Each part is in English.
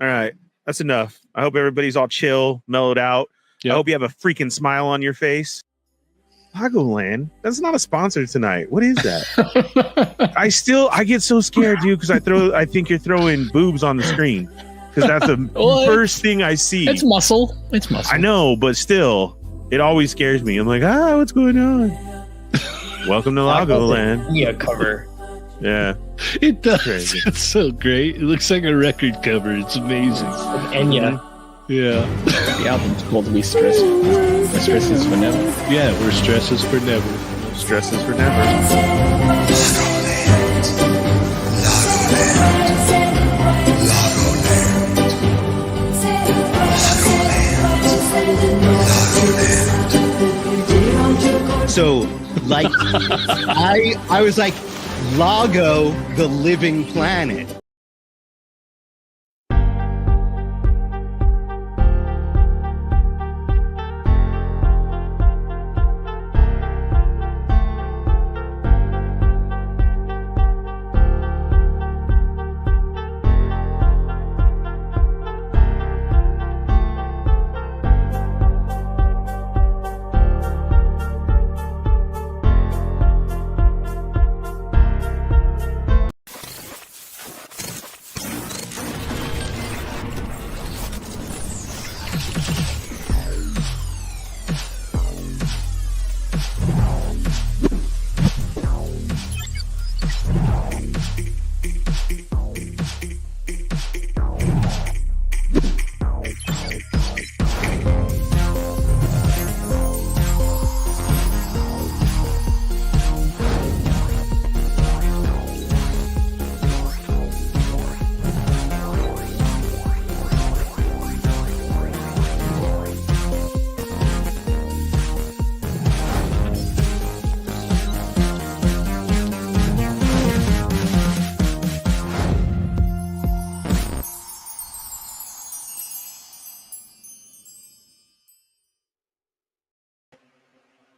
All right. That's enough. I hope everybody's all chill, mellowed out. Yep. I hope you have a freaking smile on your face. Legoland, that's not a sponsor tonight. What is that? I get so scared, dude, because I think you're throwing boobs on the screen. Because that's the first thing I see. It's muscle. It's muscle. I know, but still, it always scares me. I'm like, what's going on? Welcome to Legoland. Yeah, cover. Yeah. It does. Crazy. It's so great. It looks like a record cover. It's amazing. And yeah. Yeah. The album's called We Stress. We Stresses for Never. Yeah, we're Stresses for Never. Stresses for Never. So, like, I was like, Lago, the living planet.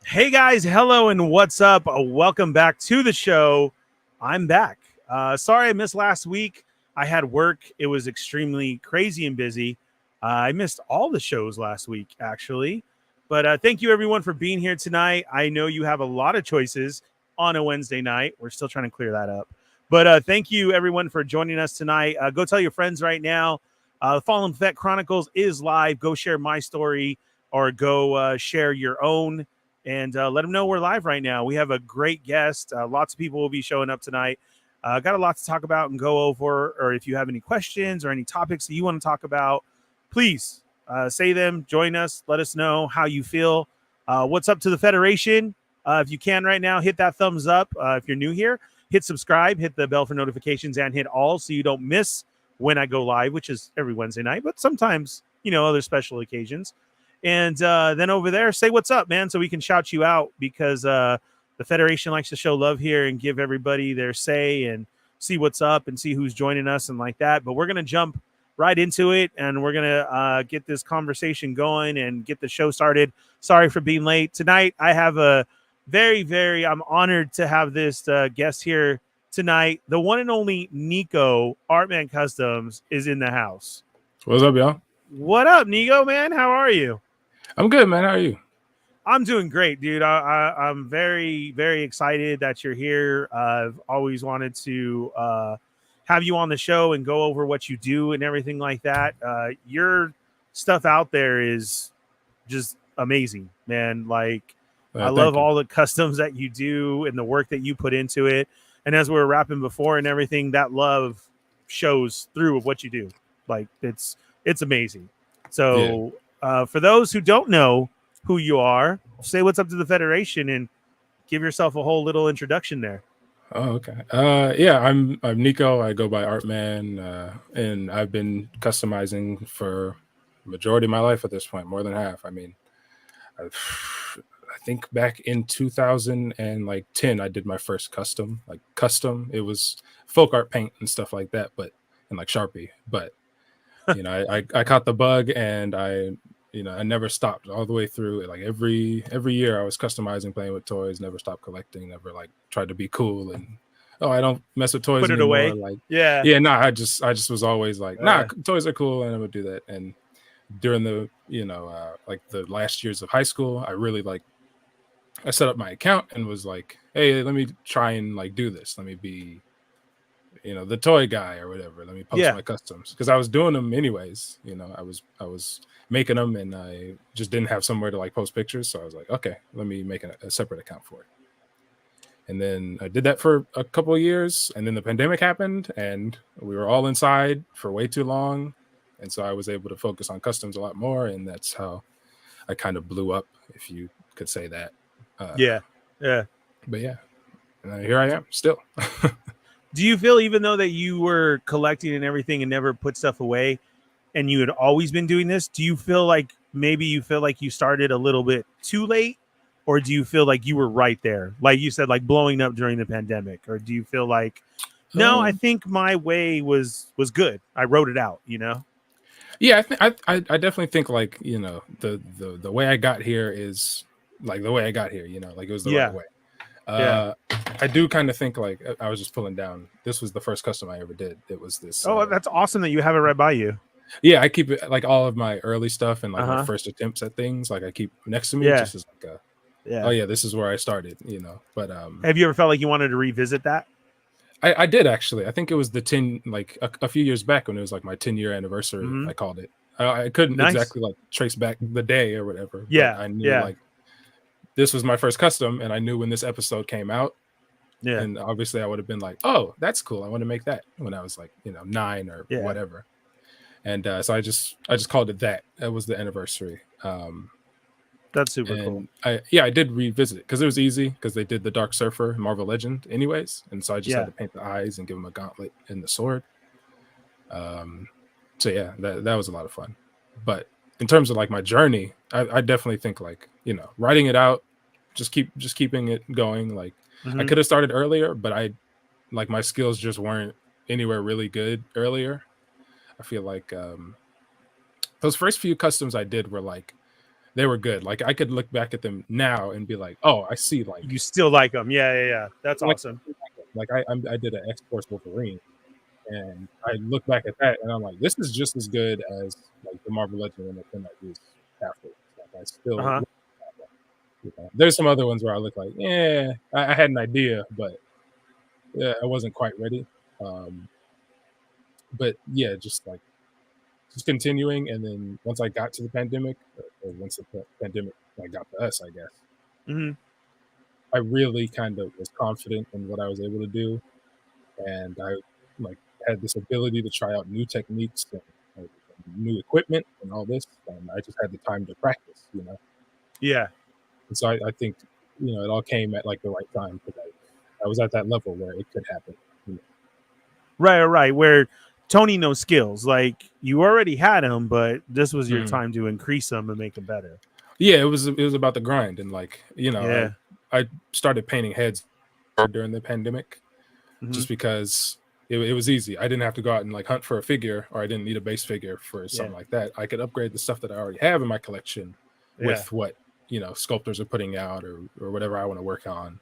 Hey guys, hello and what's up? Welcome back to the show. I'm back. Sorry I missed last week. I had work. It was extremely crazy and busy. I missed all the shows last week, actually. But thank you everyone for being here tonight. I know you have a lot of choices on a Wednesday night. We're still trying to clear that up. But thank you everyone for joining us tonight. Go tell your friends right now. Fallen Fett Chronicles is live. Go share my story or go share your own. And let them know we're live right now. We have a great guest. Lots of people will be showing up tonight. Got a lot to talk about and go over. Or if you have any questions or any topics that you want to talk about, please say them. Join us. Let us know how you feel. What's up to the Federation? If you can right now, hit that thumbs up. If you're new here, hit subscribe, hit the bell for notifications, and hit all so you don't miss when I go live, which is every Wednesday night. But sometimes, other special occasions. And then over there, say what's up, man, so we can shout you out because the Federation likes to show love here and give everybody their say and see what's up and see who's joining us and like that. But we're going to jump right into it, and we're going to get this conversation going and get the show started. Sorry for being late. Tonight, I have a I'm honored to have this guest here tonight. The one and only NICO, Artman Customs, is in the house. What's up, y'all? What up, NICO, man? How are you? I'm good, man. How are you? I'm doing great, dude. I'm very, very excited that you're here. I've always wanted to have you on the show and go over what you do and everything like that. Your stuff out there is just amazing, man. Like, I love all the customs that you do and the work that you put into it. And as we were rapping before and everything, that love shows through of what you do. Like, it's amazing. So for those who don't know who you are, say what's up to the Federation and give yourself a whole little introduction there. Oh, okay. Yeah, I'm NICO. I go by Artman, and I've been customizing for the majority of my life at this point, more than half. I mean, I think back in 2010, I did my first custom. It was folk art paint and stuff like that, but and like Sharpie. But I caught the bug, and I never stopped all the way through. Like every year I was customizing, playing with toys, never stopped collecting, never like tried to be cool and oh, I don't mess with toys Put it anymore. away. Like, Yeah. yeah, no, I just was always like, nah, toys are cool, and I would do that. And during the, like the last years of high school, I really like, I set up my account and was like, hey, let me try and like do this. Let me be, the toy guy or whatever. Let me post my customs, because I was doing them anyways. I was making them, and I just didn't have somewhere to like post pictures. So I was like, okay, let me make a separate account for it. And then I did that for a couple of years, and then the pandemic happened, and we were all inside for way too long. And so I was able to focus on customs a lot more, and that's how I kind of blew up, if you could say that. Yeah. But yeah, and here I am still. Do you feel, even though that you were collecting and everything and never put stuff away, and you had always been doing this, do you feel like maybe you started a little bit too late? Or do you feel like you were right there? Like you said, like blowing up during the pandemic? Or do you feel like, no, I think my way was good. I wrote it out, Yeah, I definitely think like, the way I got here is like the way I got here, like it was the right way. I do kind of think like I was just pulling down. This was the first custom I ever did. It was this. Oh, that's awesome that you have it right by you. Yeah, I keep it like all of my early stuff and like my first attempts at things. Like I keep next to me just as like a. Yeah. Oh yeah, this is where I started, But have you ever felt like you wanted to revisit that? I did actually. I think it was the 10, like a few years back when it was like my 10-year anniversary. I called it. I couldn't exactly like trace back the day or whatever. Yeah, I knew like this was my first custom, and I knew when this episode came out. Yeah, and obviously I would have been like, oh, that's cool. I want to make that when I was like 9 or whatever. And so I just called it that. That was the anniversary. That's super cool. I did revisit it because it was easy, because they did the Dark Surfer Marvel Legend anyways, and so I just had to paint the eyes and give him a gauntlet and the sword. So yeah, that was a lot of fun. But in terms of like my journey, I definitely think like writing it out, just keeping it going. Like I could have started earlier, but like my skills just weren't anywhere really good earlier. I feel like those first few customs I did were like, they were good. Like I could look back at them now and be like, oh, I see. Like you still like them. Yeah. That's awesome. Like I did an X-Force Wolverine, and I look back at that and I'm like, this is just as good as like the Marvel Legend and the thing I used afterwards. Like I still there's some other ones where I look like, I had an idea, but I wasn't quite ready. But yeah, just continuing. And then once I got to the pandemic, or once the pandemic got to us, I guess, I really kind of was confident in what I was able to do. And I like had this ability to try out new techniques and new equipment and all this. And I just had the time to practice, Yeah. And so I think, it all came at like the right time, because I was at that level where it could happen. Right. Where Tony knows skills. Like you already had them, but this was your time to increase them and make them better. Yeah, it was about the grind. And like, I started painting heads during the pandemic just because it was easy. I didn't have to go out and like hunt for a figure, or I didn't need a base figure for something like that. I could upgrade the stuff that I already have in my collection with what sculptors are putting out or whatever I want to work on.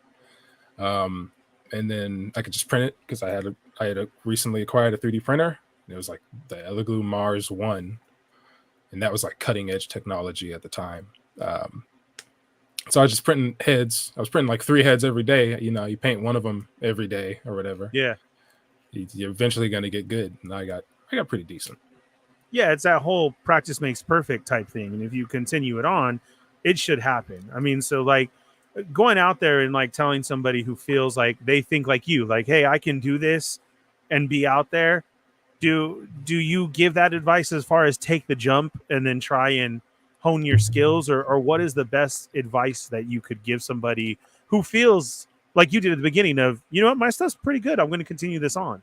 And then I could just print it, because I had recently acquired a 3D printer. It was like the Elegoo Mars 1, and that was like cutting edge technology at the time. So I was just printing heads. I was printing like 3 heads every day. You paint one of them every day or whatever. Yeah, you're eventually going to get good. And I got pretty decent. Yeah, it's that whole practice makes perfect type thing, and if you continue it on, it should happen. I mean, so like going out there and like telling somebody who feels like they think like you, like, hey, I can do this and be out there. Do you give that advice as far as take the jump and then try and hone your skills, or what is the best advice that you could give somebody who feels like you did at the beginning of, what, my stuff's pretty good, I'm going to continue this on?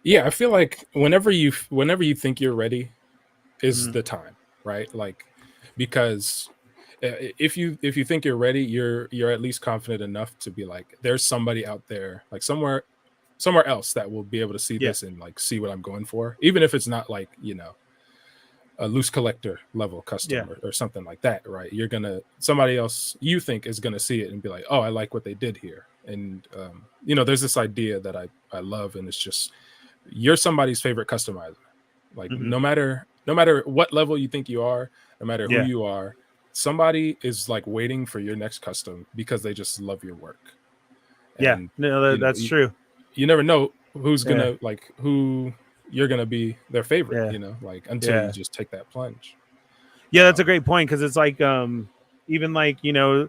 Yeah, I feel like whenever you think you're ready is the time, right? Like, because if you think you're ready, you're at least confident enough to be like, there's somebody out there, like somewhere else, that will be able to see this and like see what I'm going for, even if it's not like a loose collector level custom or something like that, right? Somebody else you think is gonna see it and be like, oh, I like what they did here, And you know, there's this idea that I love, and it's just you're somebody's favorite customizer. Like no matter what level you think you are, no matter who you are, somebody is like waiting for your next custom because they just love your work. And, no, that's true. You never know who's gonna like who you're gonna be their favorite, you know, like until you just take that plunge. Yeah, that's a great point, because it's like even like, you know,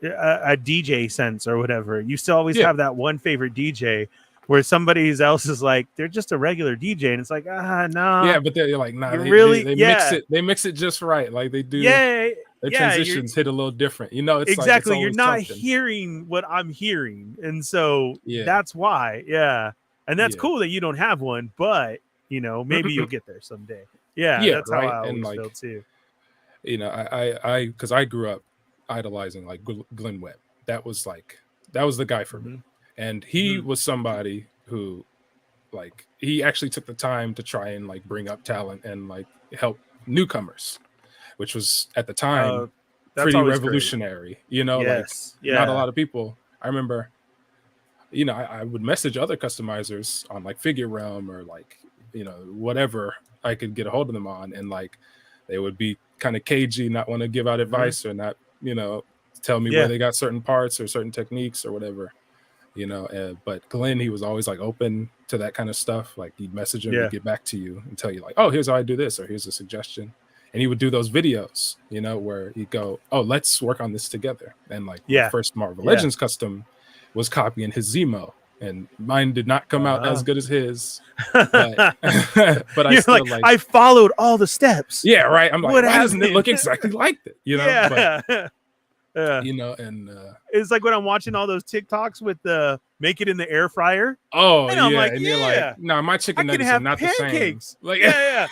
a DJ sense or whatever, you still always have that one favorite DJ where somebody else is like, they're just a regular DJ, and it's like, no. Yeah, but they're like, nah, they mix it just right. Like they do. Their transitions hit a little different. You know, it's exactly. Like, it's you're not something. hearing what I'm hearing. And so that's why. Yeah. And that's cool that you don't have one, but you know, maybe you'll get there someday. Yeah, that's how I always feel too. You know, I because I grew up idolizing like Glenn Webb. That was the guy for me. And he was somebody who, like, he actually took the time to try and like bring up talent and like help newcomers, which was at the time pretty revolutionary. Great. You know, not a lot of people. I remember, you know, I would message other customizers on like Figure Realm or like, you know, whatever I could get a hold of them on, and like they would be kind of cagey, not want to give out advice or not, you know, tell me where they got certain parts or certain techniques or whatever. You know, but Glenn, he was always like open to that kind of stuff. Like he'd message him, he'd get back to you and tell you like, oh, here's how I do this, or here's a suggestion. And he would do those videos, you know, where he'd go, oh, let's work on this together. And like the first Marvel Legends custom was copying his Zemo, and mine did not come out as good as his. But, but I still like I followed all the steps. Yeah, right. I'm like, why doesn't it look exactly like it? You know, but you know, and it's like when I'm watching all those TikToks with the make it in the air fryer. Oh, and I'm like, and you're like, no, my chicken nuggets are not pancakes. The same.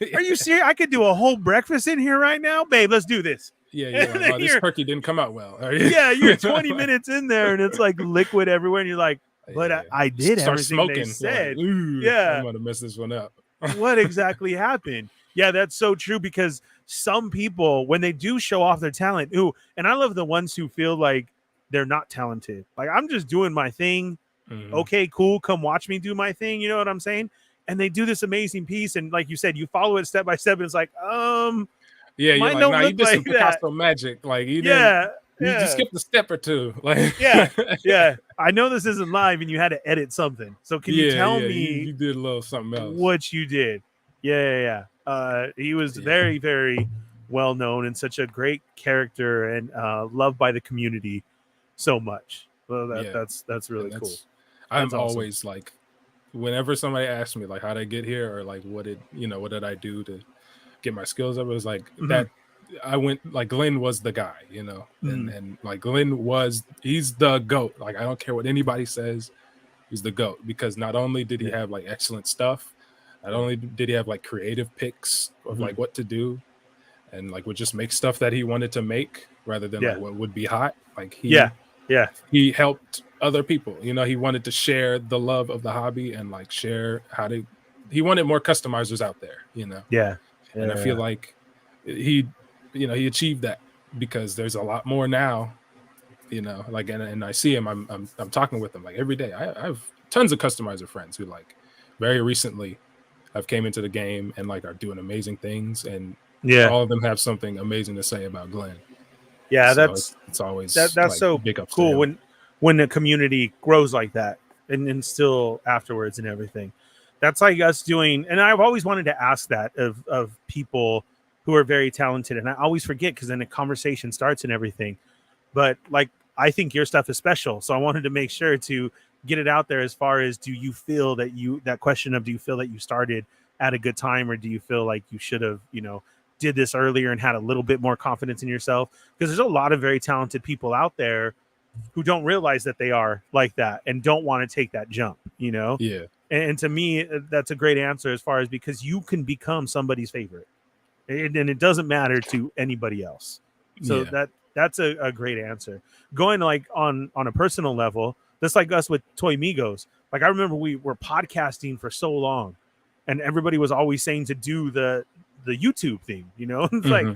Like, Are you serious? I could do a whole breakfast in here right now, babe. Let's do this. Yeah. Like, oh, this turkey didn't come out well. You're 20 minutes in there, and it's like liquid everywhere, and you're like, but I did start everything smoking. they said. Like, I'm gonna mess this one up. What exactly happened? Yeah, that's so true, because some people, when they do show off their talent, and I love the ones who feel like they're not talented. Like, I'm just doing my thing. Okay, cool. Come watch me do my thing. You know what I'm saying? And they do this amazing piece. And like you said, you follow it step by step. And it's like, you're like, nah, you did some Picasso magic. Like, you didn't. You just skipped a step or two. Like, I know this isn't live and you had to edit something. So can you tell me you did a little something else. What you did? Yeah. He was very, very well known and such a great character, and loved by the community so much. Well, that's really cool. I'm always like, whenever somebody asks me like how did I get here, or like what did I do to get my skills up, it was like that. I went like Glenn was the guy, you know, and like Glenn he's the GOAT. Like, I don't care what anybody says, he's the GOAT, because not only did he have like excellent stuff, not only did he have like creative picks of like what to do, and like would just make stuff that he wanted to make rather than like what would be hot. Like he helped other people, you know, he wanted to share the love of the hobby and like share he wanted more customizers out there, you know. And I feel like he achieved that, because there's a lot more now, you know, like, and I see him, I'm talking with him like every day. I have tons of customizer friends who like very recently have came into the game and like are doing amazing things, and all of them have something amazing to say about Glenn. Yeah, so it's always that's like, so big ups cool when the community grows like that, and still afterwards and everything. That's like us doing, and I've always wanted to ask that of people who are very talented, and I always forget, because then the conversation starts and everything. But like, I think your stuff is special, so I wanted to make sure to get it out there as far as, do you feel that that question of, do you feel that you started at a good time, or do you feel like you should have, you know, did this earlier and had a little bit more confidence in yourself? Because there's a lot of very talented people out there who don't realize that they are like that and don't want to take that jump, you know? Yeah. And to me, that's a great answer, as far as, because you can become somebody's favorite, and it doesn't matter to anybody else. So that's a great answer. Going like on a personal level, just like us with toymigos. Like, I remember we were podcasting for so long, and everybody was always saying to do the YouTube thing, you know. It's like,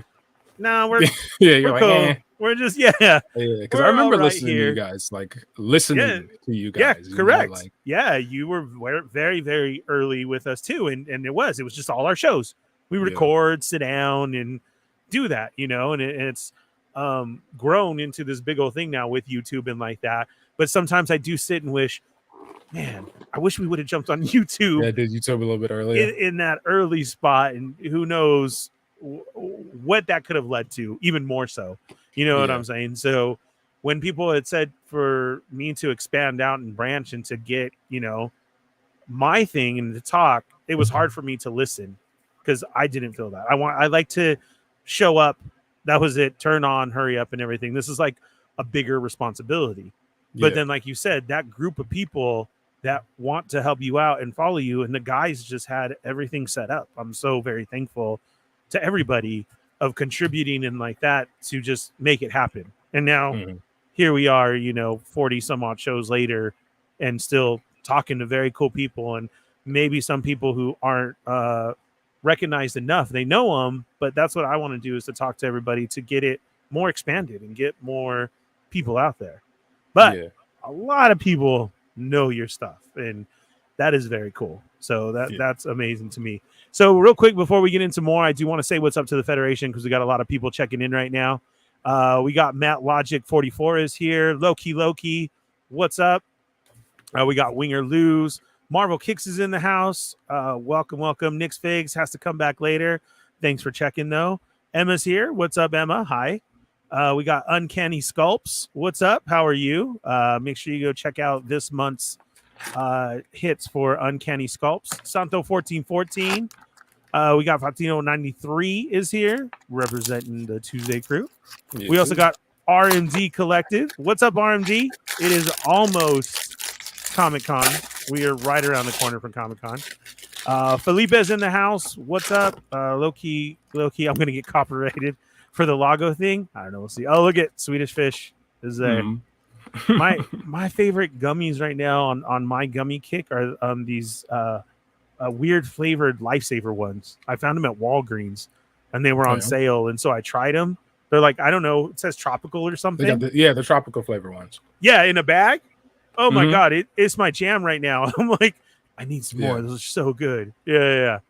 No, we're Yeah, you're we're like, cool. We're just yeah. because We're I remember all right listening to here. you guys, like listening to you Yeah, guys. You know, correct. like, Yeah, you were very, very early with us too, and it was just all our shows. We Yeah. record, sit down, and do that, you know, and it's grown into this big old thing now with YouTube and like that. But sometimes I do sit and wish, man, I wish we would have jumped on YouTube. yeah, did YouTube a little bit earlier? in that early spot, and who knows what that could have led to, even more so. You know what Yeah. I'm saying? So when people had said for me to expand out and branch and to get, you know, my thing and to talk, it was hard for me to listen because I didn't feel that. I like to show up. That was it. Turn on, hurry up, and everything. This is like a bigger responsibility. But then, like you said, that group of people that want to help you out and follow you, and the guys just had everything set up. I'm so very thankful to everybody of contributing and like that to just make it happen. And now here we are, you know, 40 some odd shows later and still talking to very cool people, and maybe some people who aren't recognized enough. They know them, but that's what I want to do, is to talk to everybody to get it more expanded and get more people out there. But a lot of people know your stuff, and that is very cool. So that's amazing to me. So real quick before we get into more, I do want to say what's up to the Federation, because we got a lot of people checking in right now. We got Matt Logic 44 is here. Loki, what's up? We got Winger Lose. Marvel Kicks is in the house. Welcome. Nick's Figs has to come back later. Thanks for checking though. Emma's here. What's up, Emma? Hi. We got Uncanny Sculpts. What's up? How are you? Make sure you go check out this month's hits for Uncanny Sculpts. Santo 1414. We got Fatino 93 is here, representing the Tuesday crew. We also got RMD Collective. What's up, RMD? It is almost Comic-Con. We are right around the corner from Comic-Con. Felipe is in the house. What's up? Low-key, I'm going to get copyrighted for the Lago thing. I don't know. We'll see. Oh, look at Swedish Fish is there. My favorite gummies right now on my gummy kick are these weird flavored Lifesaver ones. I found them at Walgreens, and they were on sale, and so I tried them. They're like, I don't know, it says tropical or something. The tropical flavor ones. Yeah, in a bag. Oh my god, it's my jam right now. I'm like, I need some more. Those are so good. Yeah.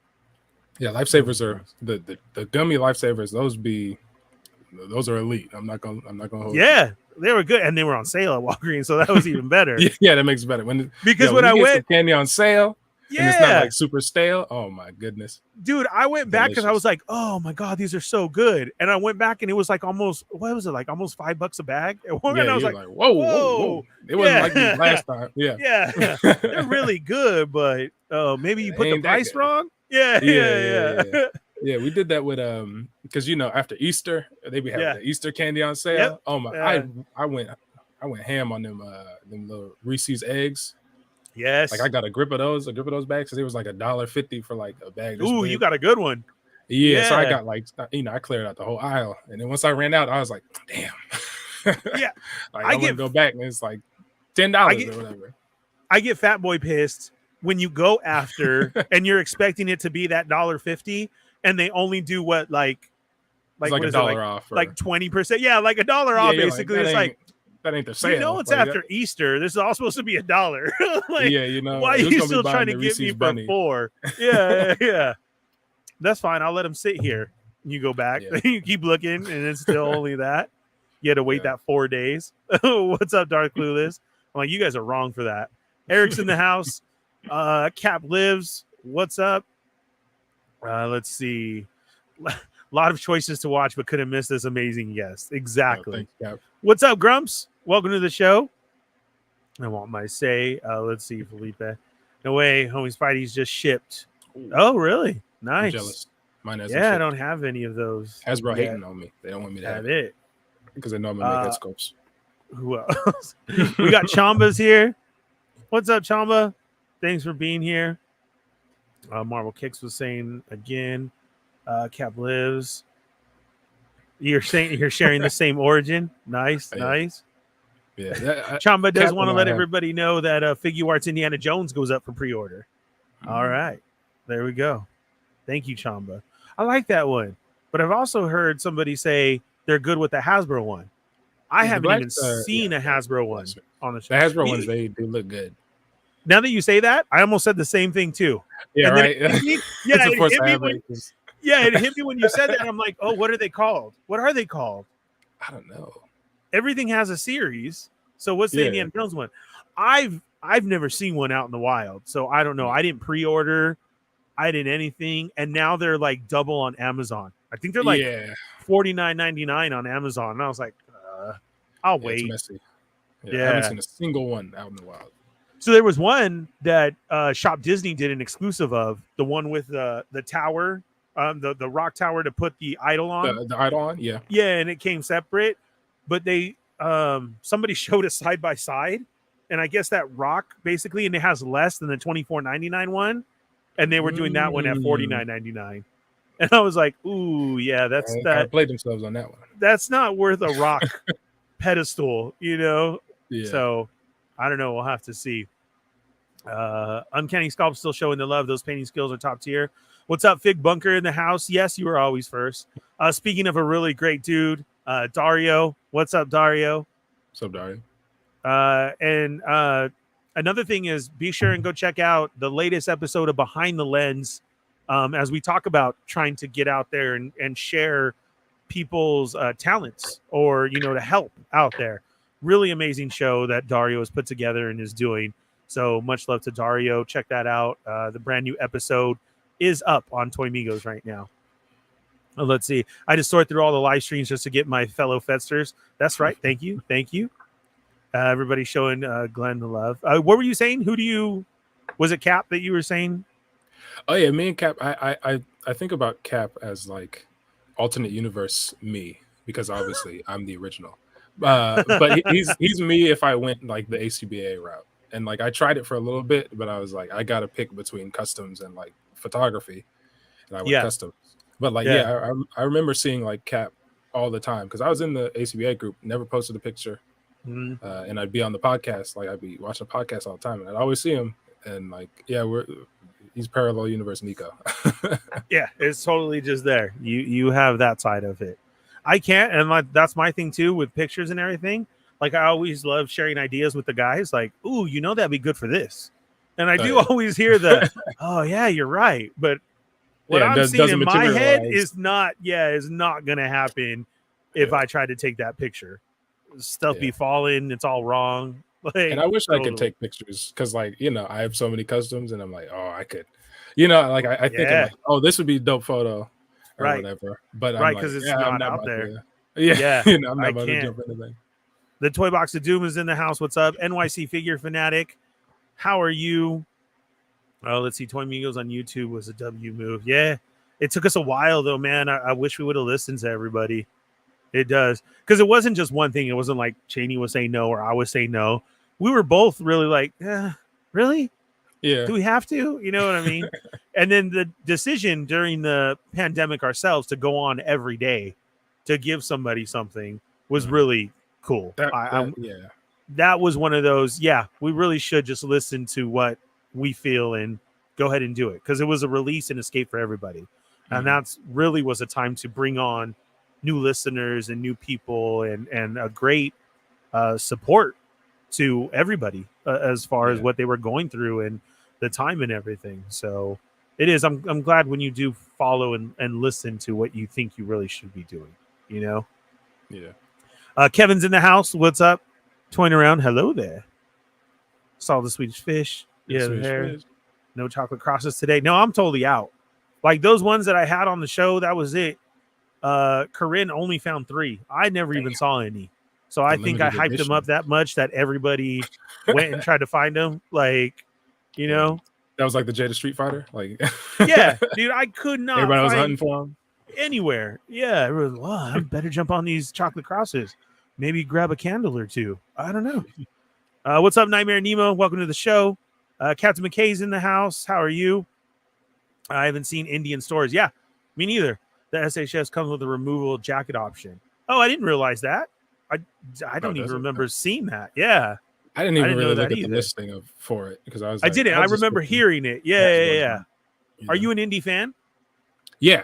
Lifesavers are the gummy Lifesavers. Those are elite. I'm not gonna hold. Yeah, they were good, and they were on sale at Walgreens, so that was even better. Yeah, that makes it better when I went some candy on sale. Yeah, and it's not like super stale. Oh my goodness, dude! I went back because I was like, "Oh my god, these are so good!" And I went back, and it was like almost almost $5 a bag. And I was like, "Whoa!" It wasn't like this last time. Yeah, they're really good, but maybe you put the price wrong. Yeah. We did that with because after Easter they be having the Easter candy on sale. Yep. Oh my, I went ham on them little Reese's eggs. Yes, like I got a grip of those bags because it was like $1.50 for like a bag. Ooh, you got a good one. Yeah, so I got I cleared out the whole aisle, and then once I ran out, I was like, damn. Yeah, I want to go back, and it's like $10 or whatever. I get fat boy pissed when you go after and you're expecting it to be that $1.50, and they only do what like $1 off, like 20%. Yeah, like $1 off basically. It's like. That ain't the sale. It's after Easter. This is all supposed to be $1. Like, why are you still trying to get me for $4? Yeah. That's fine. I'll let them sit here. You go back. Yeah. You keep looking, and it's still only that. You had to wait that 4 days. What's up, Dark Clueless? I'm like, you guys are wrong for that. Eric's in the house. Cap lives. What's up? Let's see. A lot of choices to watch, but couldn't miss this amazing guest. Exactly. What's up, Grumps? Welcome to the show. I want my say. Let's see, Felipe. No way, homies. Spidey's just shipped. Oh, really? Nice. I'm jealous. Mine hasn't shipped. I don't have any of those. Hasbro hating on me. They don't want me to have it because they know I'm gonna make head scopes. Who else? We got Chamba's here. What's up, Chamba? Thanks for being here. Marvel Kicks was saying again. Cap lives. You're saying you're sharing the same origin. Nice. Yeah, Chamba does want to let everybody know that Figure Arts Indiana Jones goes up for pre-order. All right, there we go. Thank you, Chamba. I like that one. but I've also heard somebody say they're good with the Hasbro one. I haven't even seen a Hasbro one on the show. The Hasbro ones, they do look good. Now that you say that, I almost said the same thing too. Yeah, and right. It hit me when you said that. I'm like, oh, what are they called? What are they called? I don't know. Everything has a series. So what's the Indiana Jones one? I've never seen one out in the wild, so I don't know. I didn't pre-order. I didn't anything, and now they're like double on Amazon. I think they're like $49.99 on Amazon, and I was like, I'll wait. It's messy. I haven't seen a single one out in the wild. So there was one that Shop Disney did an exclusive of, the one with the tower, the rock tower to put the idol on. The idol on, yeah, and it came separate, but they somebody showed a side by side, and I guess that rock basically, and it has less than the $24.99 one, and they were doing that one at $49.99. And I was like, ooh, yeah, that's that. Played themselves on that one. That's not worth a rock pedestal, Yeah. So I don't know. We'll have to see. Uncanny Sculpt still showing the love. Those painting skills are top tier. What's up, Fig Bunker in the house? Yes, you were always first. Speaking of a really great dude, Dario. What's up, Dario? What's up, Dario? And another thing is, be sure and go check out the latest episode of Behind the Lens. As we talk about trying to get out there and share people's talents, or to help out there. Really amazing show that Dario has put together and is doing. So much love to Dario. Check that out. The brand new episode is up on Toymigos right now. Let's see. I just sorted through all the live streams just to get my fellow Fettsters. That's right. Thank you. Everybody showing Glenn the love. What were you saying? Was it Cap that you were saying? Oh yeah, me and Cap. I think about Cap as like alternate universe me, because obviously I'm the original. But he's me if I went like the ACBA route. And like I tried it for a little bit, but I was like, I gotta pick between customs and like photography, and I went customs. But like I remember seeing like Cap all the time because I was in the ACBA group, never posted a picture, and I'd be on the podcast, like I'd be watching a podcast all the time, and I'd always see him, and like he's parallel universe NICO. Yeah, it's totally just there. You have that side of it. I can't, and that's my thing too with pictures and everything. Like I always love sharing ideas with the guys. Like, ooh, that'd be good for this, and I do always hear the, oh yeah, you're right. But what I'm seeing in my head is not gonna happen if I try to take that picture. Stuff be falling, it's all wrong. Like, and I wish I could take pictures because, like, I have so many customs, and I'm like, oh, I could, like I think, like, oh, this would be a dope photo, or whatever. But because it's not out there. I'm not about to jump into that. The Toy Box of Doom is in the house. What's up? NYC Figure Fanatic. How are you? Oh, let's see. Toymigos on YouTube was a W move. Yeah. It took us a while, though, man. I wish we would have listened to everybody. It does. Because it wasn't just one thing. It wasn't like Cheney was saying no or I was saying no. We were both really like, really? Yeah. Do we have to? You know what I mean? And then the decision during the pandemic ourselves to go on every day to give somebody something was really cool. That was one of those. Yeah, we really should just listen to what we feel and go ahead and do it, because it was a release and escape for everybody, and that's really was a time to bring on new listeners and new people and a great support to everybody as far as what they were going through and the time and everything. So it is. I'm glad when you do follow and listen to what you think you really should be doing. Yeah. Kevin's in the house. What's up? Toying around. Hello there. Saw the Swedish fish. Fish. No chocolate crosses today. No, I'm totally out. Like those ones that I had on the show, that was it. Corinne only found 3. I never even saw any. So I think I hyped them up that much that everybody went and tried to find them. Like, that was like the Jada Street Fighter. Like, yeah, dude, I could not. Everybody was hunting for them anywhere. Yeah, it was, I better jump on these chocolate crosses. Maybe grab a candle or two. I don't know. What's up, Nightmare Nemo? Welcome to the show. Captain McKay's in the house. How are you? I haven't seen Indian stores. Yeah, me neither. The SHS comes with a removable jacket option. Oh, I didn't realize that. I don't even remember seeing that. Yeah. I didn't even really look at the listing for it because I was. I didn't. I remember hearing it. Yeah. Are you an indie fan? Yeah.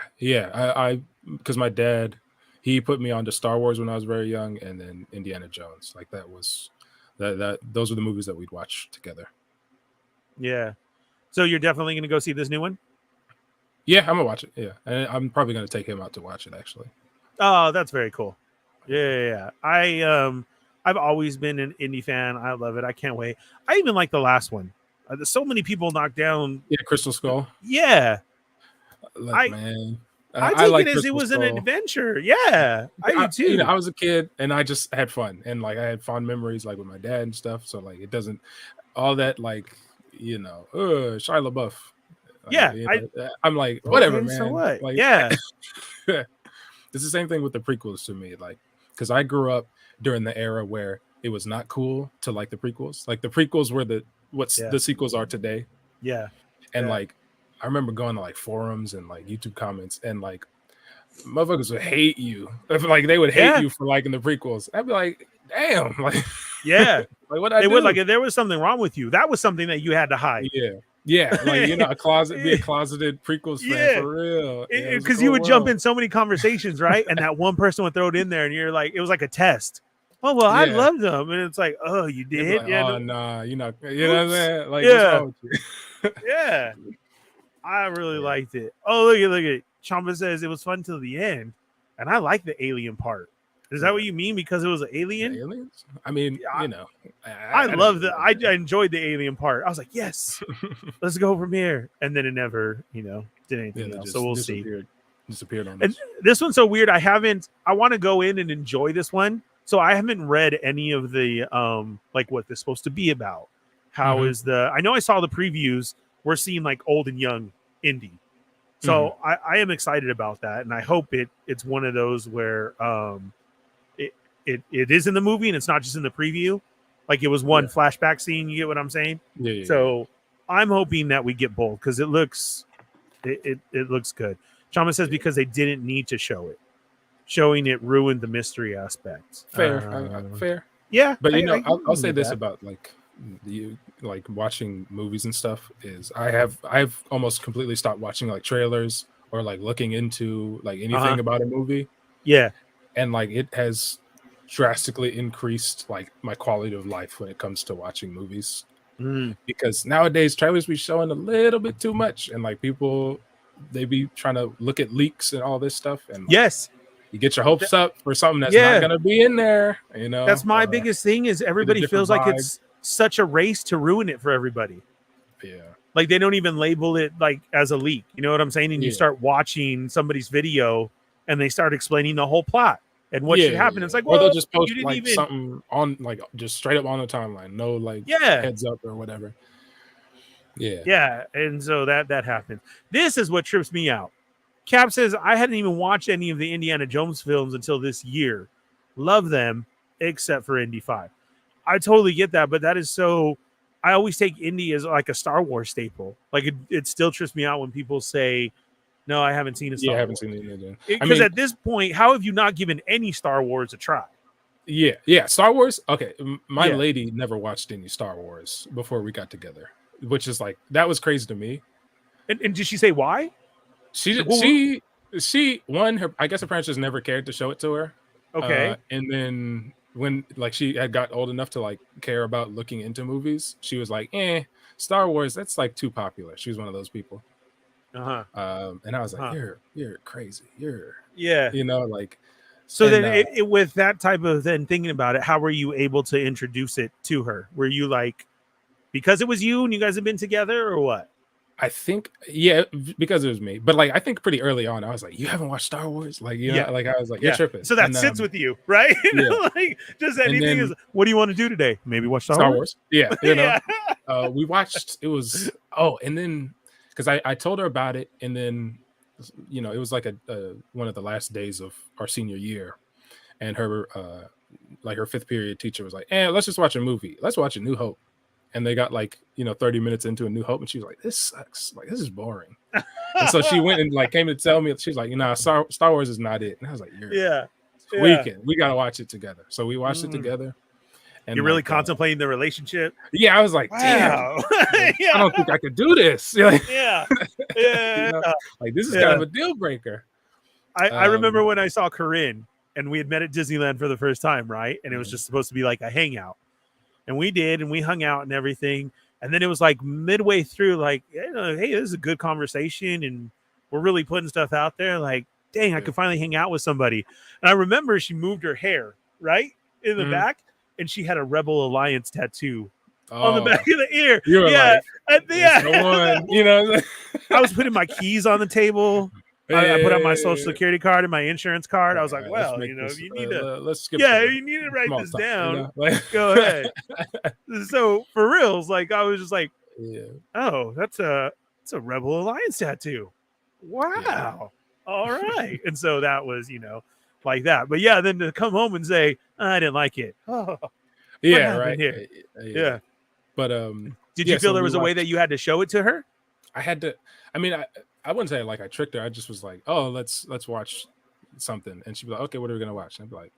I because my dad, he put me onto Star Wars when I was very young, and then Indiana Jones. Like that was those were the movies that we'd watch together. Yeah. So you're definitely going to go see this new one? Yeah, I'm gonna watch it. Yeah, and I'm probably gonna take him out to watch it actually. Oh, that's very cool. Yeah. I've always been an indie fan. I love it. I can't wait. I even like the last one. There's so many people knocked down. Yeah, Crystal Skull. Yeah. Look, I man. I take like it as it Crystal was an Skull. adventure. Yeah, I do too. You know, I was a kid and I just had fun, and like I had fond memories like with my dad and stuff. So like it doesn't all that like Shia LaBeouf. Yeah, I'm like whatever, okay, man. So what? Like, Yeah, it's the same thing with the prequels to me, like because I grew up during the era where it was not cool to like the prequels. Like the prequels were the sequels are today. Yeah, and like I remember going to like forums and like YouTube comments and like motherfuckers would hate you. Like they would hate you for liking the prequels. I'd be like, damn, like yeah. Like what I they do? would like if there was something wrong with you. That was something that you had to hide. Yeah, like be a closeted prequels fan for real. Because you would jump in so many conversations, right? And that one person would throw it in there, and you're like, it was like a test. Oh well, I love them, and it's like, oh, you did? Like, oh nah, you know what I'm saying? Like, what's wrong with you? Yeah, I really liked it. Oh, look at Chamba says it was fun till the end, and I like the alien part. Is that what you mean? Because it was an alien? The aliens? I mean, I love the. I enjoyed the alien part. I was like, yes, let's go from here. And then it never, did anything else. So we'll see. Disappeared on us. And this one's so weird. I want to go in and enjoy this one. So I haven't read any of the like what this is supposed to be about. How is the? I know I saw the previews. We're seeing like old and young indie. So I am excited about that, and I hope it's one of those where it is in the movie and it's not just in the preview. Like it was one flashback scene. You get what I'm saying? Yeah. So I'm hoping that we get both because it looks good. Chama says because they didn't need to show it. Showing it ruined the mystery aspect. Fair. Yeah, but I'll say this about like watching movies and stuff is I've almost completely stopped watching like trailers or like looking into like anything about a movie. Yeah, and like it has drastically increased like my quality of life when it comes to watching movies because nowadays trailers be showing a little bit too much, and like people they be trying to look at leaks and all this stuff, and like, you get your hopes up for something that's not gonna be in there. That's my biggest thing is everybody feels like it's such a race to ruin it for everybody. Yeah, like they don't even label it like as a leak. You know what I'm saying? And you start watching somebody's video and they start explaining the whole plot and what should happen. It's like, well, or they'll just post like something on like just straight up on the timeline, no like heads up or whatever. Yeah, and so that happens. This is what trips me out. Cap says I hadn't even watched any of the Indiana Jones films until this year. Love them except for Indy 5. I totally get that, but that is so. I always take Indy as like a Star Wars staple. Like it still trips me out when people say, "No, I haven't seen a Star Wars." I haven't seen it either. Because at this point, how have you not given any Star Wars a try? Yeah, Star Wars. Okay, my lady never watched any Star Wars before we got together, which is like that was crazy to me. And did she say why? She I guess her parents just never cared to show it to her. Okay, and then when like she had got old enough to like care about looking into movies, she was like, Star Wars, that's like too popular. She was one of those people. And I was like, you're crazy. Like so then with that type of then thinking about it, how were you able to introduce it to her? Were you like because it was you and you guys have been together or what? I think because it was me, but like I think pretty early on I was like, you haven't watched Star Wars, like like I was like, you're tripping. So that sits with you, right? Like just anything is. What do you want to do today? Maybe watch Star Wars. Yeah, we watched. It was and then because I told her about it, and then it was like a one of the last days of our senior year, and her like her fifth period teacher was like, let's just watch a movie. Let's watch A New Hope. And they got like 30 minutes into A New Hope, and she was like, "This sucks. Like this is boring." And so she went and like came to tell me, she's like, Star Wars is not it. And I was like, "You're tweaking. We gotta watch it together." So we watched it together. And you're really contemplating the relationship. Yeah, I was like, "Damn, I don't think I could do this." Like, like this is kind of a deal breaker. I remember when I saw Corinne and we had met at Disneyland for the first time, right? And it was just supposed to be like a hangout. And we did, and we hung out and everything. And then it was like midway through, like, hey, this is a good conversation, and we're really putting stuff out there. Like, dang, I could finally hang out with somebody. And I remember she moved her hair, right, in the back, and she had a Rebel Alliance tattoo on the back of the ear. Yeah. I was putting my keys on the table. I put out my social security card and my insurance card. I was like, well, if you need to, let's skip. You need to write this down. Go ahead. So for reals, like I was just like, oh, that's a Rebel Alliance tattoo. Wow. All right. And so that was, like that. But yeah, then to come home and say, I didn't like it. Oh, right. Here? Yeah. But did you feel there was a way that you had to show it to her? I had to. I mean, I wouldn't say like I tricked her. I just was like, oh, let's watch something, and she'd be like, okay, what are we gonna watch? And I'd be like,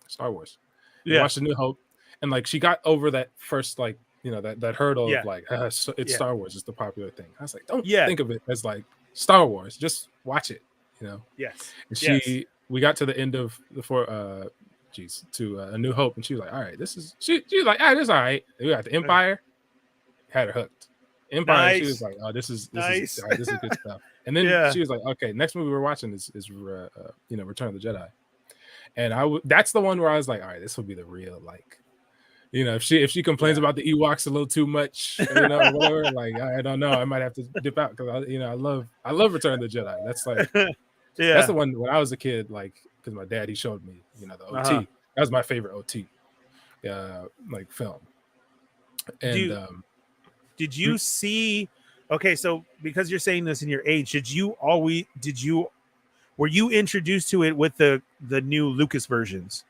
Star Wars. Yeah, watch The New Hope, and like she got over that first like that hurdle of like it's Star Wars, it's the popular thing. I was like, don't think of it as like Star Wars, just watch it. Yes. And we got to the end of A New Hope, and she was like, all right, this is she was like, all right, this is all right. We got the Empire, had her hooked. Empire, she was like, oh, this is good stuff. And then she was like, okay, next movie we're watching is Return of the Jedi. And that's the one where I was like, all right, this will be the real, like, if she complains about the Ewoks a little too much, whatever, like, I don't know, I might have to dip out because I love Return of the Jedi. That's like that's the one when I was a kid, like, because my dad, he showed me, the OT. That was my favorite OT like film. And did you see? Okay, so because you're saying this in your age, were you introduced to it with the new Lucas versions,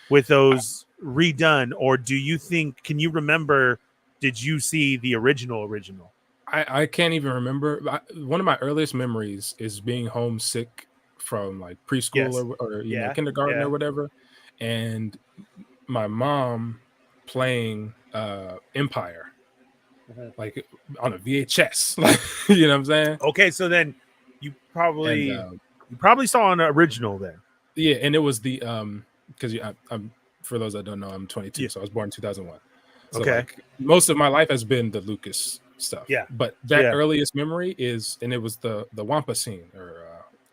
with those redone, or do you think? Can you remember? Did you see the original? I can't even remember. One of my earliest memories is being homesick from like preschool or kindergarten or whatever, and my mom playing Empire. Like on a VHS, like, you know what I'm saying? Okay, so then you probably saw an original then. Yeah, and it was the because I'm for those that don't know, I'm 22, so I was born in 2001. So like, most of my life has been the Lucas stuff. Yeah, but that earliest memory is, and it was the Wampa scene, or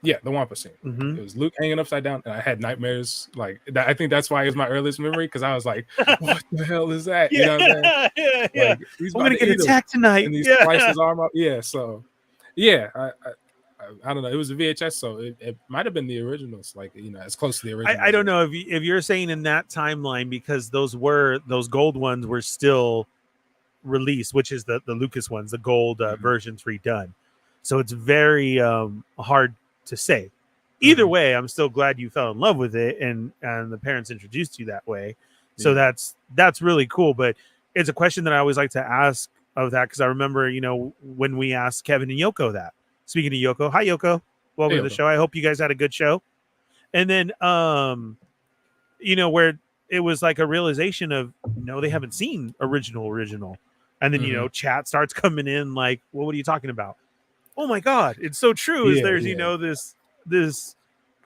the Wampa scene. It was Luke hanging upside down, and I had nightmares like that. I think that's why it's my earliest memory, because I was like, "What the hell is that?" You know what I'm saying? Like, I'm gonna get attacked tonight. And he sliced his arm up. Yeah, so I don't know. It was a VHS, so it might have been the originals, like as close to the original. I don't know if you're saying in that timeline, because those gold ones were still released, which is the Lucas ones, the gold versions redone. So it's very hard to say. Either way, I'm still glad you fell in love with it and the parents introduced you that way. So that's really cool. But it's a question that I always like to ask of that, because I remember, when we asked Kevin and Yoko that. Speaking of Yoko, hi Yoko, welcome to the show. I hope you guys had a good show. And then where it was like a realization of they haven't seen original. And then chat starts coming in like, well, what are you talking about? Oh my God, it's so true. There's this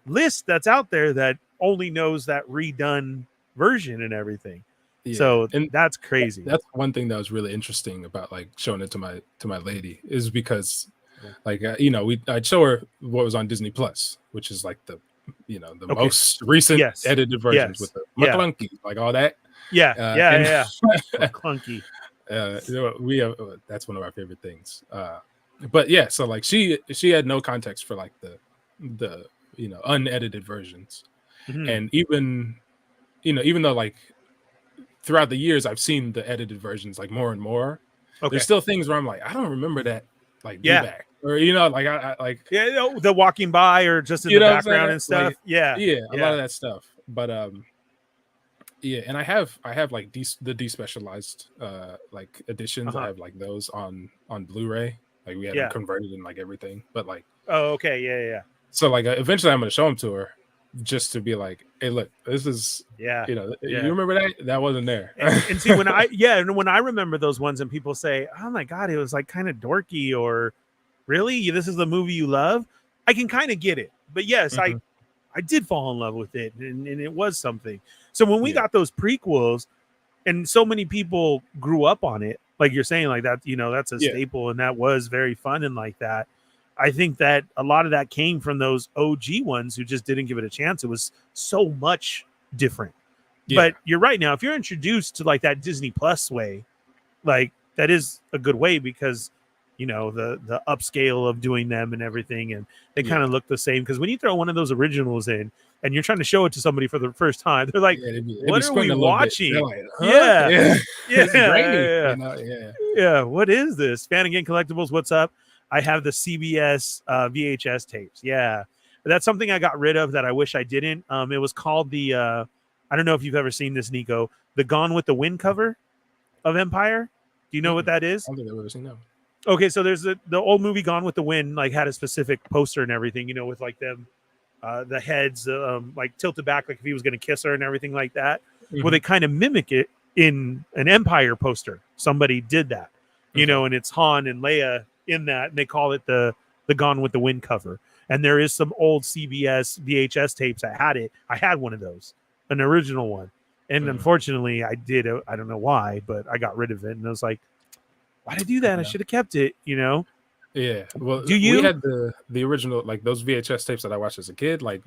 list that's out there that only knows that redone version and everything. So that's crazy. That's one thing that was really interesting about like showing it to my lady, is because like I'd show her what was on Disney Plus, which is like the most recent edited versions with the McClunky, like all that. McClunky. We have that's one of our favorite things. But yeah, so like she had no context for like the unedited versions. And even though like throughout the years I've seen the edited versions like more and more, there's still things where I'm like, I don't remember that like back, or like I like the walking by or just in the background and stuff. Like, a lot of that stuff. But and I have like the despecialized like editions. I have like those on Blu-ray. Like we had them converted in like everything, but like so like eventually I'm gonna show them to her, just to be like, hey, look, this is you remember that wasn't there. And see, when I remember those ones and people say, oh my God, it was like kind of dorky, or really this is the movie you love, I can kind of get it, But yes, Mhm. I did fall in love with it, and it was something. So when we Yeah. got those prequels, and so many people grew up on it, like you're saying, like that, that's a Yeah. staple, and that was very fun and like that. I think that a lot of that came from those OG ones who just didn't give it a chance. It was so much different. Yeah. But you're right. Now, if you're introduced to like that Disney Plus way, like that is a good way because the upscale of doing them and everything, and they kind of look the same. Because when you throw one of those originals in and you're trying to show it to somebody for the first time, they're like, Yeah, they'd be "What are we squinting a little bit. watching?" They're like, huh? Yeah. Yeah. Yeah, It's grainy. yeah. You know? Yeah. Yeah, what is this? Fan Again Collectibles, what's up? I have the CBS VHS tapes. Yeah, that's something I got rid of that I wish I didn't. It was called the I don't know if you've ever seen this, Nico, the Gone with the Wind cover of Empire. Do you know what that is? I don't think I've ever seen that. Okay, so there's the old movie Gone with the Wind, like had a specific poster and everything, with like them, the heads like tilted back, like if he was going to kiss her and everything like that. Well, they kind of mimic it in an Empire poster. Somebody did that, and it's Han and Leia in that, and they call it the Gone with the Wind cover. And there is some old CBS VHS tapes that had it. I had one of those, an original one, and unfortunately, I don't know why, but I got rid of it, and I was like, why'd I do that? I should have kept it, Yeah. Well, Do you? we had the original, like those VHS tapes that I watched as a kid, like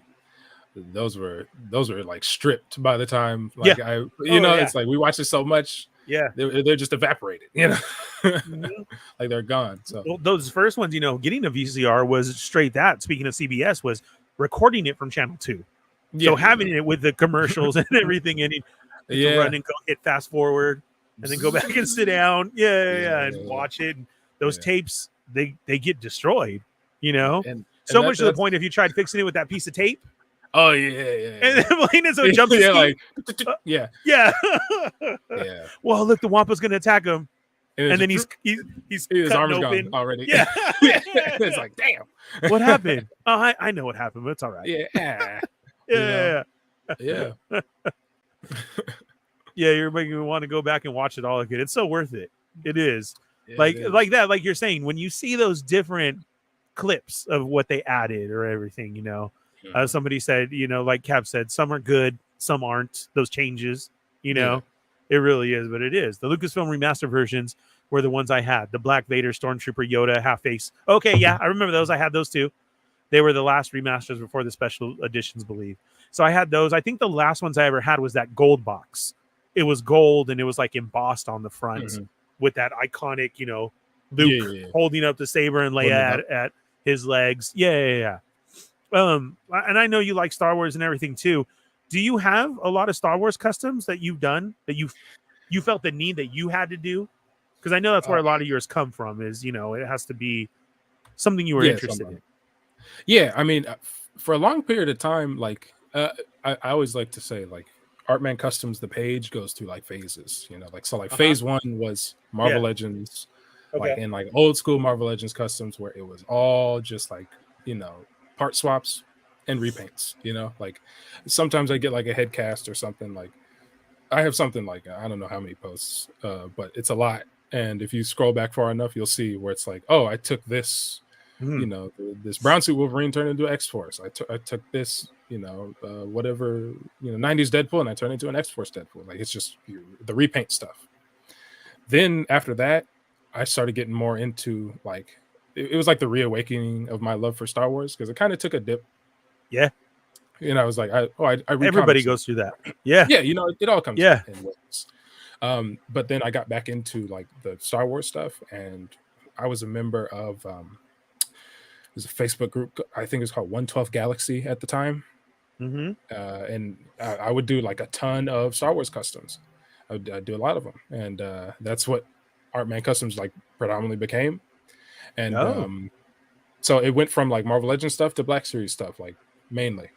those were like stripped by the time, like it's like we watched it so much, they're just evaporated, like they're gone. So those first ones, getting a VCR was straight that. Speaking of CBS, was recording it from Channel 2. So having it with the commercials and everything, and to run and go hit fast forward and then go back and sit down, and watch it. And those tapes, they get destroyed, and so much to the point if you tried fixing it with that piece of tape. Oh yeah. And then Blaine so jumps. Yeah. Well, look, the Wampa's gonna attack him, and then he's his arm is gone already. Yeah. It's like, damn. What happened? Oh, I know what happened, but it's all right. Yeah. Yeah. Yeah. Yeah, you're making me want to go back and watch it all again. It's so worth it. It is. Yeah, like that, like you're saying, when you see those different clips of what they added or everything, somebody said, like Cap said, some are good, some aren't. Those changes, it really is, but it is. The Lucasfilm remaster versions were the ones I had. The Black Vader, Stormtrooper, Yoda, half face. Okay, yeah, I remember those. I had those too. They were the last remasters before the special editions, believe. So I had those. I think the last ones I ever had was that gold box. It was gold and it was like embossed on the front with that iconic, Luke holding up the saber and Leia at his legs. Yeah. And I know you like Star Wars and everything too. Do you have a lot of Star Wars customs that you've done that you felt the need that you had to do? Because I know that's where a lot of yours come from. Is it has to be something you were interested in. Yeah, I mean, for a long period of time, like I always like to say, like, Artman Customs, the page goes through like phases, phase one was Marvel Legends, like in like old school Marvel Legends customs where it was all just like, part swaps and repaints, like sometimes I get like a head cast or something. Like I have something like, I don't know how many posts, but it's a lot. And if you scroll back far enough, you'll see where it's like, oh, I took this, this brown suit Wolverine turned into X-Force. I took this, whatever, 90s Deadpool, and I turned into an X-Force Deadpool. Like it's just the repaint stuff. Then after that, I started getting more into like, it was like the reawakening of my love for Star Wars because it kind of took a dip. Yeah. I was like, I everybody goes through that. Yeah. Yeah. it all comes in waves. But then I got back into like the Star Wars stuff, and I was a member of there's a Facebook group, I think it's called 112 Galaxy at the time. And I would do like a ton of Star Wars customs. I'd do a lot of them, and that's what Artman Customs like predominantly became. And so it went from like Marvel Legends stuff to Black Series stuff, like mainly.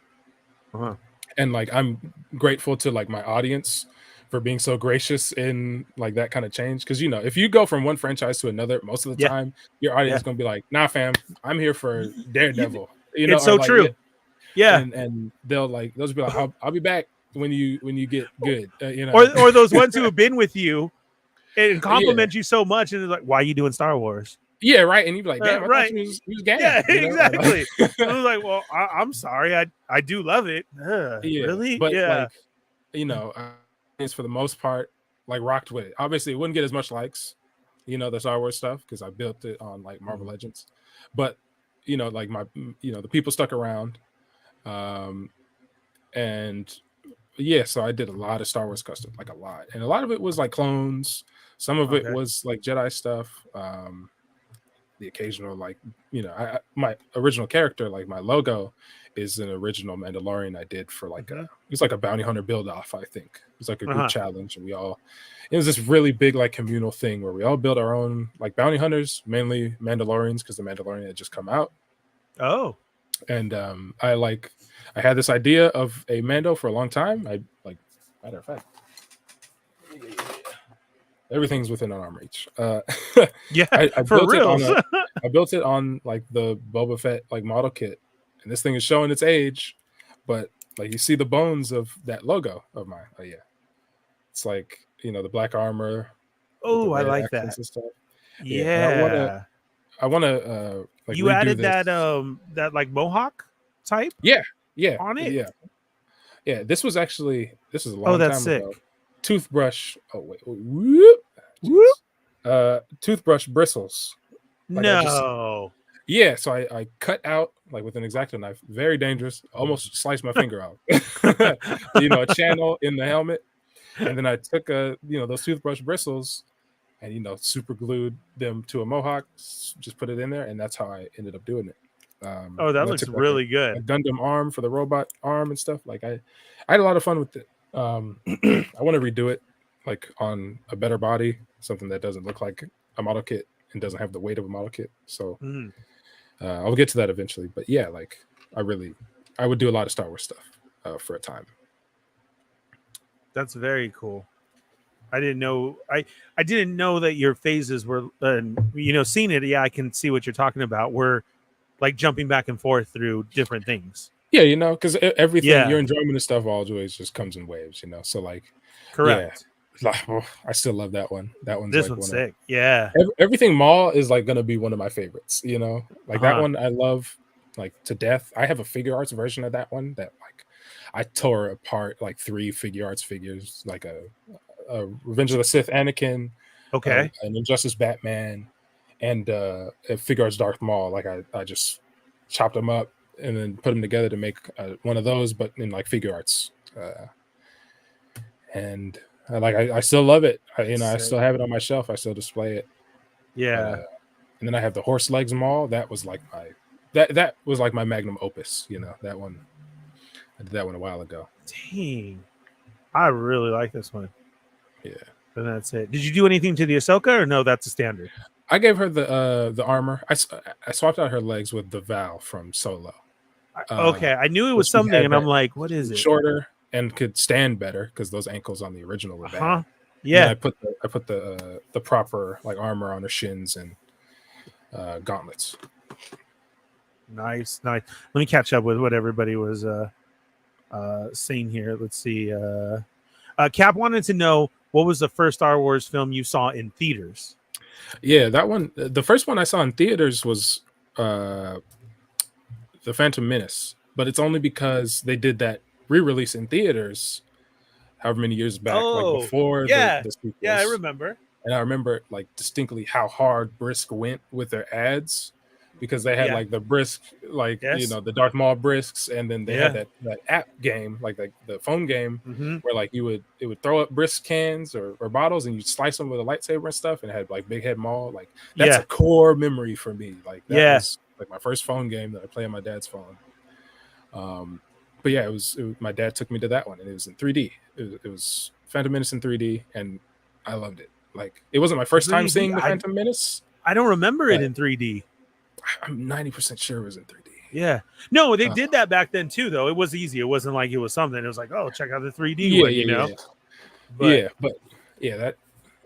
And like I'm grateful to like my audience for being so gracious in like that kind of change, because if you go from one franchise to another, most of the time your audience is gonna be like, nah fam, I'm here for Daredevil. It's so like, true. And they'll like, those be like, I'll be back when you get good, or those ones who have been with you and compliment you so much, and they're like, why are you doing Star Wars? Yeah, right. And you'd be like, damn, I right. thought you was gay. Yeah, you know? exactly. I was like, well, I'm sorry. I do love it. Yeah, Really? but Yeah. like, you know, it's for the most part like rocked with it. Obviously, it wouldn't get as much likes, you know, the Star Wars stuff because I built it on like Marvel Legends, but you know, like the people stuck around, and yeah, so I did a lot of Star Wars custom, like a lot, and a lot of it was like clones. Some of it was like Jedi stuff. The occasional, like, you know, my original character, like my logo is an original Mandalorian I did for like it's like a bounty hunter build off. I think it was like a group challenge, and it was this really big like communal thing where we all built our own like bounty hunters, mainly Mandalorians because the Mandalorian had just come out. Oh, and I had this idea of a Mando for a long time. Matter of fact, everything's within an arm reach. yeah, I for built real. I built it on like the Boba Fett like model kit, and this thing is showing its age, but like you see the bones of that logo of mine. Oh yeah, it's like, you know, the black armor. Oh, I like that. And stuff. Yeah. I want to like you added this. that like mohawk type. Yeah, on it. Yeah. This was a long that's time sick. ago. Toothbrush. Oh wait, whoop. Toothbrush bristles. Like no. Yeah, so I cut out like with an X-Acto knife, very dangerous, almost sliced my finger off. You know, a channel in the helmet, and then I took those toothbrush bristles, and, you know, super glued them to a mohawk, just put it in there, and that's how I ended up doing it. That looks really good. A Gundam arm for the robot arm and stuff. Like I had a lot of fun with it. I want to redo it like on a better body, something that doesn't look like a model kit and doesn't have the weight of a model kit. So I'll get to that eventually. But yeah, like I would do a lot of Star Wars stuff for a time. That's very cool. I didn't know. I didn't know that your phases were, you know, seeing it. Yeah, I can see what you're talking about. We're like jumping back and forth through different things. Yeah, you know, because everything, your enjoyment of stuff always just comes in waves, you know. So like, correct. Yeah, I still love that one. This one's sick. Yeah. Everything Maul is like gonna be one of my favorites, you know. Like that one I love like to death. I have a figure arts version of that one that like I tore apart like 3 figure arts figures, like a Revenge of the Sith Anakin, an Injustice Batman, and a figure arts Darth Maul. Like I just chopped them up and then put them together to make one of those, but in like figure arts. And I still love it. I still have it on my shelf. I still display it. Yeah. And then I have the horse legs Maul. That was like that was like my magnum opus. You know, that one. I did that one a while ago. Dang, I really like this one. Yeah. And that's it. Did you do anything to the Ahsoka, or no? That's a standard. I gave her the armor. I swapped out her legs with the Val from Solo. Okay, I knew it was something, and I'm like, what is it? Shorter and could stand better because those ankles on the original were bad. Yeah, I put the proper like armor on her shins and gauntlets. Nice. Let me catch up with what everybody was saying here. Let's see. Cap wanted to know what was the first Star Wars film you saw in theaters. Yeah, that one. The first one I saw in theaters was The Phantom Menace, but it's only because they did that re-release in theaters however many years back, like before the sequels. Yeah, I remember. And I remember like distinctly how hard Brisk went with their ads, because they had like the Brisk, like you know, the Darth Maul Brisks, and then they had that app game, like the phone game, where like it would throw up Brisk cans or bottles, and you'd slice them with a lightsaber and stuff, and it had like Big Head Maul. Like that's a core memory for me. Like that was like my first phone game that I play on my dad's phone. But yeah, it was my dad took me to that one, and it was in 3D. It was Phantom Menace in 3D, and I loved it. Like it wasn't my first time seeing the Phantom Menace. I don't remember it in 3D. I'm 90% sure it was in 3D. Yeah. No, they did that back then too, though. It was easy. It wasn't like it was something. It was like, oh, check out the 3D one, you know? But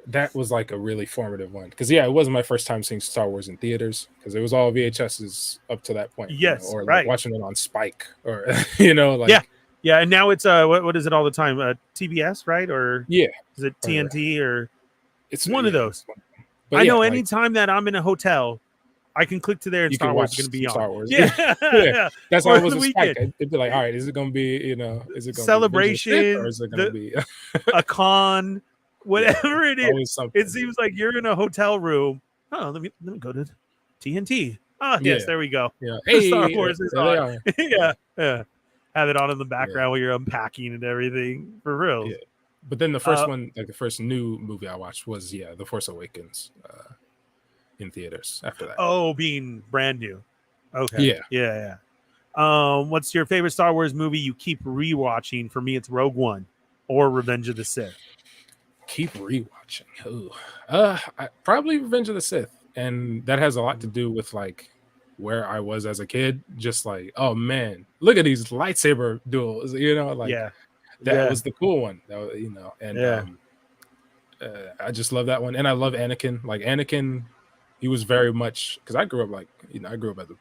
that was like a really formative one. Because it wasn't my first time seeing Star Wars in theaters, because it was all VHSs up to that point. Yes, you know, or like watching it on Spike, or you know, like yeah. And now it's what is it all the time? TBS, right? Or is it TNT or it's one of those? But I know anytime that I'm in a hotel I can click to there and you Star can Wars watch is going to be on. Star Wars. Yeah. Yeah. That's how For it was the with Spike. weekend. It'd be like, all right, is it going to be, is it going to be Celebration, or is it going to be a con, whatever it is. always something? It seems like you're in a hotel room. Oh, let me go to TNT. Oh, yes, Yeah. there we go. Yeah. Star Wars is there they on. are. yeah. Have it on in the background while you're unpacking and everything. For real. Yeah. But then the first one, like the first new movie I watched was The Force Awakens in theaters after that. Oh, being brand new. Okay. Yeah. What's your favorite Star Wars movie you keep rewatching? For me, it's Rogue One or Revenge of the Sith. Keep rewatching. Ooh. Probably Revenge of the Sith. And that has a lot to do with like where I was as a kid. Just like, oh man, look at these lightsaber duels, that was the cool one. That was, and I just love that one. And I love Anakin. Like Anakin, he was very much, because I grew up like, I grew up as a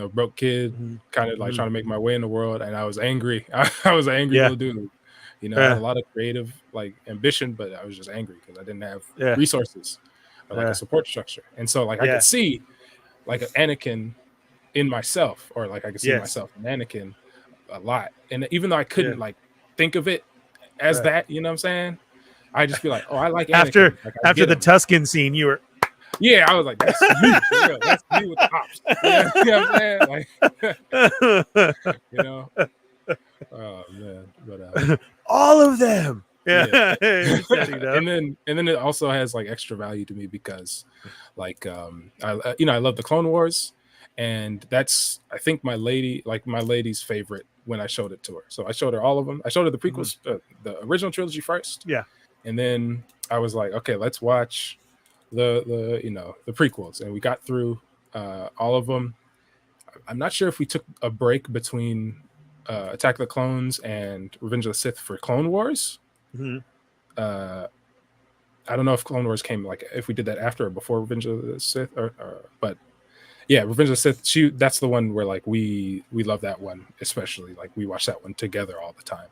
broke kid, kind of like trying to make my way in the world. And I was angry. I was an angry little dude. I had a lot of creative like ambition, but I was just angry because I didn't have resources or like a support structure. And so like I could see like an Anakin in myself, or like I could see myself in Anakin a lot. And even though I couldn't like think of it as that, you know what I'm saying? I just be like, oh, I like Anakin. After the Tuscan scene, you were I was like, that's me, for real. That's me with the hops. You know what I'm saying? Like oh man. But all of them. Yeah. and then it also has like extra value to me because like I love the Clone Wars, and that's I think my lady's favorite when I showed it to her. So I showed her all of them. I showed her the prequels, the original trilogy first. Yeah. And then I was like, okay, let's watch the prequels, and we got through all of them. I'm not sure if we took a break between Attack of the Clones and Revenge of the Sith for Clone Wars. I don't know if Clone Wars came like if we did that after or before Revenge of the Sith, but yeah, Revenge of the Sith. That's the one where like we love that one, especially like we watch that one together all the time.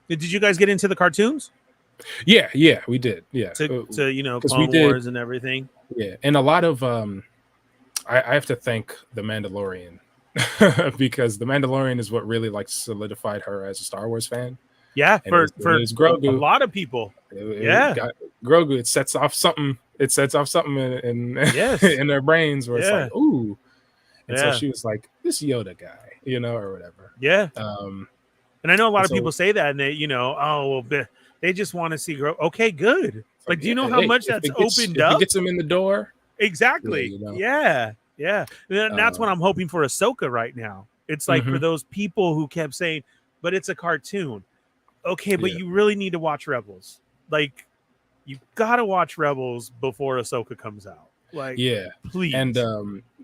Did you guys get into the cartoons? Yeah, we did. Yeah, to Clone Wars and everything. Yeah, and a lot of I have to thank the Mandalorian because the Mandalorian is what really like solidified her as a Star Wars fan. Yeah, for Grogu, a lot of people. Grogu. It sets off something. In in their brains where it's like, ooh. And so she was like, this Yoda guy, or whatever. Yeah. And I know a lot of people say that, and they, they just want to see Grogu. Okay, good. Like, do you know how much that's opened up? It gets them in the door. Exactly. Yeah. And that's what I'm hoping for Ahsoka right now. It's like for those people who kept saying, but it's a cartoon. Okay, but you really need to watch Rebels. Like, you gotta watch Rebels before Ahsoka comes out. Like, please. And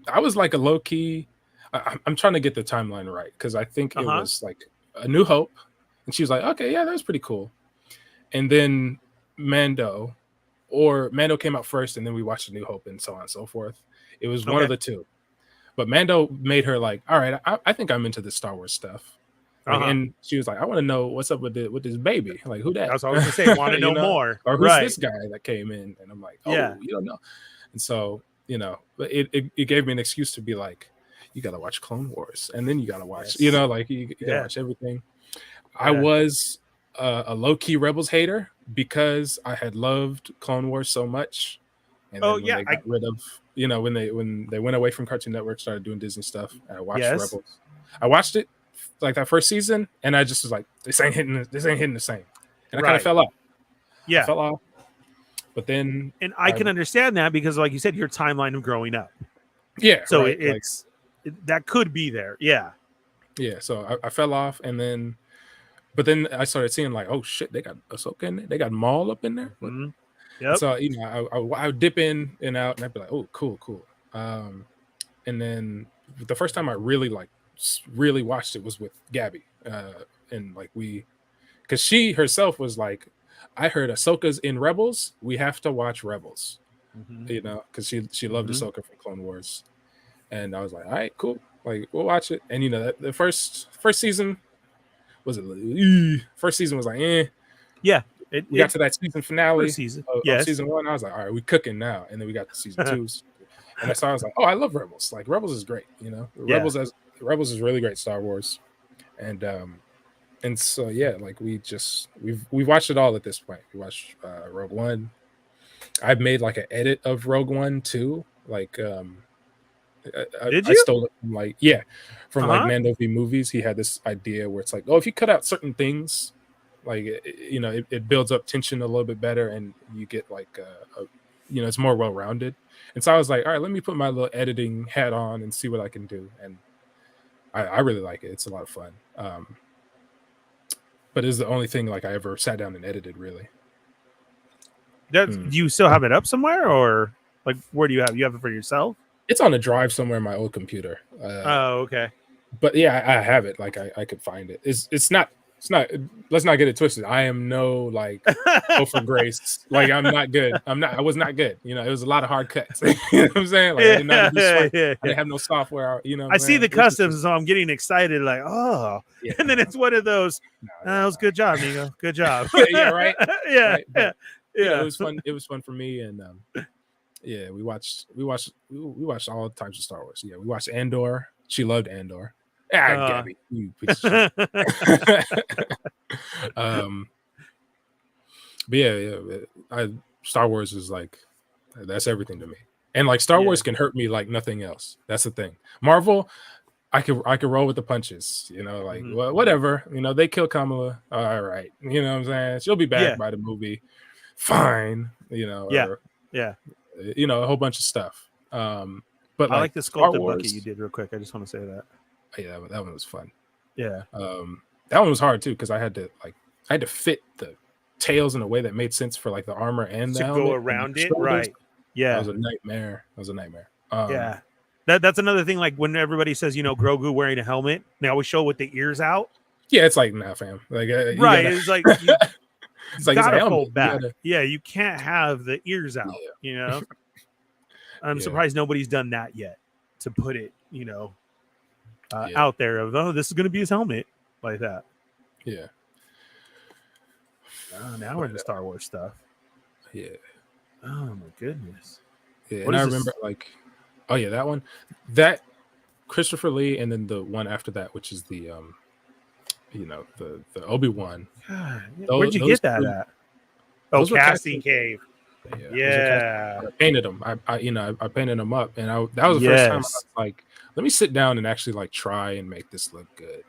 I was like a low key. I'm trying to get the timeline right because I think it was like A New Hope, and she was like, okay, yeah, that was pretty cool. And then Mando came out first, and then we watched A New Hope, and so on and so forth. It was one of the two. But Mando made her like, all right, I think I'm into this Star Wars stuff. Like, and she was like, I want to know what's up with this baby. Like, who that? That's what I was going to say. Want to know more. Or who's this guy that came in? And I'm like, oh, you don't know. And so, but it gave me an excuse to be like, you got to watch Clone Wars. And then you got to watch, you got to watch everything. I was a low-key Rebels hater because I had loved Clone Wars so much. And then when they got rid of, when they went away from Cartoon Network, started doing Disney stuff, and I watched Rebels. I watched it like that first season, and I just was like, this ain't hitting the same. And I kind of fell off. I fell off. But then, and I can understand that because, like you said, your timeline of growing up. Yeah. So that could be there. Yeah. Yeah. So I fell off, but then I started seeing like, oh shit, they got Ahsoka in there. They got Maul up in there. Mm-hmm. Yep. So I would dip in and out, and I'd be like, oh, cool. And then the first time I really watched it was with Gabby, and like because she herself was like, I heard Ahsoka's in Rebels, we have to watch Rebels, because she loved Ahsoka from Clone Wars, and I was like, all right, cool, like we'll watch it. And the first season was like we got to that season finale season. of Yes. season 1. I was like, all right, we cooking now. And then we got to season 2. And I was like, oh, I love Rebels. Like Rebels is great, you know. Rebels is really great Star Wars. And so yeah, like we've watched it all at this point. We watched Rogue One. I've made like an edit of Rogue One too. Like I stole it from like like Mando v Movies. He had this idea where it's like, oh, if you cut out certain things, like you know, it builds up tension a little bit better, and you get like you know, it's more well rounded. And so I was like, all right, let me put my little editing hat on and see what I can do. And I really like it. It's a lot of fun. But it's the only thing like I ever sat down and edited, really. Do you still have it up somewhere, or like where do you have it for yourself? It's on a drive somewhere in my old computer. Oh, okay. But yeah, I have it. Like I could find it. It's not. Let's not get it twisted. I am no like for grace. Like I'm not good. I was not good. You know, it was a lot of hard cuts. You know what I'm saying? Like I did not I didn't have no software. You know, I see the customs, so I'm getting excited. Like, oh, and then it's one of those. That was good job, Nico. Good job. Yeah, right. Yeah, right. But, yeah. You know, it was fun. It was fun for me, and yeah, we watched all types of Star Wars. Yeah, we watched Andor. She loved Andor. Gabby, you piece of shit. But yeah, Star Wars is like that's everything to me, and like Star Wars can hurt me like nothing else. That's the thing. Marvel, I could roll with the punches, you know, like well, whatever, you know, they kill Kamala, all right, you know what I'm saying? She'll be back by the movie, fine, you know, you know, a whole bunch of stuff. But I like the sculpted bucket you did real quick. I just want to say that. Yeah, that one was fun. Yeah. That one was hard too because I had to fit the tails in a way that made sense for like the armor and the helmet go around it, right? Yeah, that was a nightmare. Yeah, that's another thing. Like when everybody says, you know, Grogu wearing a helmet, they always show with the ears out. Yeah, it's like nah, fam. Like right, it's like it's like gotta it's fold back. Yeah, you can't have the ears out. You know, I'm surprised nobody's done that yet to put it, you know, out there of this is going to be his helmet like that. Yeah. Now we're into Star Wars stuff. Yeah. Oh my goodness. Yeah, and I remember like, oh yeah, that one, that Christopher Lee, and then the one after that, which is the you know, the Obi-Wan. Where'd you get that at? Oh, Casting Cave. Yeah. I painted them. I painted them up, and that was the first time I was like, let me sit down and actually like try and make this look good.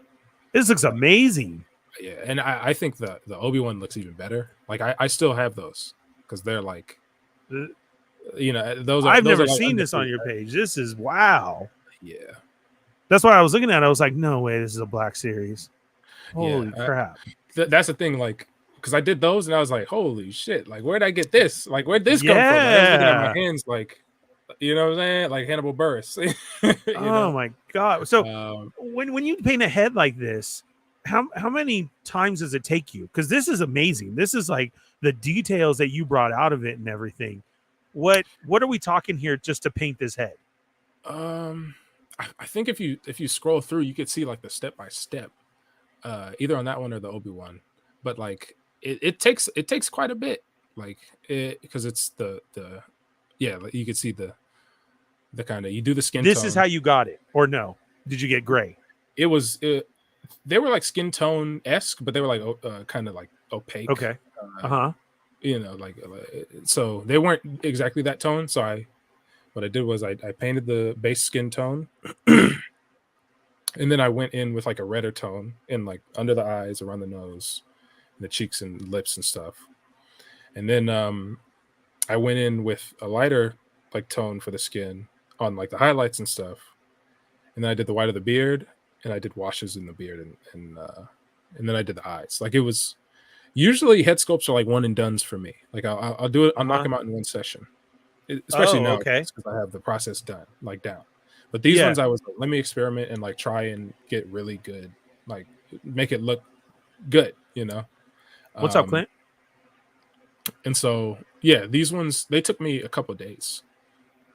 This looks amazing. Yeah, and I think the Obi-Wan looks even better. Like I still have those because they're like, you know, those. I've never seen this on your page. This is wow. Yeah, that's why I was looking at it. I was like, no way, this is a Black Series. Holy crap! That's the thing. Like, because I did those and I was like, holy shit! Like, where'd I get this? Like, where'd this come from? Like, I was looking at my hands, like, you know what I'm saying? Like Hannibal Buress. Oh my god! So when you paint a head like this, how many times does it take you? Because this is amazing. This is like the details that you brought out of it and everything. What are we talking here just to paint this head? I think if you scroll through, you could see like the step by step, either on that one or the Obi-Wan. But like it takes quite a bit, like because it's the like you could see the kind of, you do the skin. This tone. Is how you got it, or no? Did you get gray? It was they were like skin tone esque, but they were like kind of like opaque. Okay. You know, like so they weren't exactly that tone. So what I did was I painted the base skin tone, and then I went in with like a redder tone in like under the eyes, around the nose, the cheeks and lips and stuff. And then I went in with a lighter like tone for the skin on like the highlights and stuff. And then I did the white of the beard, and I did washes in the beard, and then I did the eyes. Like it was usually head sculpts are like one and dones for me. Like I'll do it. I'll knock them out in one session, especially now because I have the process down. But these ones I was like, let me experiment and like try and get really good, like make it look good, you know. What's up, Clint? And so yeah, these ones, they took me a couple of days.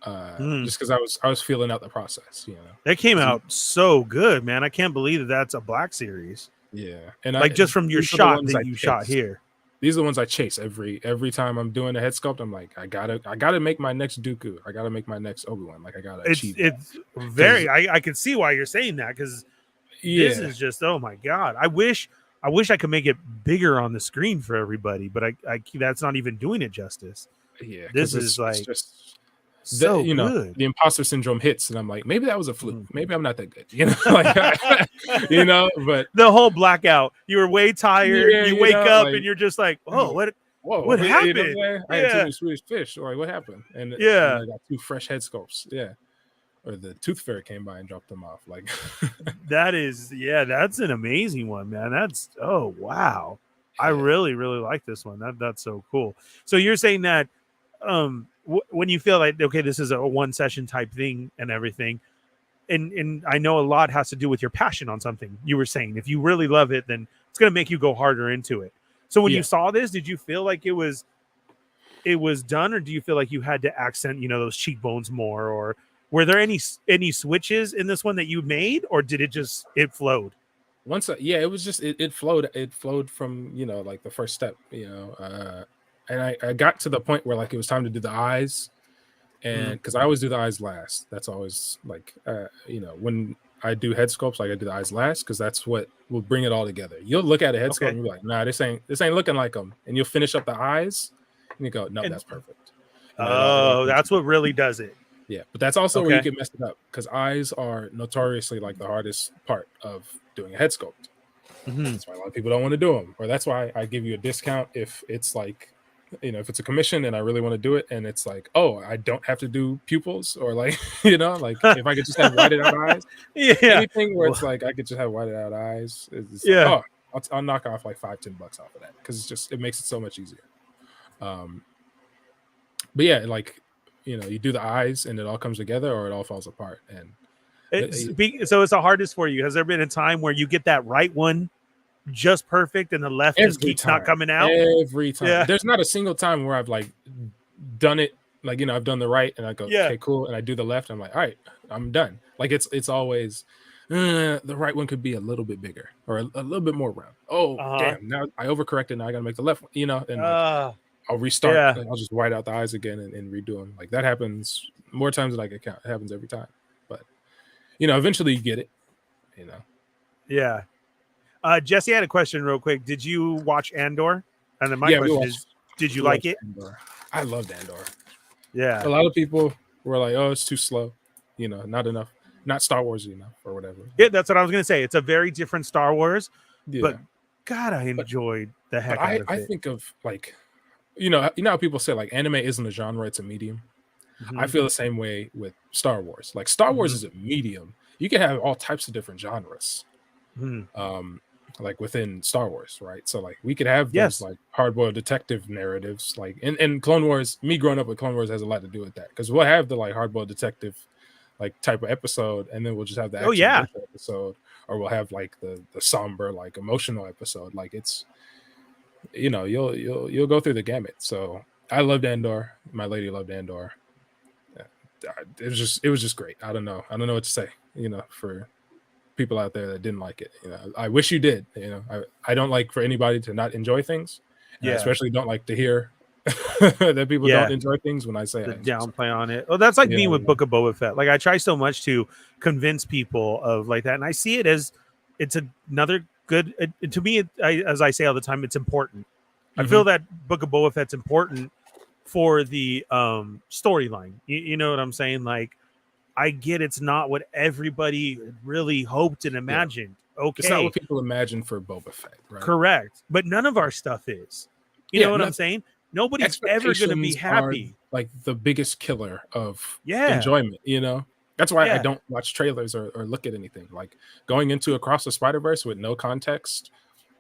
Just because I was feeling out the process, you know. They came out so good, man. I can't believe that's a Black Series. Yeah, and like just from your shot that you shot here. these are the ones I chase every time I'm doing a head sculpt. I'm like, I gotta make my next Dooku. I gotta make my next Obi-Wan. Like I gotta achieve that. It's very. I can see why you're saying that, because this is just, oh my god. I wish I could make it bigger on the screen for everybody, but I that's not even doing it justice. Yeah, This is it's like just so you know, good. the imposter syndrome hits, and I'm like, maybe that was a fluke. Maybe I'm not that good, you know, like you know. But The whole blackout. You were way tired. Yeah, you you wake know, up like- and you're just like, oh, what whoa, happened? You know what I'm saying? I had too Yeah. many Swedish fish. Like, what happened? And Yeah. I got 2 fresh head sculpts. Yeah, or the tooth fairy came by and dropped them off. Like, that's an amazing one, man. That's, oh wow. I Yeah. really like this one. That's so cool. So you're saying that when you feel like, okay, this is a one session type thing and everything, and I know a lot has to do with your passion on something. You were saying if you really love it, then it's going to make you go harder into it. So when Yeah. you saw this, did you feel like it was done, or do you feel like you had to accent, you know, those cheekbones more, or were there any switches in this one that you made, or did it flowed? once it was just it flowed from, you know, like the first step, you know, and I got to the point where like it was time to do the eyes, and because I always do the eyes last. That's always like you know, when I do head sculpts, like I do the eyes last, because that's what will bring it all together. You'll look at a head sculpt and you'll be like, nah, this ain't looking like them, and you'll finish up the eyes and you go, no, that's perfect. And Oh, that's what really does it. Yeah, but that's also where you Okay. get messed up, because eyes are notoriously like the hardest part of doing a head sculpt. That's why a lot of people don't want to do them, or that's why I give you a discount if it's like, you know, if it's a commission and I really want to do it, and it's like, oh, I don't have to do pupils, or like, you know, like if I could just have whited out eyes, Yeah. anything where it's like I could just have whited out eyes, it's Yeah. like, oh, I'll knock off like $5-10 off of that, because it makes it so much easier. But yeah, like, you know, you do the eyes and it all comes together, or it all falls apart. And So it's the hardest for you. Has there been a time where you get that right one just perfect and the left just every keeps time, not coming out? every time. Yeah. There's not a single time where I've like done it, like, you know, I've done the right and I go, Yeah. okay, cool, and I do the left, I'm like, all right, I'm done. Like it's always the right one could be a little bit bigger or a little bit more round. Oh, damn, now I overcorrected, now I gotta make the left one, you know, and like, I'll restart. Yeah. And I'll just white out the eyes again and redo them. Like that happens more times than I can count. It happens every time. But you know, eventually you get it. You know. Yeah. Jesse had a question real quick. Did you watch Andor? And then my Yeah, we question watched- is, did you we like watched it? Andor. I loved Andor. Yeah. A lot of people were like, "Oh, it's too slow," you know, not enough, not Star Wars enough, or whatever. Yeah, that's what I was gonna say. It's a very different Star Wars, Yeah. but God, I enjoyed the heck But out of I it. think of like, you know how people say like anime isn't a genre, it's a medium. Mhm. I feel the same way with Star Wars. Like Star Wars is a medium. You can have all types of different genres. Mhm. Like within Star Wars, right? So like we could have those Yes. like hardboiled detective narratives, like in Clone Wars. Me growing up with Clone Wars has a lot to do with that, because we'll have the like hardboiled detective like type of episode, and then we'll just have the Oh, yeah. action episode, or we'll have like the somber like emotional episode. Like it's, you know, you'll go through the gamut. So I loved Andor. My lady loved Andor. It was just great. I don't know what to say, you know, for people out there that didn't like it. You know, I wish you did. You know, I don't like for anybody to not enjoy things. And I Yeah. especially don't like to hear that people Yeah. don't enjoy things when I say The I enjoy something. downplay on it. Well, that's like me Yeah. with Book of Boba Fett. Like I try so much to convince people of like that, and I see it as it's another good. To me, as I say all the time, it's important. I Mm-hmm. feel that Book of Boba Fett's important for the storyline. You know what I'm saying? Like, I get it's not what everybody really hoped and imagined. Okay, It's not what people imagine for Boba Fett, right? correct, but none of our stuff is. You Yeah, know what I'm no- saying? Nobody's ever going to be Expectations are, happy. like the biggest killer of Yeah. enjoyment, you know. That's why I Yeah. don't watch trailers or look at anything. Like going into Across the Spider-Verse with no context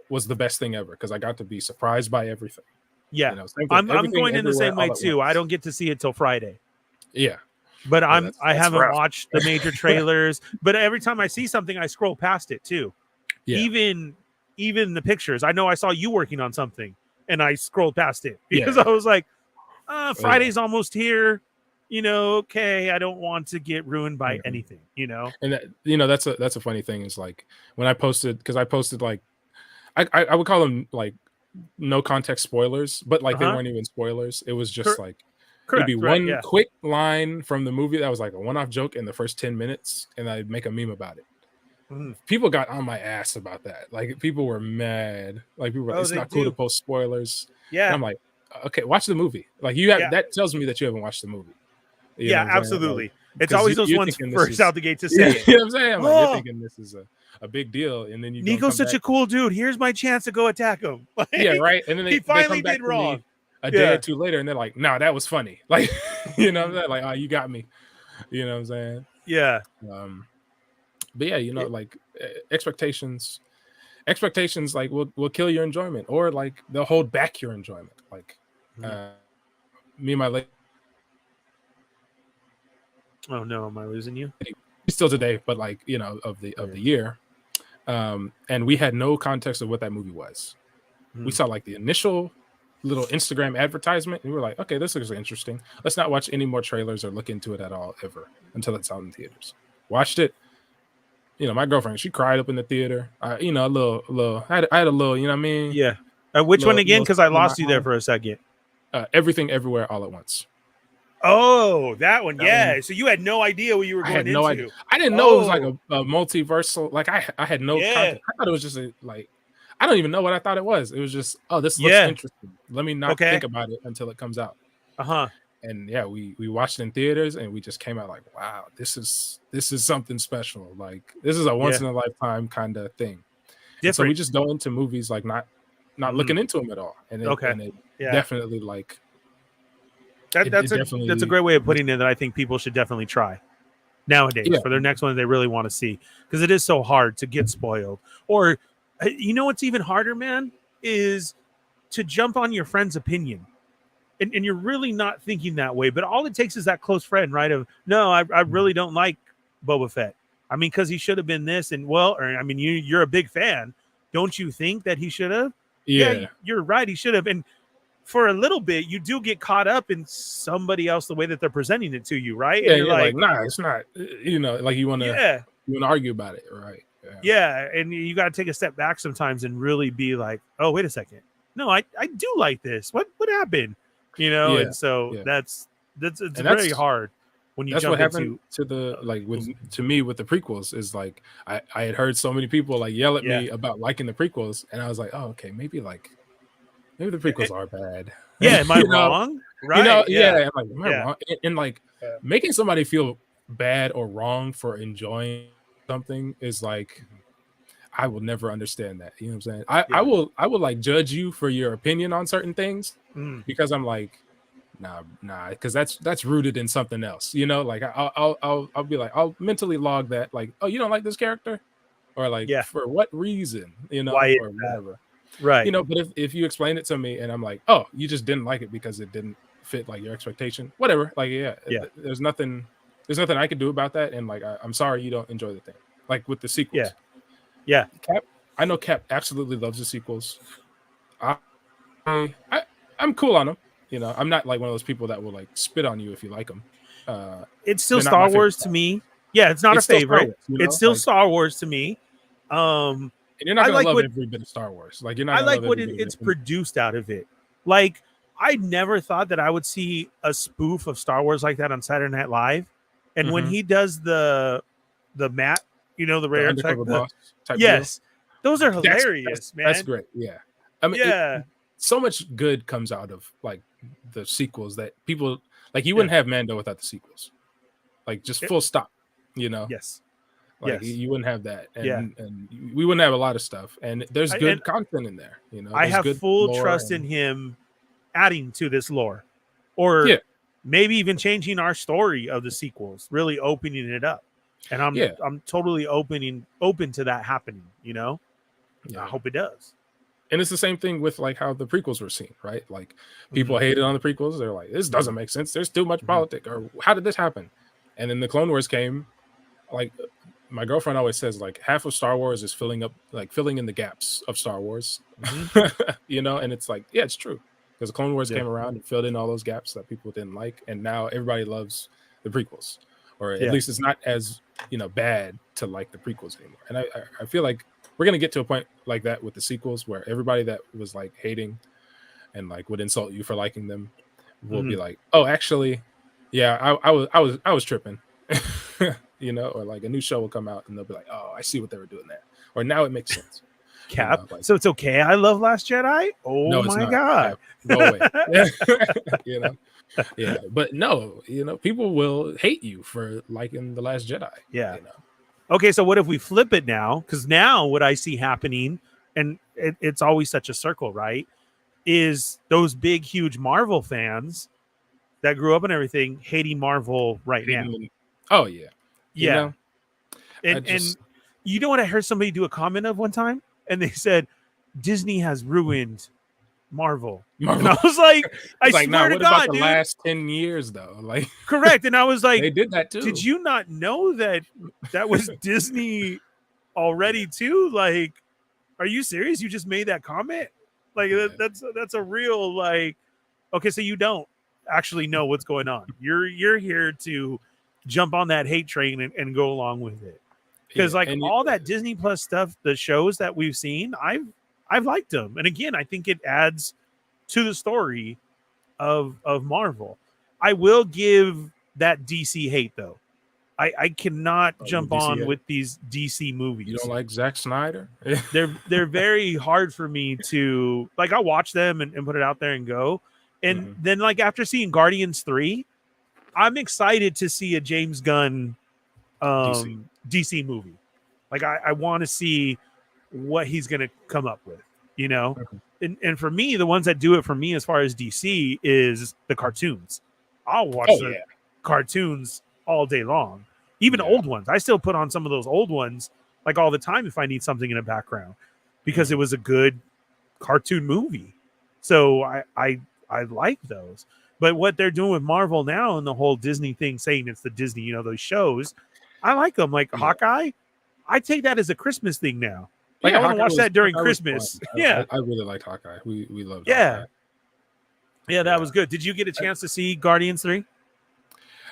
was the best thing ever, because I got to be surprised by everything. Yeah, You know, same thing, I'm everything, going in the everywhere, same way all at too. I once. don't get to see it till Friday, Yeah, but I that's haven't rough. watched the major trailers. But every time I see something, I scroll past it too. Yeah. Even the pictures. I know I saw you working on something, and I scrolled past it because Yeah. I was like, Friday's almost here. You know, okay, I don't want to get ruined by Mhm. anything. You know, and that, you know, that's a funny thing is like when I posted, because I posted like I would call them like no context spoilers, but like they Uh-huh. weren't even spoilers. It was just like it'd Correct. be Right. one Yeah. quick line from the movie that was like a one-off joke in the first 10 minutes, and I'd make a meme about it. Mhm. People got on my ass about that. Like people were mad. Like people were like, Oh, it's they not cool to do. post spoilers. Yeah. And I'm like, okay, watch the movie. Like you have Yeah. that tells me that you haven't watched the movie. You Yeah. know what I'm saying? Absolutely. Like, It's 'cause always those you're ones thinking this first is- out the gate to say it. You know what I'm saying? Like, Oh. you're thinking this is a big deal, and then you go Nico's come such a back. cool dude. Here's my chance to go attack him. Like, Yeah, right. And then he they finally come back did to me wrong. a day Yeah. or two later, and they're like, "Nah, that was funny." Like, you know what I'm saying? Like, "Oh, you got me." You know what I'm saying? Yeah. But yeah, you know, like expectations like will kill your enjoyment, or like they'll hold back your enjoyment. Like me and my lady Oh no, am I losing you? still today, but like, you know, of the year. And we had no context of what that movie was. We saw like the initial little Instagram advertisement, and we were like, okay, this looks interesting. Let's not watch any more trailers or look into it at all ever until it's out in theaters. Watched it. You know, my girlfriend, she cried up in the theater. You know, a little. I had a little. You know what I mean? Yeah. Which one again? Because I lost you there for a second. Everything, Everywhere, All at Once. Oh, that one. That Yeah. one. So you had no idea what you were I going had no into. idea. I didn't know it was like Oh. a multiversal. Like I had no Yeah. context. I thought it was just like I don't even know what I thought it was. It was just, oh, this looks Yeah. interesting. Let me not think about it until it comes out. Uh-huh. And yeah, we watched it in theaters, and we just came out like, wow, this is something special. Like this is a once in a lifetime kind of thing. So we just go into movies like not looking into them at all. And it definitely like that's a great way of putting it that I think people should definitely try nowadays for their next one they really want to see, because it is so hard to get spoiled. Or you know what's even harder, man, is to jump on your friend's opinion. And you're really not thinking that way, but all it takes is that close friend, right? Of no, I really don't like Boba Fett. I mean, because he should have been this, and well, or I mean, you're a big fan. Don't you think that he should have? Yeah, you're right. He should have. And for a little bit, you do get caught up in somebody else, the way that they're presenting it to you, right? Yeah, and you're like, nah, it's not. You know, like you want to argue about it, right? Yeah, and you got to take a step back sometimes and really be like, oh, wait a second. No, I do like this. What happened? You know, and so it's very hard when you that's jump what happened into to the like to me with the prequels is like I had heard so many people like yell at me about liking the prequels, and I was like, oh, okay, maybe the prequels are bad. Yeah, am I wrong? Right? You know, I'm like, am I wrong? And like making somebody feel bad or wrong for enjoying something is like, I will never understand that. You know what I'm saying? I will like judge you for your opinion on certain things because I'm like, nah, because that's rooted in something else. You know, like I'll be like, I'll mentally log that, like, oh, you don't like this character, or like for what reason, you know, why or whatever. Right. You know, but if you explain it to me and I'm like, oh, you just didn't like it because it didn't fit like your expectation, whatever. Like, there's nothing I could do about that. And like, I'm sorry you don't enjoy the thing. Like with the sequels. Yeah. I know Cap absolutely loves the sequels. I'm cool on them. You know, I'm not like one of those people that will like spit on you if you like them. It's still Star Wars to me. Yeah, it's not a favorite. Wars, you know? It's still like, Star Wars to me. And you're not gonna love every bit of Star Wars. Like you're not. I like what it's produced out of it. Like I never thought that I would see a spoof of Star Wars like that on Saturday Night Live. And when he does the Matt, you know, the rare boss type yes, deal. Those are hilarious, man. That's great. Yeah, I mean, so much good comes out of like the sequels that people like. You wouldn't have Mando without the sequels. Like just full stop. You know. Yes. Like you wouldn't have that, and we wouldn't have a lot of stuff. And there's good content in there. You know, I have full trust in him adding to this lore, or maybe even changing our story of the sequels, really opening it up. And I'm totally open to that happening. You know, I hope it does. And it's the same thing with like how the prequels were seen, right? Like people hated on the prequels. They're like, this doesn't make sense. There's too much politics, or how did this happen? And then the Clone Wars came, like. My girlfriend always says like half of Star Wars is filling in the gaps of Star Wars, you know, and it's like, yeah, it's true, because the Clone Wars came around and filled in all those gaps that people didn't like, and now everybody loves the prequels. or at Yeah. least it's not as bad to like the prequels anymore. And I feel like we're gonna get to a point like that with the sequels where everybody that was like hating and like would insult you for liking them will be like, oh, actually, yeah, I was tripping. Or like a new show will come out and they'll be like, oh, I see what they were doing there, or now it makes sense. Cap. So it's okay. I love Last Jedi. Oh no, it's my not. god. Cap. Go away. Yeah, but no, people will hate you for liking The Last Jedi. Yeah. Okay, so what if we flip it now? Because now what I see happening, and it's always such a circle, right? Is those big, huge Marvel fans that grew up and everything hating Marvel right now. Oh yeah. Yeah. And you know what I heard somebody do a comment of one time? And they said, Disney has ruined Marvel. And I was like, I swear nah, to what God, about the dude. last 10 years though? Like correct. And I was like, they did that too. Did you not know that was Disney already too? Like, are you serious? You just made that comment? Like that's a real like, okay, so you don't actually know what's going on. You're here to jump on that hate train and go along with it. Because all that Disney Plus stuff, the shows that we've seen, I've liked them. And again, I think it adds to the story of Marvel. I will give that DC hate though. I cannot jump on with these DC movies. You don't like Zack Snyder? They're very hard for me to like. I'll watch them and put it out there and go. And then like after seeing Guardians 3, I'm excited to see a James Gunn DC movie. Like I want to see what he's gonna come up with, And for me, the ones that do it for me as far as DC is the cartoons. I'll watch the cartoons all day long. Even old ones. I still put on some of those old ones like all the time if I need something in the background because it was a good cartoon movie. So I like those. But what they're doing with Marvel now and the whole Disney thing, saying it's the Disney, those shows, I like them. Like Hawkeye, I take that as a Christmas thing now. Like I want to watch that during Christmas. I really liked Hawkeye. We loved Hawkeye. Yeah, that was good. Did you get a chance to see Guardians 3?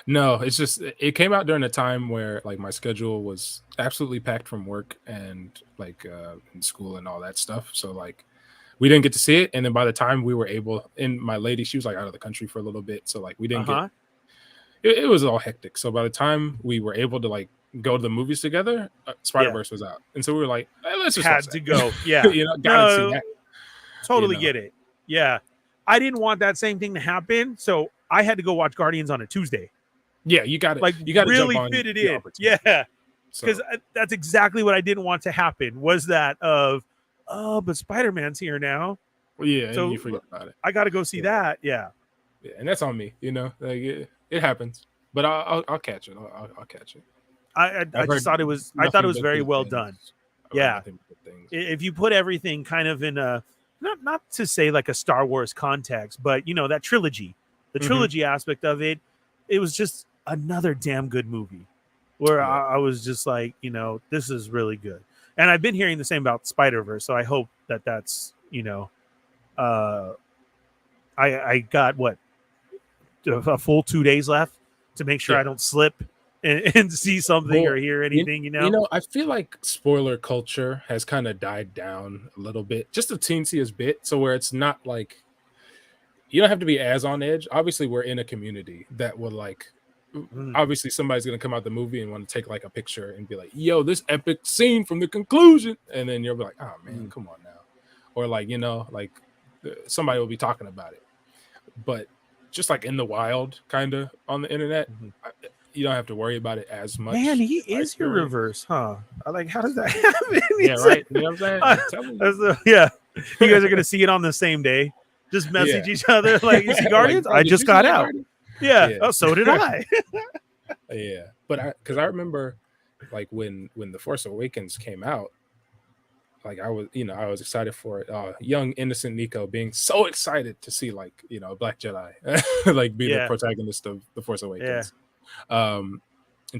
No, it's just it came out during a time where like my schedule was absolutely packed from work and like in school and all that stuff. So like we didn't get to see it, and then by the time we were able, and my lady, she was like out of the country for a little bit, so like we didn't get. It was all hectic. So by the time we were able to like go to the movies together, Spider-Verse was out, and so we were like, hey, let's just had to go. Yeah, gotta see that. Totally get it. Yeah, I didn't want that same thing to happen, so I had to go watch Guardians on a Tuesday. Yeah, you got to really fit it in. Yeah, because that's exactly what I didn't want to happen. Was that but Spider-Man's here now. Well, yeah, so and you forget about it. I got to go see that. Yeah, and that's on me. Like it happens, but I'll catch it. I'll catch it. I just thought it was. I thought it was very well done. Yeah, if you put everything kind of in a not to say like a Star Wars context, but that trilogy, the trilogy aspect of it, it was just another damn good movie where I was just like, this is really good. And I've been hearing the same about Spider-Verse, so I hope that's I got a full 2 days left to make sure I don't slip and see something or hear anything. I feel like spoiler culture has kind of died down a little bit, just a teensiest bit, so where it's not like you don't have to be as on edge. Obviously, we're in a community that will like. Obviously, somebody's gonna come out the movie and want to take like a picture and be like, "Yo, this epic scene from the conclusion," and then you'll be like, "Oh man, come on now," or like somebody will be talking about it. But just like in the wild, kind of on the internet, you don't have to worry about it as much. Man, he is your reverse, huh? Like, how does that happen? Yeah, right. You know what I'm saying? Yeah, you guys are gonna see it on the same day. Just message each other like, "You see Guardians? I just got out." Yeah. Oh, so did I. Yeah, but because I remember, like when The Force Awakens came out, like I was excited for it. Young innocent NICO being so excited to see like a Black Jedi like be the protagonist of The Force Awakens, and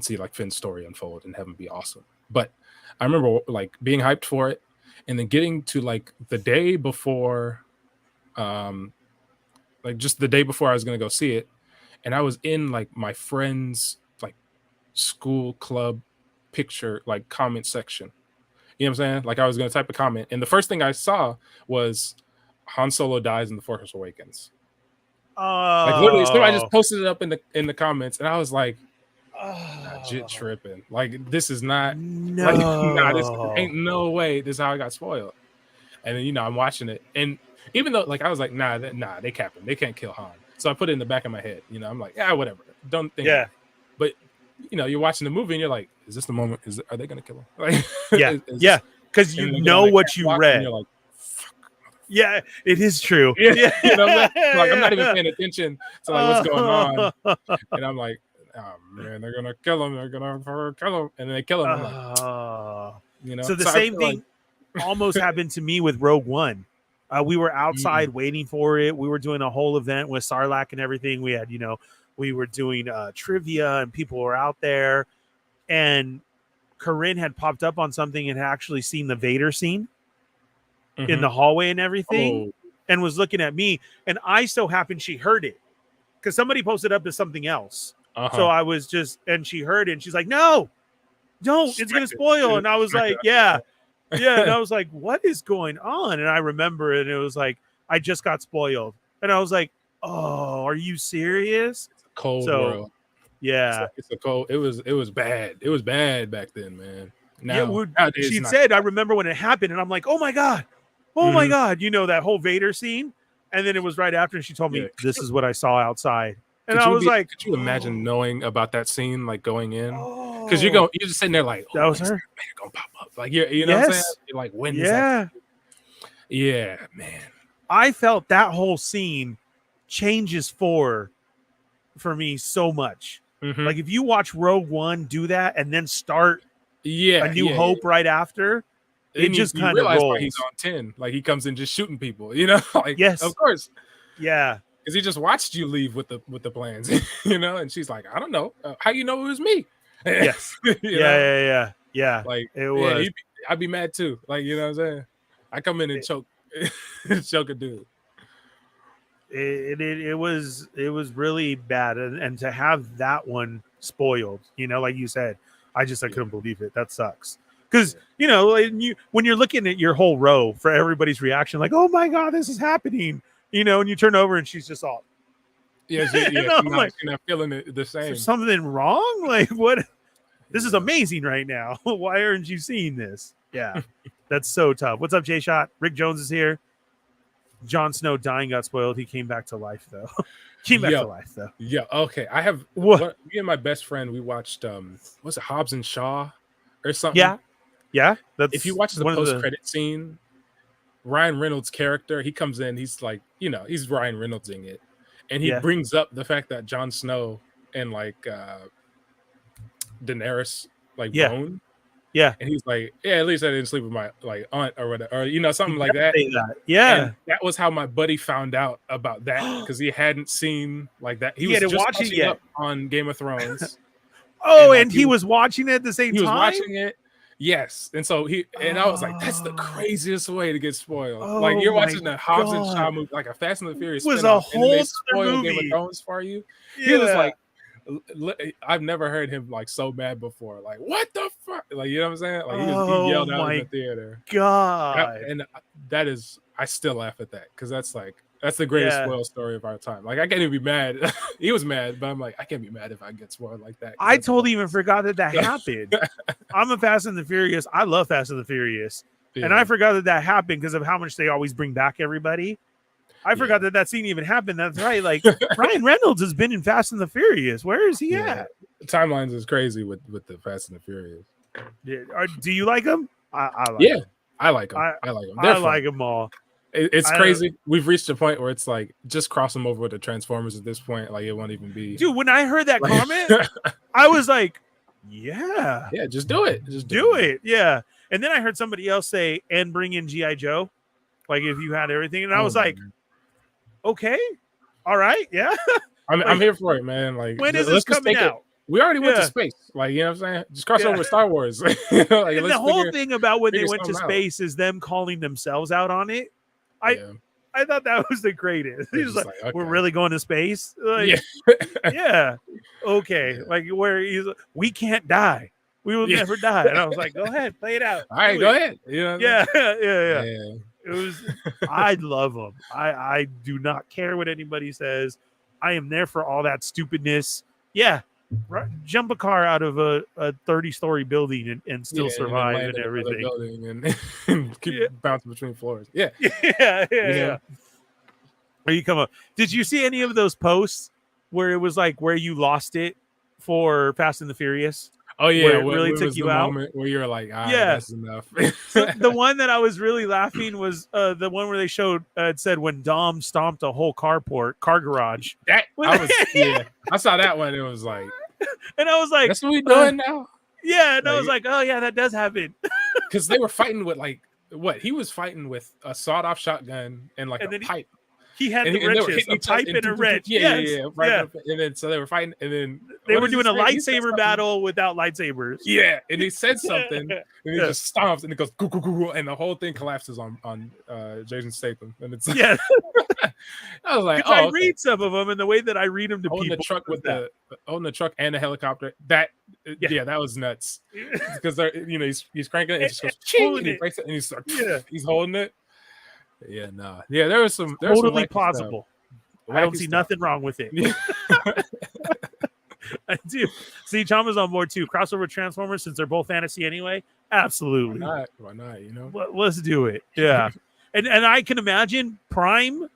see like Finn's story unfold and have him be awesome. But I remember like being hyped for it, and then getting to like the day before, like just the day before I was gonna go see it. And I was in like my friend's like school club picture, like comment section. You know what I'm saying? Like I was gonna type a comment, and the first thing I saw was Han Solo dies in The Force Awakens. Like literally, somebody just posted it up in the comments, and I was like, "Jit tripping! Like this is not no, like, nah, this ain't no way. This is how I got spoiled." And then I'm watching it, and even though like I was like, "Nah, they capping. They can't kill Han." So I put it in the back of my head. I'm like, "Yeah, whatever. Don't think." Yeah. But you're watching the movie, and you're like, "Is this the moment? Are they gonna kill him?" Like, yeah, yeah, because you know like, what you read. You're like, yeah, it is true. Yeah, I'm not even paying attention to like what's going on, and I'm like, "Oh man, they're gonna kill him. They're gonna kill him," and then they kill him. I'm like, So the same thing almost happened to me with Rogue One. We were outside waiting for it. We were doing a whole event with Sarlacc and everything. We had, we were doing trivia, and people were out there, and Corinne had popped up on something and had actually seen the Vader scene in the hallway and everything, and was looking at me, and I so happened she heard it because somebody posted up as something else. So I was just, and she heard it, and she's like, "No, don't, it's gonna spoil." And I was like, "Yeah." And I was like, "What is going on?" And I remember it, and it was like, I just got spoiled, and I was like, "Oh, are you serious?" It's a cold world. Yeah, it's a cold. It was bad. It was bad back then, man. Now, she said, I remember when it happened, and I'm like, "Oh my god, oh my god!" That whole Vader scene, and then it was right after, and she told me, "This is what I saw outside," and I was like, "Could you imagine knowing about that scene, like going in?" Because you're just sitting there like, that was her. Gonna pop up, like you know what I'm saying? You're like, when? Yeah, yeah, man. I felt that whole scene changes for me so much. Like if you watch Rogue One do that and then start A New Hope right after, it just kind of rolls. Why he's on 10, like he comes in just shooting people, like yes, of course, yeah, because he just watched you leave with the plans, and she's like, I don't know, how you know it was me? Yes, yeah, like it was. I'd be mad too, like what I'm saying. I come in and choke a dude. It was really bad, and to have that one spoiled, like you said, I couldn't believe it. That sucks, because when you're looking at your whole row for everybody's reaction, like, "Oh my god, this is happening," and you turn over and she's just all, yeah, I'm like, you're not feeling it the same. Is there something wrong? Like, what? This is amazing right now. Why aren't you seeing this? Yeah, that's so tough. What's up, J Shot? Rick Jones is here. Jon Snow dying got spoiled. He came back to life though. Yeah. Okay. I have me and my best friend. We watched was it Hobbs and Shaw or something? Yeah. That's if you watch the post-credit scene, Ryan Reynolds' character, he comes in. He's like, he's Ryan Reynoldsing it, and he brings up the fact that Jon Snow and like Daenerys bone. Yeah. And he's like, "Yeah, at least I didn't sleep with my like aunt or whatever, or something like that." Yeah. And that was how my buddy found out about that, because he hadn't seen like that. He was just watching it on Game of Thrones. And he was watching it at the same time. He was watching it. Yes. And so I was like, that's the craziest way to get spoiled. Like you're watching the Hobbs and Shaw movie, like a Fast and the Furious. It was a whole spoil Game of Thrones for you. Yeah. He was like, I've never heard him like so mad before. Like, what the fuck? Like, you know what I'm saying? Like, he yelled out in the theater. God. And that is, I still laugh at that, because that's the greatest spoil story of our time. Like, I can't even be mad. He was mad, but I'm like, I can't be mad if I get spoiled like that. I totally even forgot that happened. I'm a Fast and the Furious. I love Fast and the Furious. Yeah. And I forgot that happened because of how much they always bring back everybody. I forgot that scene even happened. That's right. Like, Ryan Reynolds has been in Fast and the Furious. Where is he at? The timelines is crazy with the Fast and the Furious. Do you like them? I like them. I like them. I like them. I like them all. It's crazy. We've reached a point where it's like, just cross them over with the Transformers at this point. Like, it won't even be. Dude, when I heard that comment, I was like, yeah, just do it. Just do it. Yeah. And then I heard somebody else say, and bring in G.I. Joe. Like, if you had everything. And I was like, okay, all right, yeah. I'm here for it, man. Like, when is this coming out? We already went to space. Like, you know what I'm saying? Just cross over with Star Wars. Like, and the whole thing about when they went to space is them calling themselves out on it. I thought that was the greatest. He was just like, like, "We're okay. really going to space?" Like, Yeah. yeah, okay. Yeah. Like where he's, we can't die. We will Yeah. never die. And I was like, "Go ahead, play it out. All right, Do go it." ahead. You know, Yeah, yeah, yeah. yeah. It was. I love them. I do not care what anybody says. I am there for all that stupidness. Yeah, jump a car out of a 30-story building and still survive land and in another everything. building and keep bouncing between floors. Yeah, Yeah. You know? Yeah. Or you come up. Did you see any of those posts where it was like where you lost it for Fast and the Furious? Oh yeah, Where it what really took was you the out? moment where you're like, all right, Yeah. that's enough. So the one that I was really laughing was the one where they showed it said when Dom stomped a whole car garage. That I saw that one. It was like, And I was like, that's what we doing now. yeah. And I Like- was like, oh yeah, that does happen. Because they were fighting with like what he was fighting with a sawed-off shotgun and like And a then pipe. He had And the they were wrenches, hitting a each other pipe and a wrench. Yeah, Yes. right. Yeah. And then so they were fighting, and then They what were does he doing a say? He said lightsaber something. battle without lightsabers. Yeah, and he said something, and he Yeah. just stomps, and it goes, goo, goo, goo, goo, and the whole thing collapses on Jason Statham, and it's Yeah. I was like, Because I oh, okay. read some of them, and the way that I read them to Holding people, the truck with that. holding the truck and the helicopter. That Yeah. that was nuts because they're he's cranking it, and just goes And ching, holding and he it. breaks it, and he's like, Yeah. he's holding it. Yeah, nah, yeah, there was some Totally wacky plausible. stuff. I don't Wacky see stuff. nothing wrong with it. I do. See, Chama's on board too. Crossover Transformers, since they're both fantasy anyway. Absolutely. Why not? You know, Let's do it. Yeah. and I can imagine Prime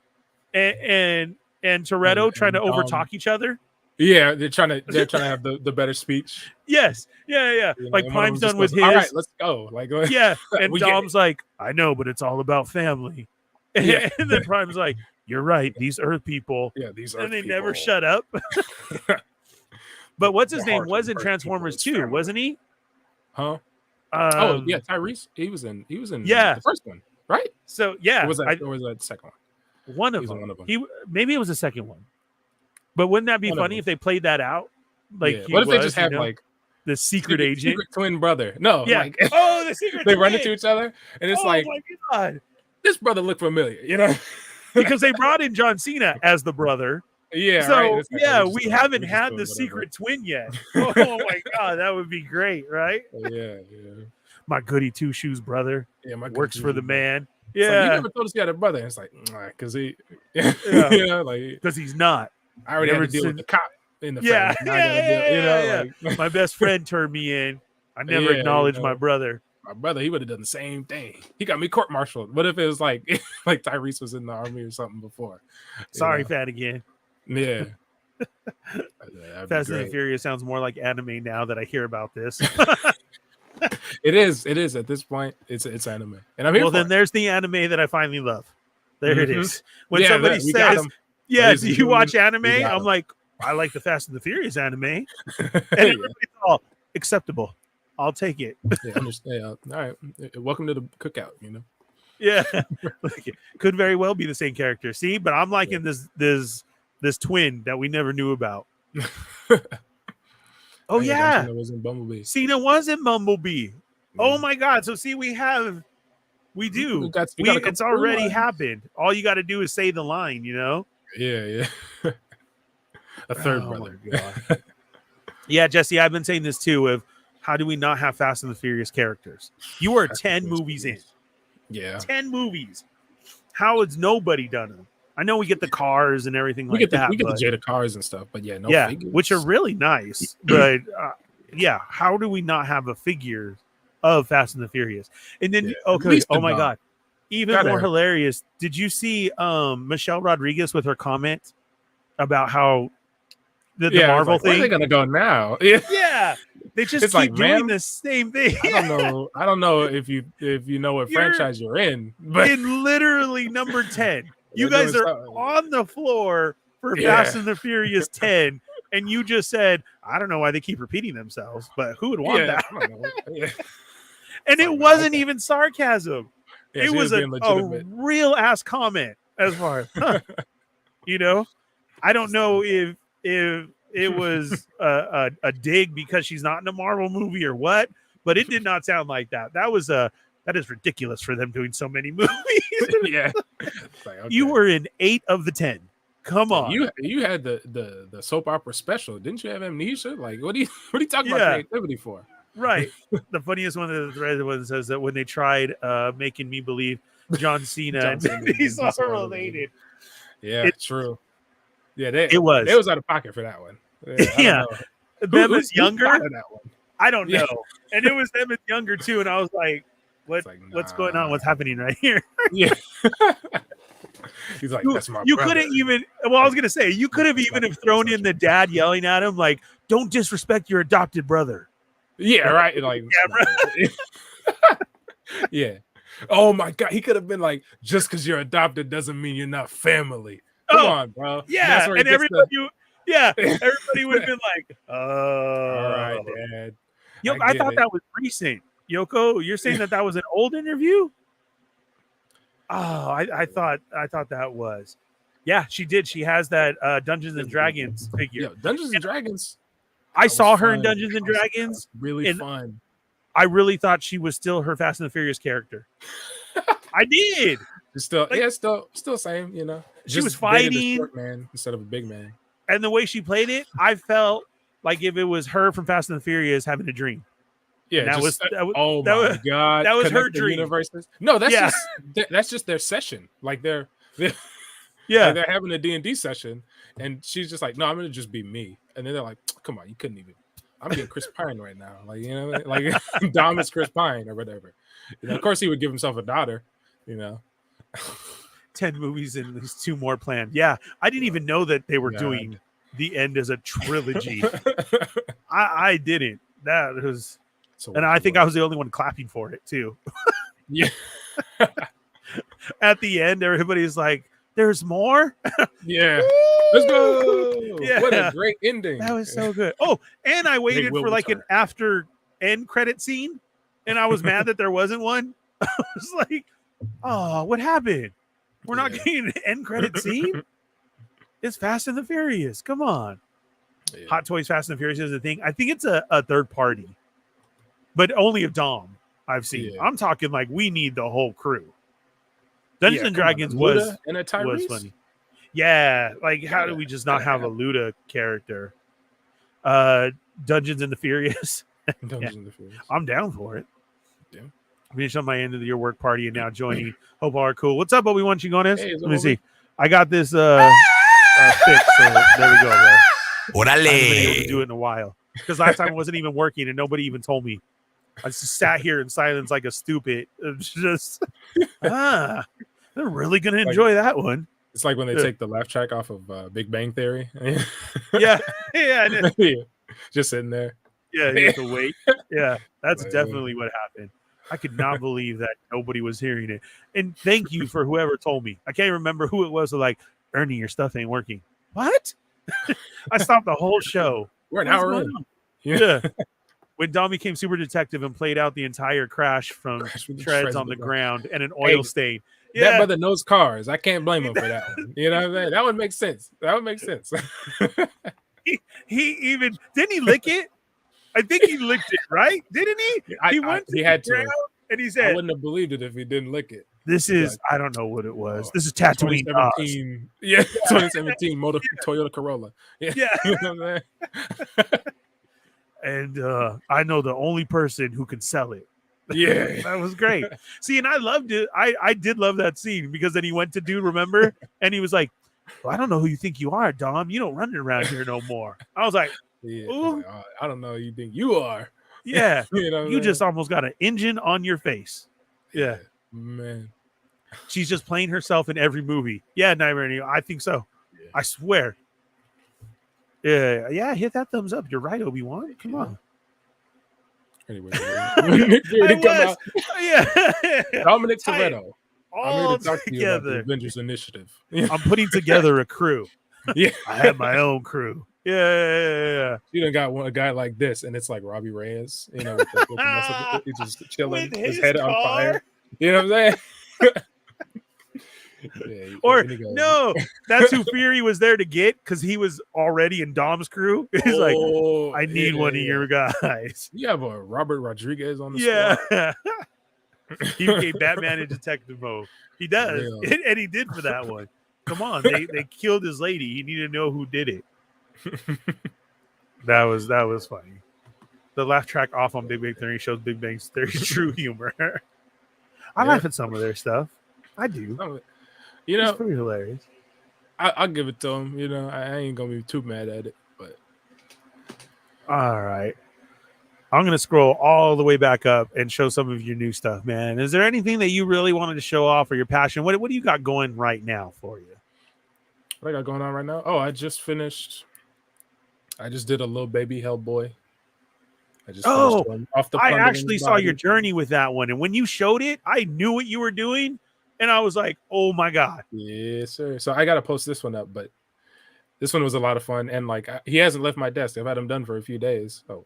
and Toretto And trying to Dom. overtalk each other. yeah, they're trying to have the better speech. Yes. Yeah. You know, Like and one of Prime's them done just with goes, his. All right, let's go. Like, Yeah. And We get it. Dom's like, I know, but it's all about family. Yeah. And then Prime's like, you're right. These Earth people. yeah, these are And they never shut up. But what's his name was in Transformers 2, wasn't he? Huh? Um, Yeah, Tyrese. He was in Yeah. the first one, right? So yeah, Or was that the second one? one He of was in them. one of them. He maybe it was the second one. But wouldn't that be One of funny them. if they played that out? Like, Yeah. he What if they was, just you have know, like the secret agent? secret twin brother? No, Yeah. like Oh, the secret. they run twin! into each other, and it's Oh like my god! this brother looked familiar, you know? Because they brought in John Cena as the brother. Yeah. So right. It's like, yeah, we're we just haven't doing had the whatever. secret twin yet. Oh my god, that would be great, right? Yeah. My goody two shoes brother Yeah, my works for the man. It's like, you Yeah, never told us you had a brother. And it's like, because he, Yeah. you know, like because he's not. I already Never had to deal said- with the cop in the Yeah, family. Now I gotta deal, you know, like My best friend turned me in. I never Yeah, acknowledged you my know. brother. my brother, he would have done the same thing. He got me court-martialed. What if it was like like Tyrese was in the army or something before? You Sorry, know? Fat again. Yeah. That'd be Fast and the great. Furious sounds more like anime now that I hear about this. It is at this point. It's anime, and I'm here Well, for then it. there's the anime that I finally love. There it Mhm. is. When Yeah, somebody we got says, him. "Yeah, Ladies do and you watch gentlemen, anime?" we got I'm him. like, "I like the Fast and the Furious anime," and Yeah. everybody's all acceptable. I'll take it. Yeah, understand. All right. Welcome to the cookout. You know. Yeah, Like, could very well be the same character. See, but I'm liking this twin that we never knew about. Oh Hey, yeah, John Cena was in Bumblebee. Cena was in Bumblebee. Oh Yeah. my god! So see, we do. We got a couple It's already lines. happened. All you got to do is say the line. You know. Yeah. A third Oh my brother. God. Yeah, Jesse, I've been saying this too. Of how do we not have Fast and the Furious characters? You are 10 movies in. Yeah. 10 movies. How has nobody done them? I know we get the cars and everything We like get the that. we get but- the Jada cars and stuff, but yeah, no yeah, figures. which are really nice. But yeah, how do we not have a figure of Fast and the Furious? And then Yeah, at okay, least oh a my dog. god, even Gotta more have- hilarious. Did you see Michelle Rodriguez with her comment about how the yeah, Marvel like, where are they thing? gonna go now? Yeah. Yeah, they just It's keep like, doing ma'am, the same thing. I don't know if you know what You're franchise you're in, but In literally number 10. You They're guys doing are something. on the floor for Yeah. Fast and the Furious 10, and you just said, I don't know why they keep repeating themselves, but who would want yeah, that? I don't know. Yeah. And it Sorry, wasn't okay. even sarcasm. Yeah, It she was a being legitimate. real ass comment as far as, you know, I don't know if it was a dig because she's not in a Marvel movie or what, but it did not sound like that. That is ridiculous for them doing so many movies. Yeah. It's like, You okay. were in 8 of the 10. Come on. You had the soap opera special, didn't you have amnesia? Like, what are you talking about Yeah. creativity for? Right. The funniest one of the thread one says that when they tried making me believe John Cena John and Cena Vin and Diesel Diesel are are related. Yeah, It- true. Yeah, It was. They was out of pocket for that one. Yeah, I Yeah. don't know. Them Who as younger, thought of that one? I don't Yeah. know. And it was them as younger too. And I was like, It's like, what's going on? nah. What's happening right here? Yeah. He's like, that's my You brother. couldn't even, well, I was going to say, you could have That's even my have thrown brother. in the dad yelling at him, like, don't disrespect your adopted brother. Yeah, right. Like, yeah. Oh my God. He could have been like, just because you're adopted doesn't mean you're not family. Come on, bro. Yeah. That's where he And gets everybody would have been like, all right, Dad. Yo, I I get thought it. that was recent. Yoko, you're saying that was an old interview? Oh, I thought that was. Yeah, she did. She has that Dungeons and Dragons figure. Yeah, Dungeons and Dragons. I That saw was her in fun. Dungeons and That was Dragons. really and fun. I really thought she was still her Fast and the Furious character. I did. It's still, Like- yeah, still same, you know. She was Just dated a fighting. short man instead of a big man. And the way she played it, I felt like if it was her from Fast and the Furious having a dream. Yeah, And just, oh that my was- God, that was her connect the dream. Universes. No, that's Yeah. that's just their session. Like they're Yeah. like they're having a D&D session, and she's just like, no, I'm gonna just be me. And then they're like, come on, you couldn't even. I'm getting Chris Pine right now, like, you know, like Dom is Chris Pine or whatever. You know, of course, he would give himself a daughter. You know, 10 movies and at least 2 more planned. Yeah, I didn't even know that they were God. doing the end as a trilogy. I didn't. That was, So and I think I was the only one clapping for it too. yeah, At the end, everybody's like, "There's more." yeah. Let's go. Yeah. What a great ending. That was so good. Oh, and I waited will for like an return. after end credit scene, and I was mad that there wasn't one. I was like, "Oh, what happened? We're not Yeah. getting an end credit scene." It's Fast and the Furious. Come on. Yeah. Hot Toys Fast and the Furious is a thing. I think it's a third party, but only of Dom I've seen. Yeah. I'm talking like we need the whole crew. Dungeons Yeah, and come on, Dragons Luda and a was Tyrese. funny. Yeah, like how do Yeah, we just not gotta have a have Luda character? Dungeons and the Furious. Dungeons and Furious. I'm down for it. Yeah. Finish on my end of the year work party and now joining. Hope all are cool. What's up, Obi-Wan Chingones? Hey, is it Let me Obi? see. I got this fixed, so there we go, bro. I haven't been able to do it in a while because last time it wasn't even working and nobody even told me. I just sat here in silence like a stupid. It's just, they're really gonna enjoy that one. It's like when they Yeah. take the laugh track off of Big Bang Theory. Yeah, yeah, Yeah. Just sitting there. yeah. You have to wait. Yeah, that's Like, definitely what happened. I could not believe that nobody was hearing it. And thank you for whoever told me. I can't remember who it was. Like, Ernie, your stuff ain't working. What? I stopped the whole show. We're an What's hour going in. on? Yeah. When Dom became super detective and played out the entire crash from Crash with the treads on the ground and an oil stain. That Yeah, brother knows cars. I can't blame him for that one. You know what I'm saying? That would make sense. That would make sense. he even didn't he lick it? I think he licked it, right? Didn't he? He went to he the had to. ground and he I said, wouldn't have believed it if he didn't lick it. "This is I don't know what it was. Oh, This is Tatooine." 2017. Yeah, 2017 Toyota Corolla. Yeah. Yeah. You know what I'm saying? And I know the only person who can sell it. Yeah. That was great. See, and I loved it. I did love that scene because then he went to dude, remember? And he was like, well, I don't know who you think you are, Dom. You don't run around here no more. I was like, Yeah. Ooh. Like, oh, I don't know who you think you are. yeah, You know what you I'm just saying? almost got an engine on your face. Yeah. Man. She's just playing herself in every movie. Yeah, Nightmare. I think so. Yeah. I swear. Yeah, hit that thumbs up. You're right, Obi-Wan. Come on. Anyway, I was. Yeah. Dominic Tight. Toretto. I'm All here to talk to you about the together. Avengers Initiative. I'm putting together a crew. Yeah. I have my own crew. Yeah. You done got a guy like this, and it's like Robbie Reyes, you know, with the he's just chilling, With his his head on car. fire. You know what I'm saying? Yeah, Or and he goes, no, that's who Fury was there to get because he was already in Dom's crew. He's like, I need one of your guys. You have a Robert Rodriguez on the Yeah. squad. He became Batman in detective mode. He does, Real. and he did for that one. Come on, they killed his lady. He needed to know who did it. That was funny. The laugh track off on Big Bang Theory shows Big Bang Theory's true humor. I laugh at some of their stuff. I do. You It's know, pretty hilarious. I'll give it to him. You know, I ain't gonna be too mad at it, but All right. I'm going to scroll all the way back up and show some of your new stuff, man. Is there anything that you really wanted to show off or your passion? What do you got going right now for you? what I got going on right now? Oh, I just did a little baby Hellboy. I just finished one off the I plundering actually saw body. your journey with that one. And when you showed it, I knew what you were doing. And I was like, oh my God. Yes, sir. So I got to post this one up, but this one was a lot of fun. And like, he hasn't left my desk. I've had him done for a few days. Oh,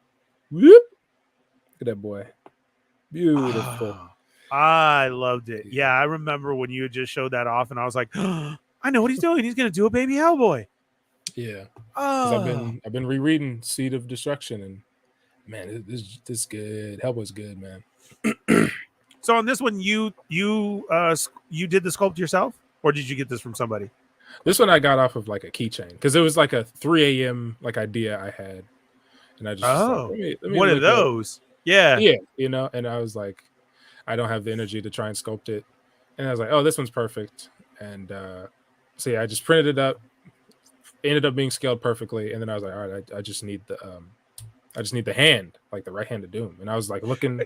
whoop. Look at that boy. Beautiful. I loved it. Yeah, I remember when you just showed that off and I was like, I know what he's doing. He's going to do a baby Hellboy. Yeah. Because I've been rereading Seed of Destruction, and man, this good. Hellboy's good, man. So on this one, you did the sculpt yourself, or did you get this from somebody? This one I got off of like a keychain because it was like a 3 a.m. like idea I had, and I just was like, let me one of look at- those. Yeah. Yeah, you know, and I was like, I don't have the energy to try and sculpt it, and I was like, oh, this one's perfect, and so yeah, I just printed it up. Ended up being scaled perfectly, and then I was like, all right, I just need the hand, like the right hand of Doom, and I was like looking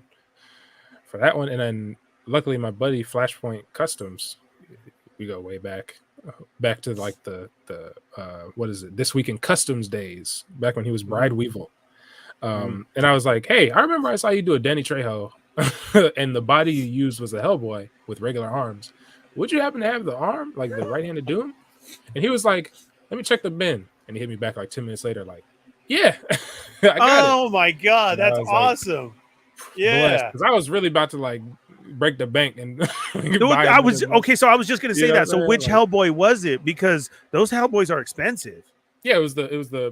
for that one, and then luckily my buddy Flashpoint Customs, we go way back to like the what is it, This Week in Customs days, back when he was Bride Weevil. And I was like, hey, I remember I saw you do a Danny Trejo and the body you used was a Hellboy with regular arms. Would you happen to have the arm, like the right hand of Doom? And he was like, let me check the bin. And he hit me back like 10 minutes later, like, yeah, I got it. My God, And I that's was like, awesome. Yeah. Because I was really about to like break the bank and I was okay. So I was just going to say You know that. what So I'm which saying? Hellboy was it? Because those Hellboys are expensive. Yeah, it was the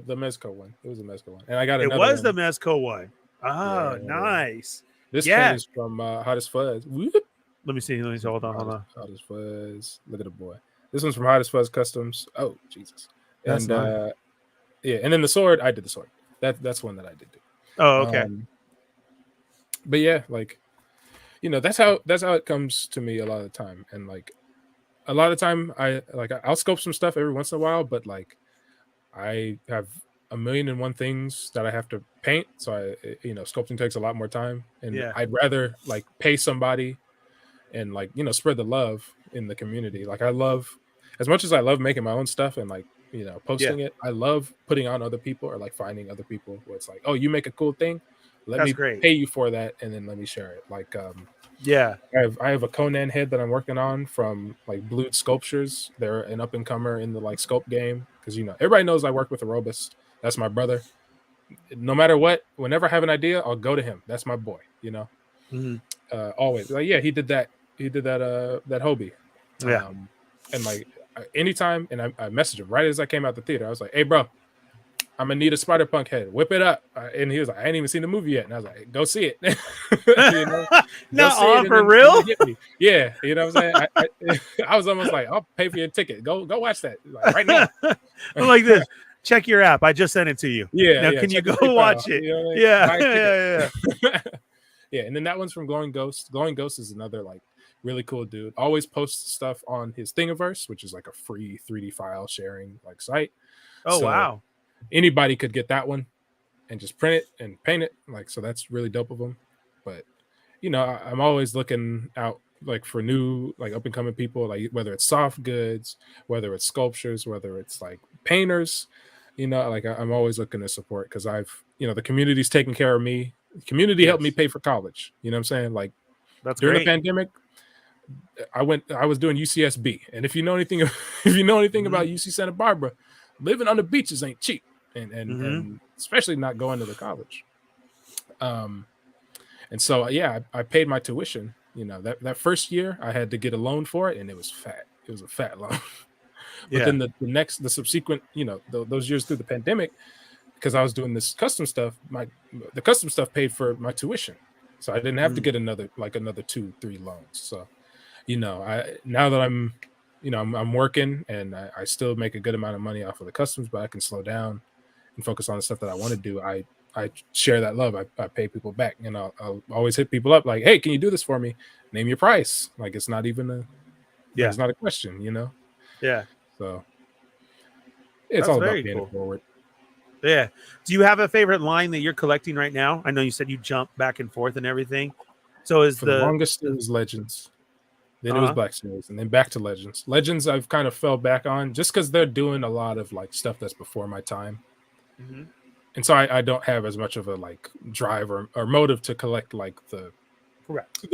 Mezco one. It was the Mezco one. And I got It another was one. the Mezco one. Oh, Yeah. nice. This Yeah. pen is from Hottest Fuzz. Whoop. Let me see. Hold on. Hottest Fuzz. Look at the boy. This one's from Hottest Fuzz Customs. Oh, Jesus. That's And nice. yeah, and then the sword, I did the sword. That's one that I did do. Oh, okay. But yeah, like, you know, that's how it comes to me a lot of the time. And like a lot of the time I'll scope some stuff every once in a while, but like I have a million and one things that I have to paint. So sculpting takes a lot more time. And Yeah. I'd rather like pay somebody and like, you know, spread the love in the community. Like I love, as much as I love making my own stuff and like, you know, posting it, I love putting on other people or like finding other people where it's like, oh, you make a cool thing, let That's me great. pay you for that, and then let me share it. Like Yeah. I have a Conan head that I'm working on from like Blued Sculptures. They're an up and comer in the like sculpt game, because you know everybody knows I work with Aerobus. That's my brother. No matter what, whenever I have an idea, I'll go to him. That's my boy, you know. Always. Like, yeah, he did that that Hobie. Yeah. And like anytime, and I messaged him right as I came out the theater. I was like, hey bro, I'm gonna need a Spider-Punk head. Whip it up. And he was like, I ain't even seen the movie yet. And I was like, go see it. You know? No, for real? Yeah, you know what I'm saying? I was almost like, I'll pay for your ticket. Go watch that like, right now. I'm like this. Check your app. I just sent it to you. Yeah. Now, yeah, can you check go the PayPal, watch it? you know what I mean? Yeah. Buy a ticket. Yeah. Yeah, and then that one's from Glowing Ghost. Glowing Ghost is another like really cool dude. Always posts stuff on his Thingiverse, which is like a free 3D file sharing like site. Oh, So wow. anybody could get that one and just print it and paint it. Like, so that's really dope of them. But you know, I'm always looking out like for new like up and coming people, like whether it's soft goods, whether it's sculptures, whether it's like painters. You know, like I'm always looking to support, because I've, you know, the community's taking care of me. The community helped me pay for college. You know what I'm saying? Like That's during great. the pandemic, I was doing UCSB, and if you know anything about UC Santa Barbara, living on the beaches ain't cheap, and especially not going to the college. And so yeah, I paid my tuition. You know, that first year I had to get a loan for it, and it was fat. It was a fat loan. But then the subsequent, you know, those years through the pandemic, because I was doing this custom stuff, the custom stuff paid for my tuition. so I didn't have to get another 2-3 loans. So, now that I'm, I'm working and I still make a good amount of money off of the customs, but I can slow down and focus on the stuff that I want to do. I share that love. I pay people back, and I'll always hit people up like, hey, can you do this for me? Name your price. Like, it's not even it's not a question, Yeah. So it's That's all very about paying cool. it forward. Yeah. Do you have a favorite line that you're collecting right now? I know you said you jump back and forth and everything. So is For the longest it was Legends, then it was Black Series, and then back to Legends. Legends I've kind of fell back on just because they're doing a lot of like stuff that's before my time. And so I don't have as much of a like drive or motive to collect like the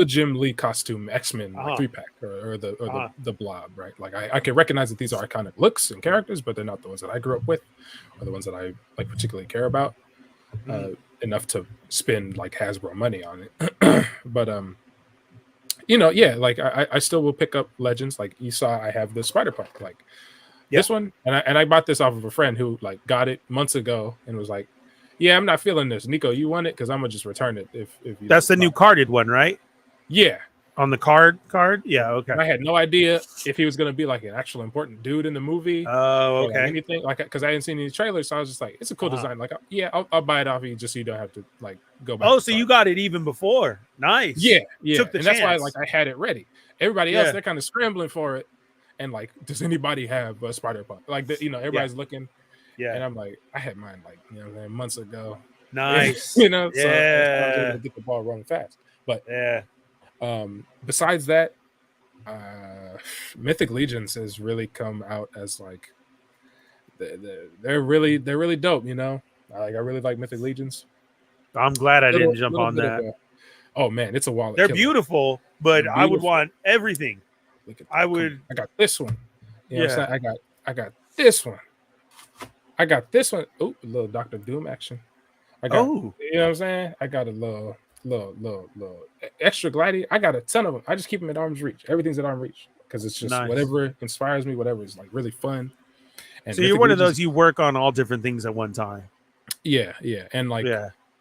Jim Lee costume X-Men like 3-pack or the Blob, right? Like I can recognize that these are iconic looks and characters, but they're not the ones that I grew up with or the ones that I like particularly care about enough to spend like Hasbro money on it. But like I still will pick up Legends. Like you saw, I have the Spider-Punk, like this one, and I bought this off of a friend who like got it months ago and was like, yeah, I'm not feeling this. Nico, you want it? Because I'm gonna just return it if you. That's the new carded one, right? Yeah. On the card? Yeah, okay. And I had no idea if he was gonna be like an actual important dude in the movie. Oh, okay. Or like anything like, because I hadn't seen any trailers, so I was just like, it's a cool design. Like, I'll buy it off of you just so you don't have to like go back. Oh, so you got it even before? Nice. Yeah. Took the and chance. that's why like I had it ready. Everybody else, they're kind of scrambling for it, and like, does anybody have a Spider-Punk? Like, everybody's looking. Yeah. And I'm like, I had mine like months ago. Nice. So I was able to get the ball running fast. But besides that, Mythic Legions has really come out as like they're really dope. I really like Mythic Legions. I'm glad I didn't jump on that. Oh man, it's a wallet. They're killer. Beautiful, but I would want everything. Look at I would. I got this one. You know what I'm saying? I got this one. I got this one. Oh, a little Dr. Doom action. I got, you know what I'm saying? I got a little extra glidey. I got a ton of them. I just keep them at arm's reach. Everything's at arm's reach because it's just whatever inspires me, whatever is like really fun. And so you're one of those, you work on all different things at one time. Yeah. And like,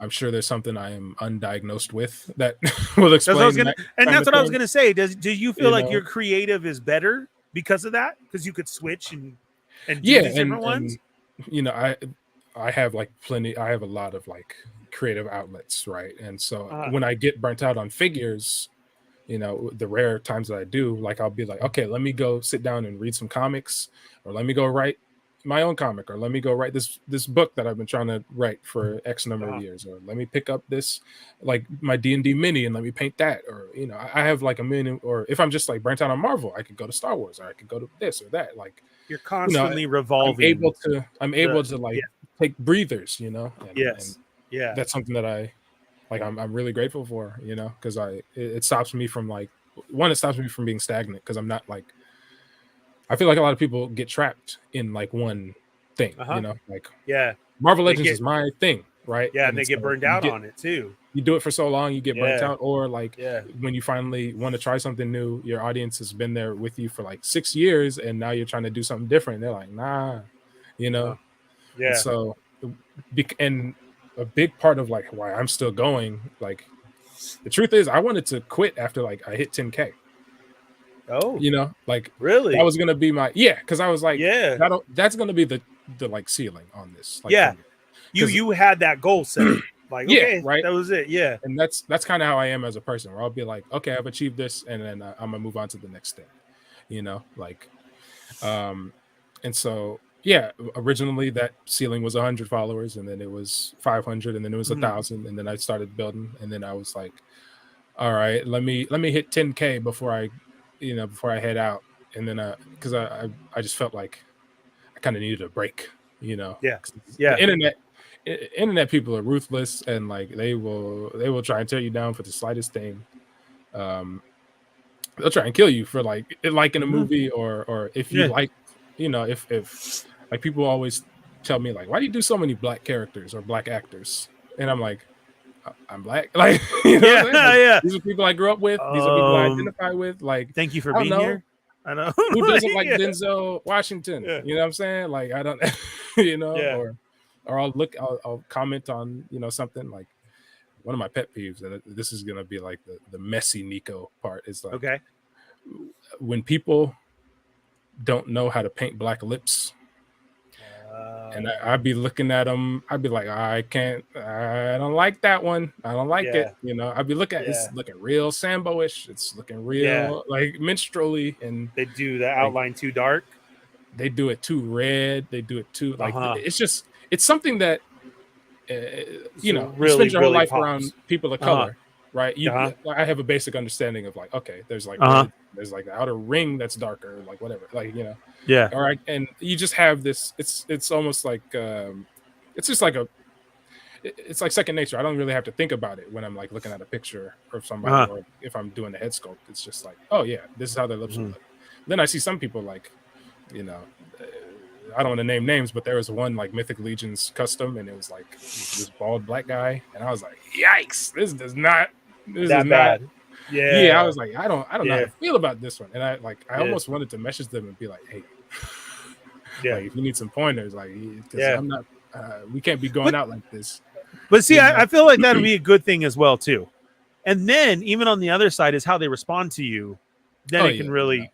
I'm sure there's something I am undiagnosed with that will explain. That's what I was gonna say. Do you feel like your creative is better because of that? Because you could switch and do these different ones. I have like plenty. I have a lot of like creative outlets, right? And so when I get burnt out on figures, the rare times that I do, like I'll be like, okay, let me go sit down and read some comics, or let me go write my own comic, or let me go write this book that I've been trying to write for X number of years, or let me pick up this like my D&D mini and let me paint that, or I have like a million. Or if I'm just like burnt out on Marvel, I could go to Star Wars, or I could go to this or that. Like you're constantly revolving. I'm able to like take breathers, and that's something that I'm really grateful for, because it stops me from like it stops me from being stagnant, because I'm not like, I feel like a lot of people get trapped in like one thing, like Marvel Legends is my thing, right? Yeah, and they get burned out on it too. You do it for so long, you get burnt out, or like when you finally want to try something new, your audience has been there with you for like 6 years, and now you're trying to do something different. They're like, nah, And so, and a big part of like why I'm still going, like the truth is, I wanted to quit after like I hit 10K. Oh, like really? That was gonna be my because I was like, that's gonna be the like ceiling on this. Like, you had that goal set. Like, right, that was it. Yeah, and that's kind of how I am as a person, where I'll be like, okay, I've achieved this, and then I'm gonna move on to the next thing. Like, and so. Yeah, originally that ceiling was 100 followers, and then it was 500, and then it was 1,000, and then I started building, and then I was like, all right, let me hit 10K before I head out, and then because I just felt like I kind of needed a break, The internet people are ruthless, and like they will try and tear you down for the slightest thing. They'll try and kill you for like in a movie, or if you like, if like people always tell me like, why do you do so many black characters or black actors? And I'm like, I'm black. Like, these are people I grew up with. These are people I identify with. Like, thank you for being here. I know. Who doesn't like Denzel Washington? You know what I'm saying? Like, I don't, or I'll comment on, something like, one of my pet peeves, and this is gonna be like the messy Nico part, is like Okay. when people don't know how to paint black lips. And I'd be looking at them. I'd be like, I don't like that one. I don't like it. You know, I'd be looking at it's looking real Sambo-ish. It's looking real like minstrel-y, and they do the outline too dark. They do it too red. They do it too like it's something that you know, really, you spend your whole life pops. around people of color, right? I have a basic understanding of like, okay, there's like there's like the outer ring that's darker, like whatever, like, you know. Yeah. All right. And you just have this, it's almost like it's just like it's like second nature. I don't really have to think about it when I'm like looking at a picture of somebody, or if I'm doing the head sculpt. It's just like, oh yeah, this is how their lips look. Then I see some people like, you know, I don't want to name names, but there was one like Mythic Legion's custom, and it was like this bald black guy, and I was like, yikes, this is not bad. Yeah, I was like, I don't know how to feel about this one, and I almost wanted to message them and be like, hey, like, if you need some pointers, like, because I'm not, we can't be going out like this. But see, I feel like that would be a good thing as well too. And then even on the other side is how they respond to you. Then it can really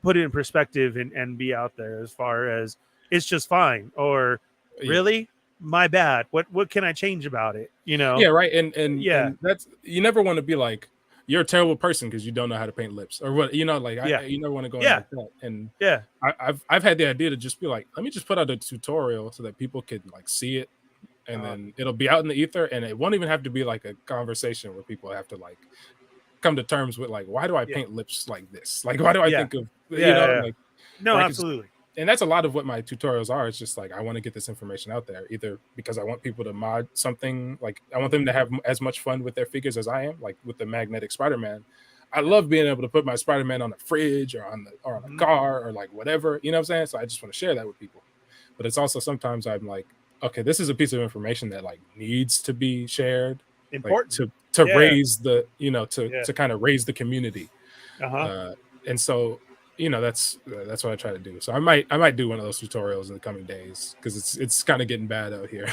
put it in perspective and be out there as far as it's just fine, or really my bad. What can I change about it? You know? Yeah, right. And that's, you never want to be like, you're a terrible person because you don't know how to paint lips, or what, you know, like you never want to go in like that. And I've had the idea to just be like, let me just put out a tutorial so that people can like see it, and then it'll be out in the ether, and it won't even have to be like a conversation where people have to like come to terms with like, why do I paint lips like this? Like, why do I think of you know like, no, like, absolutely. And that's a lot of what my tutorials are. It's just like, I want to get this information out there, either because I want people to mod something, like I want them to have as much fun with their figures as I am, like with the magnetic Spider-Man. I love being able to put my Spider-Man on a fridge or on a car or like whatever, you know what I'm saying? So I just want to share that with people. But it's also sometimes I'm like, okay, this is a piece of information that like needs to be shared, important, like, to raise the, you know, to kind of raise the community. And so, you know, that's what I try to do. So I might do one of those tutorials in the coming days, because it's kind of getting bad out here.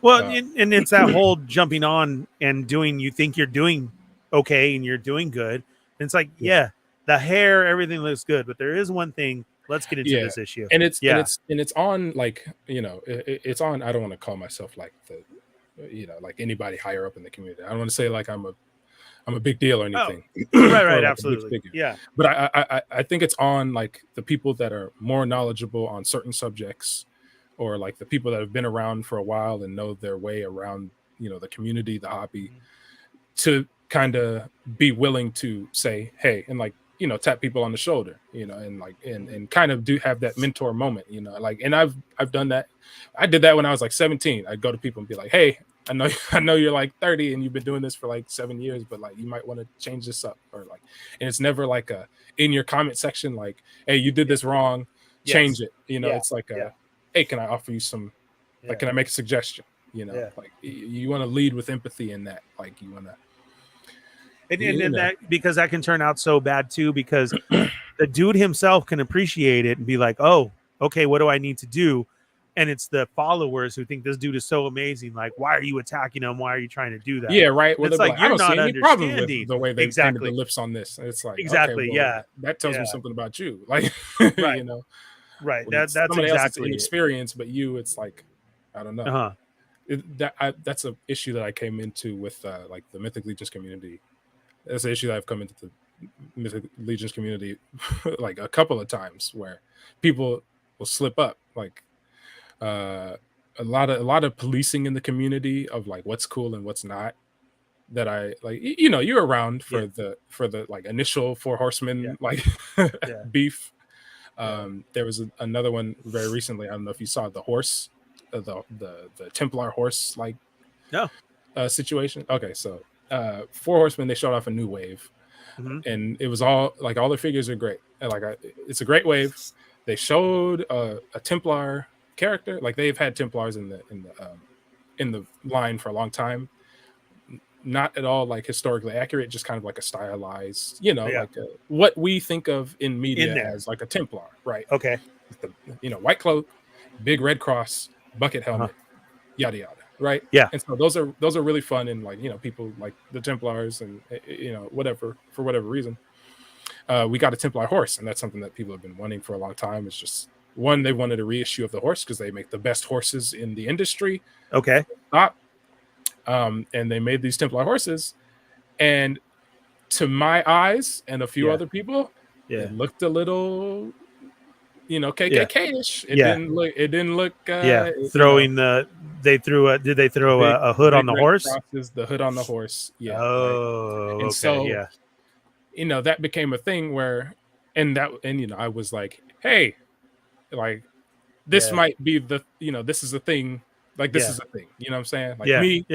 Well, and it's that whole jumping on and doing, you think you're doing okay and you're doing good, and it's like the hair, everything looks good, but there is one thing. Let's get into this issue. And it's on, like, you know, it's on, I don't want to call myself like the, you know, like anybody higher up in the community. I don't want to say like I'm a big deal or anything. Right, like absolutely. But I think it's on like the people that are more knowledgeable on certain subjects, or like the people that have been around for a while and know their way around, you know, the community, the hobby, to kind of be willing to say, hey, and like, you know, tap people on the shoulder, you know, and like, and kind of do have that mentor moment, you know, like, and I've done that. I did that when I was like 17. I'd go to people and be like, hey, I know you're like 30 and you've been doing this for like 7 years, but like, you might want to change this up, or like, and it's never like a, in your comment section, like, hey, you did this wrong, change it. You know, it's like hey, can I offer you some, like, can I make a suggestion? You know, like you want to lead with empathy in that, like you want to. And that, because that can turn out so bad too, because the dude himself can appreciate it and be like, oh, okay, what do I need to do? And it's the followers who think this dude is so amazing. Like, why are you attacking him? Why are you trying to do that? Yeah, right. Well, it's like, you're not any problem with understanding the way they painted the lips on this. It's like, okay, well, that tells me something about you. Like, you know, right. That's somebody exactly else's inexperience, but you, it's like, I don't know. That's an issue that I came into with like the Mythic Legions community. That's an issue that I've come into the Mythic Legions community like a couple of times, where people will slip up, like a lot of policing in the community of like what's cool and what's not. That I like, you know, you're around for the like initial Four Horsemen like beef. There was another one very recently. I don't know if you saw the horse, the Templar horse like situation. Okay, so Four Horsemen, they showed off a new wave, and it was all like, all the figures are great, and like it's a great wave. They showed a Templar character, like they've had Templars in the line for a long time. Not at all like historically accurate, just kind of like a stylized, you know, like what we think of in media as like a Templar, right? Okay, the, you know, white cloak, big red cross, bucket helmet, yada yada. right? Yeah. And so those are really fun, and like, you know, people like the Templars and, you know, whatever, for whatever reason. We got a Templar horse, and that's something that people have been wanting for a long time. It's just, one, they wanted a reissue of the horse because they make the best horses in the industry. Okay. And they made these Templar horses, and to my eyes and a few other people, it looked a little, you know, KKK-ish. It didn't look. It didn't look. Throwing they threw a. Did they throw a hood on the horse? Crosses, the hood on the horse. Yeah. Oh. Right. And okay. so, you know, that became a thing where, and you know, I was like, hey, like, this might be the, you know, this is a thing. Like, this is a thing. You know what I'm saying? Like me.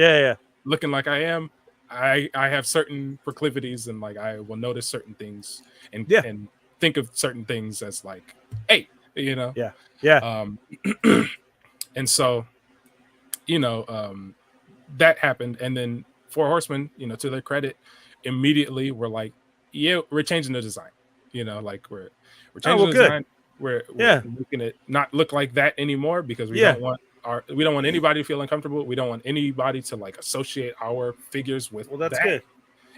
Looking like I am. I have certain proclivities, and like I will notice certain things and think of certain things as like, hey, you know. And so, you know, that happened, and then Four Horsemen, you know, to their credit, immediately were like, yeah, we're changing the design. You know, like we're changing the design. We're making it not look like that anymore, because we don't want anybody to feel uncomfortable. We don't want anybody to like associate our figures with that's that. good.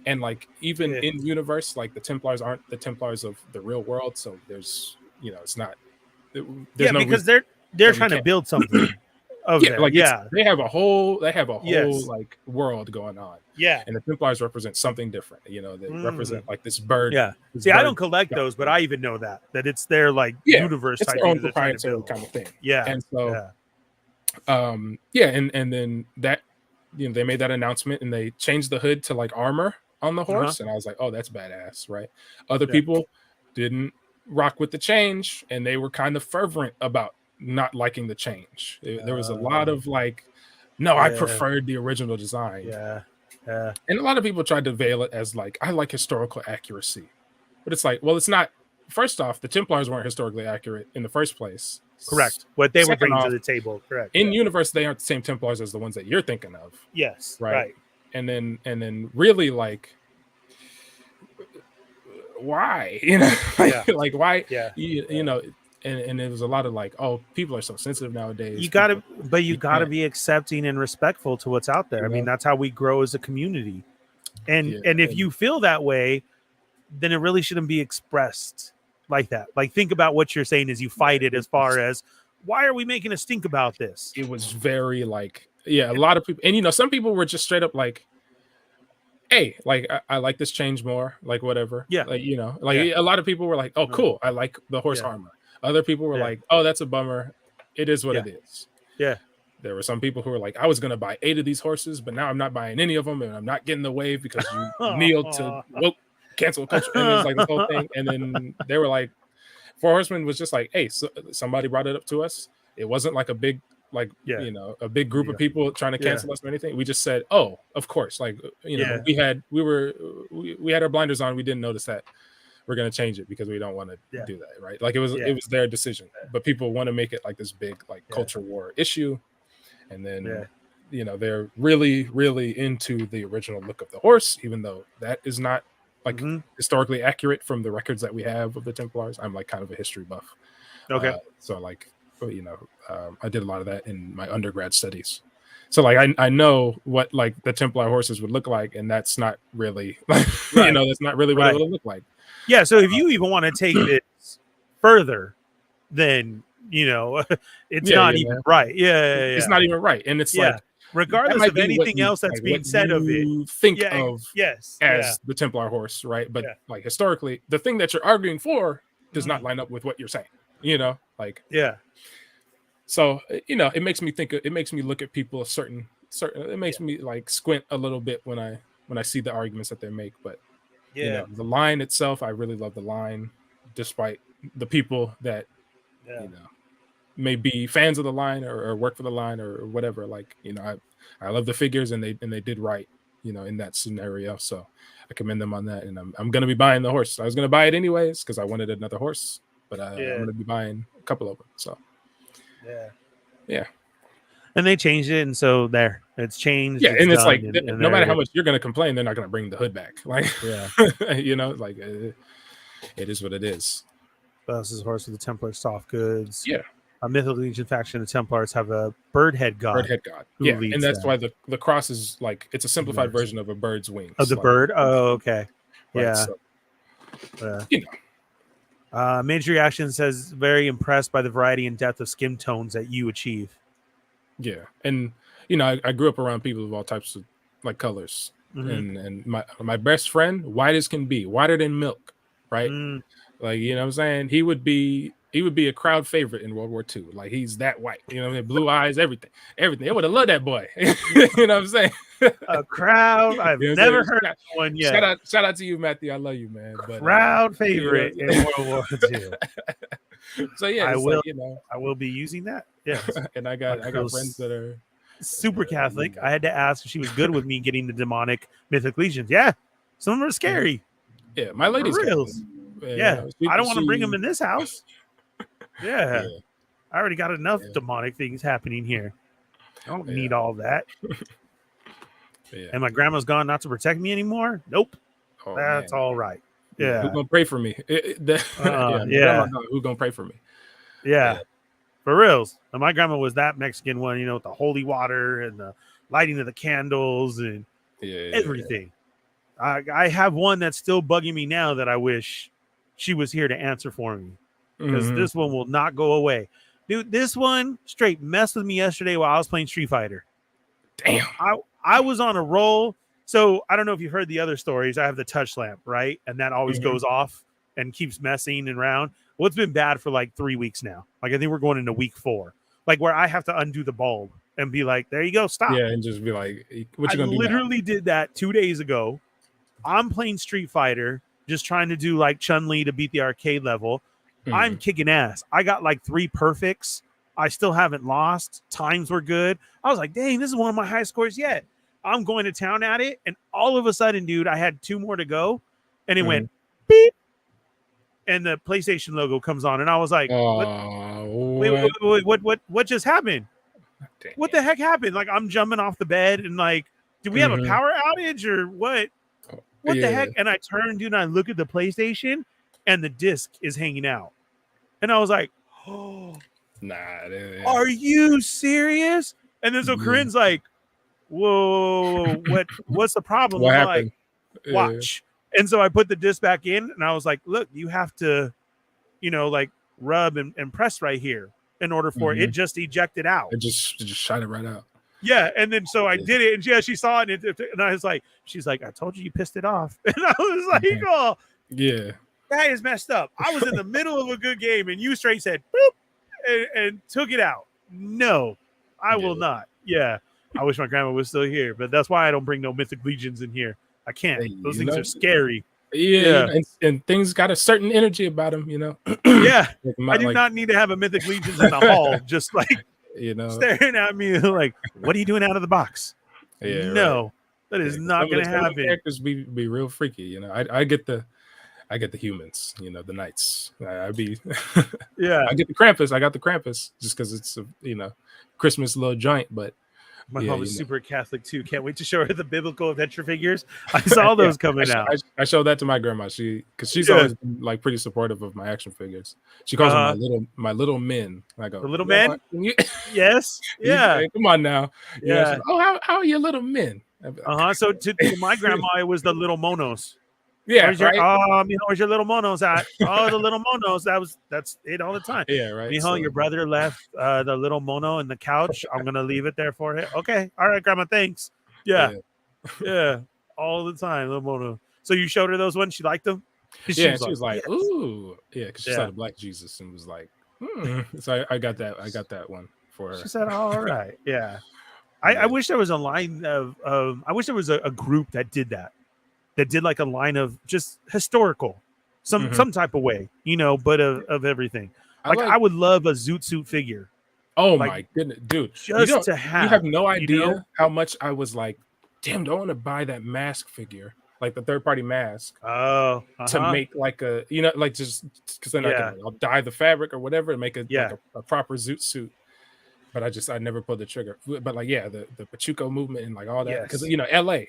And like, even in universe, like the Templars aren't the Templars of the real world, so there's, you know, it's not. There's no because they're trying to build something. They have a whole like world going on. And the Templars represent something different. You know, they represent like this bird. See, I don't collect those, but I even know that it's their like universe it's type their own proprietary kind of thing. And so and then that, you know, they made that announcement, and they changed the hood to like armor on the horse, and I was like, oh, that's badass, right? Other people didn't rock with the change, and they were kind of fervent about not liking the change. There was a lot of like, no, I preferred the original design. And a lot of people tried to veil it as like, I like historical accuracy, but it's like, well, it's not. First off, the Templars weren't historically accurate in the first place. Correct. What they were Second bringing off, to the table. Correct. In universe, they aren't the same Templars as the ones that you're thinking of. Yes. Right. And then really, like, why? You know, like why? You know, and it was a lot of like, oh, people are so sensitive nowadays. You gotta be accepting and respectful to what's out there. I mean, that's how we grow as a community. And if you feel that way, then it really shouldn't be expressed like that. Like, think about what you're saying as you fight it, as far as, why are we making a stink about this? It was very like, a lot of people, and you know, some people were just straight up like, hey, like, I like this change more, like whatever. Like, you know, like a lot of people were like, oh, cool, I like the horse armor. Other people were like, oh, that's a bummer. It is what it is. There were some people who were like, I was gonna buy 8 of these horses, but now I'm not buying any of them, and I'm not getting the wave because you kneeled to cancel culture. And it was like this whole thing. And then they were like, Four Horsemen was just like, hey, so somebody brought it up to us. It wasn't like a big, like, you know, a big group of people trying to cancel us or anything. We just said, oh, of course. Like, you know, we had our blinders on. We didn't notice that. We're going to change it because we don't want to do that. Right. Like, it was their decision, but people want to make it like this big, like culture war issue. And then, you know, they're really, really into the original look of the horse, even though that is not like historically accurate from the records that we have of the Templars. I'm like kind of a history buff. So like, you know, I did a lot of that in my undergrad studies. So like, I know what like the Templar horses would look like, and that's not really like, you know, that's not really what it would look like. Yeah. So if you even want to take this further, then, you know, it's not even right. It's not even right. And it's like, regardless of anything else that's being said of it, think of as the Templar horse, right? But like, historically, the thing that you're arguing for does not line up with what you're saying, you know, like, so, you know, it makes me think, it makes me look at people a certain, it makes me like squint a little bit when I see the arguments that they make. But you know, the line itself, I really love the line, despite the people that you know may be fans of the line or work for the line or whatever. Like, you know, I love the figures, and they did right, you know, in that scenario. So I commend them on that, and I'm gonna be buying the horse. I was gonna buy it anyways because I wanted another horse, but I'm gonna be buying a couple of them. So and they changed it, and so there, it's changed. And it's like, no matter how much you're gonna complain, they're not gonna bring the hood back. Like, you know, like, it is what it is. Boss's horse with the Templar soft goods. a Mythical Legion faction of Templars have a bird head god. Bird head god. who Yeah, leads and that's them. why the cross is like it's a simplified Birds. version of a bird's wings. Of the like, bird. Oh, okay. right, Yeah. so, you know. Major Reaction says very impressed by the variety and depth of skin tones that you achieve. Yeah, and you know, I grew up around people of all types of like colors, and my best friend, white as can be, whiter than milk, right? Like, you know what I'm saying? He would be a crowd favorite in World War II. Like, he's that white, you know, blue eyes, everything. I would have loved that boy. You know what I'm saying? A crowd. I've You know never heard of one yet. Shout out to you, Matthew. I love you, man. But, crowd favorite in World War II. So yeah, I will. like, you know, I will be using that. Yeah, and I got friends that are super Catholic. I had to ask if she was good with me getting the demonic Mythic Legions. Yeah, some of them are scary. Yeah, my lady's real. Yeah, she, I don't want to bring them in this house. Yeah, I already got enough Yeah. demonic things happening here. I don't Yeah. need all that. Yeah. And my grandma's gone not to protect me anymore. Nope, Oh, that's man. all right. Who Yeah, gonna pray for me? yeah. Who gonna pray for me? yeah, for reals. And my grandma was that Mexican one, you know, with the holy water and the lighting of the candles and everything. I have one that's still bugging me now that I wish she was here to answer for me, because this one will not go away. Dude, this one straight messed with me yesterday while I was playing Street Fighter. Damn. I was on a roll. So I don't know if you've heard the other stories. I have the touch lamp, right? And that always goes off and keeps messing around. Well, it's been bad for like 3 weeks now. Like, I think we're going into week 4, like where I have to undo the bulb and be like, there you go, stop. Yeah, and just be like, what you I gonna do? literally did that 2 days ago. I'm playing Street Fighter, just trying to do like Chun-Li to beat the arcade level. I'm kicking ass. I got like 3 perfects. I still haven't lost. Times were good. I was like, dang, this is one of my high scores yet. I'm going to town at it. And all of a sudden, dude, I had 2 more to go. And it went beep. And the PlayStation logo comes on. And I was like, what just happened? Damn. What the heck happened? Like, I'm jumping off the bed and like, do we have a power outage or what? What the heck? And I turn, dude, and I look at the PlayStation and the disc is hanging out. And I was like, oh, Nah. are you serious? And then so Corinne's like, whoa, what's the problem? What I'm happened? like, watch. And so I put the disc back in and I was like, look, you have to, you know, like rub and press right here in order for it just ejected out. It just shot it right out. Yeah. And then so I did it, and yeah, she saw it, and I was like, she's like, I told you pissed it off. And I was like, oh, Yeah. that is messed up. I was in the middle of a good game and you straight said boop and took it out. No, I will not. Yeah. I wish my grandma was still here, but that's why I don't bring no Mythic Legions in here. I can't. Hey, Those you things know, are scary. Yeah. And things got a certain energy about them, you know. Yeah. Like I do not need to have a Mythic Legions in the hall, just like, you know, staring at me like, what are you doing out of the box? Yeah, no, that is not going to happen. Characters be real freaky, you know. I get the humans, you know, the knights. I get the Krampus. I got the Krampus just because it's a, you know, Christmas little joint. But my mom was super Catholic too. Can't wait to show her the biblical adventure figures. I saw those coming out. I showed that to my grandma. Because she's always been like pretty supportive of my action figures. She calls them my little men. I go, the little men. Yes. Yeah. Hey, come on now. Yeah. Like, oh, how are your little men? So to my grandma, it was the little monos. Yeah, where's your little monos at? Oh, the little monos. That's it all the time. Yeah, right. Mijo, your brother left the little mono in the couch. I'm gonna leave it there for him. Okay, all right, grandma. Thanks. Yeah, all the time, little mono. So you showed her those ones. She liked them. She was like, yes. Ooh, yeah, because she saw the Black Jesus and was like, So I got that. I got that one for her. She said, all right, yeah. I wish there was a line of. I wish there was a group that did that. That did like a line of just historical, some type of way, you know, but of everything. Like I would love a Zoot Suit figure. Oh like, my goodness, dude! Just to have, you have no idea how much I was like, damn, do I want to buy that mask figure, like the third-party mask, to make like a, you know, like just because then I'll dye the fabric or whatever and make it like a proper Zoot Suit. But I never pulled the trigger. But like, the Pachuco movement and like all that, because you know, LA,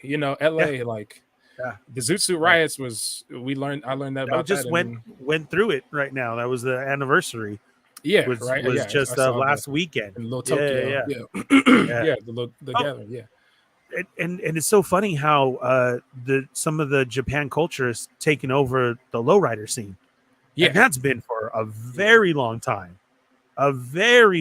like. Yeah, the Zoot Suit riots was I learned that about just that went through it right now. That was the anniversary. Yeah, was right. was Yeah, I just saw the last weekend. in Little Yeah, Tokyo. yeah, Yeah, yeah. yeah, the Oh, gathering. Yeah, and it's so funny how the some of the Japan culture is taking over the lowrider scene, and yeah, that's been for a very long time, a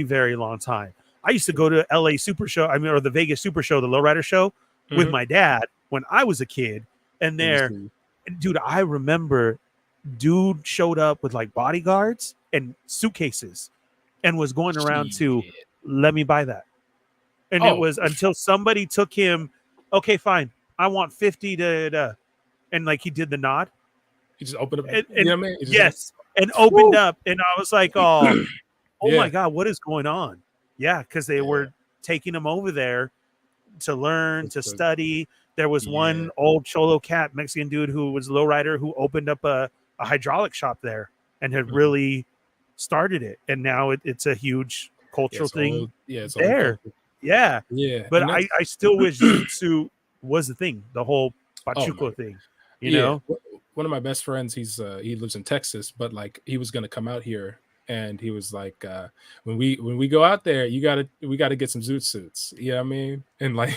very long time. I used to go to LA Super Show, I mean, or the Vegas Super Show, the lowrider show, with hmm my dad when I was a kid, and and you there, see, dude, I remember, dude showed up with like bodyguards and suitcases, and was going around to shit. let me buy that. And it Oh, was until somebody took him, okay, fine, I want 50 to and like he did the nod. you just open up. You And know what I mean? It just like, yes, and opened up, and I was like, oh my yeah, God, what is going on? Yeah, because they yeah, were taking him over there to learn, it's to the, study. There was yeah, one old cholo cat, Mexican dude who was a lowrider who opened up a hydraulic shop there and had mhm. really started it. And now it's a huge Yeah, cultural it's a thing whole, yeah, it's a whole there. culture. Yeah. Yeah, But and that's I still wish Zoot Suit was the thing, the whole oh my Pachuco god. thing, you Yeah, know? one of my best friends, he lives in Texas, but like he was gonna come out here, and he was like, when we go out there, we gotta get some zoot suits. You know what I mean? And like,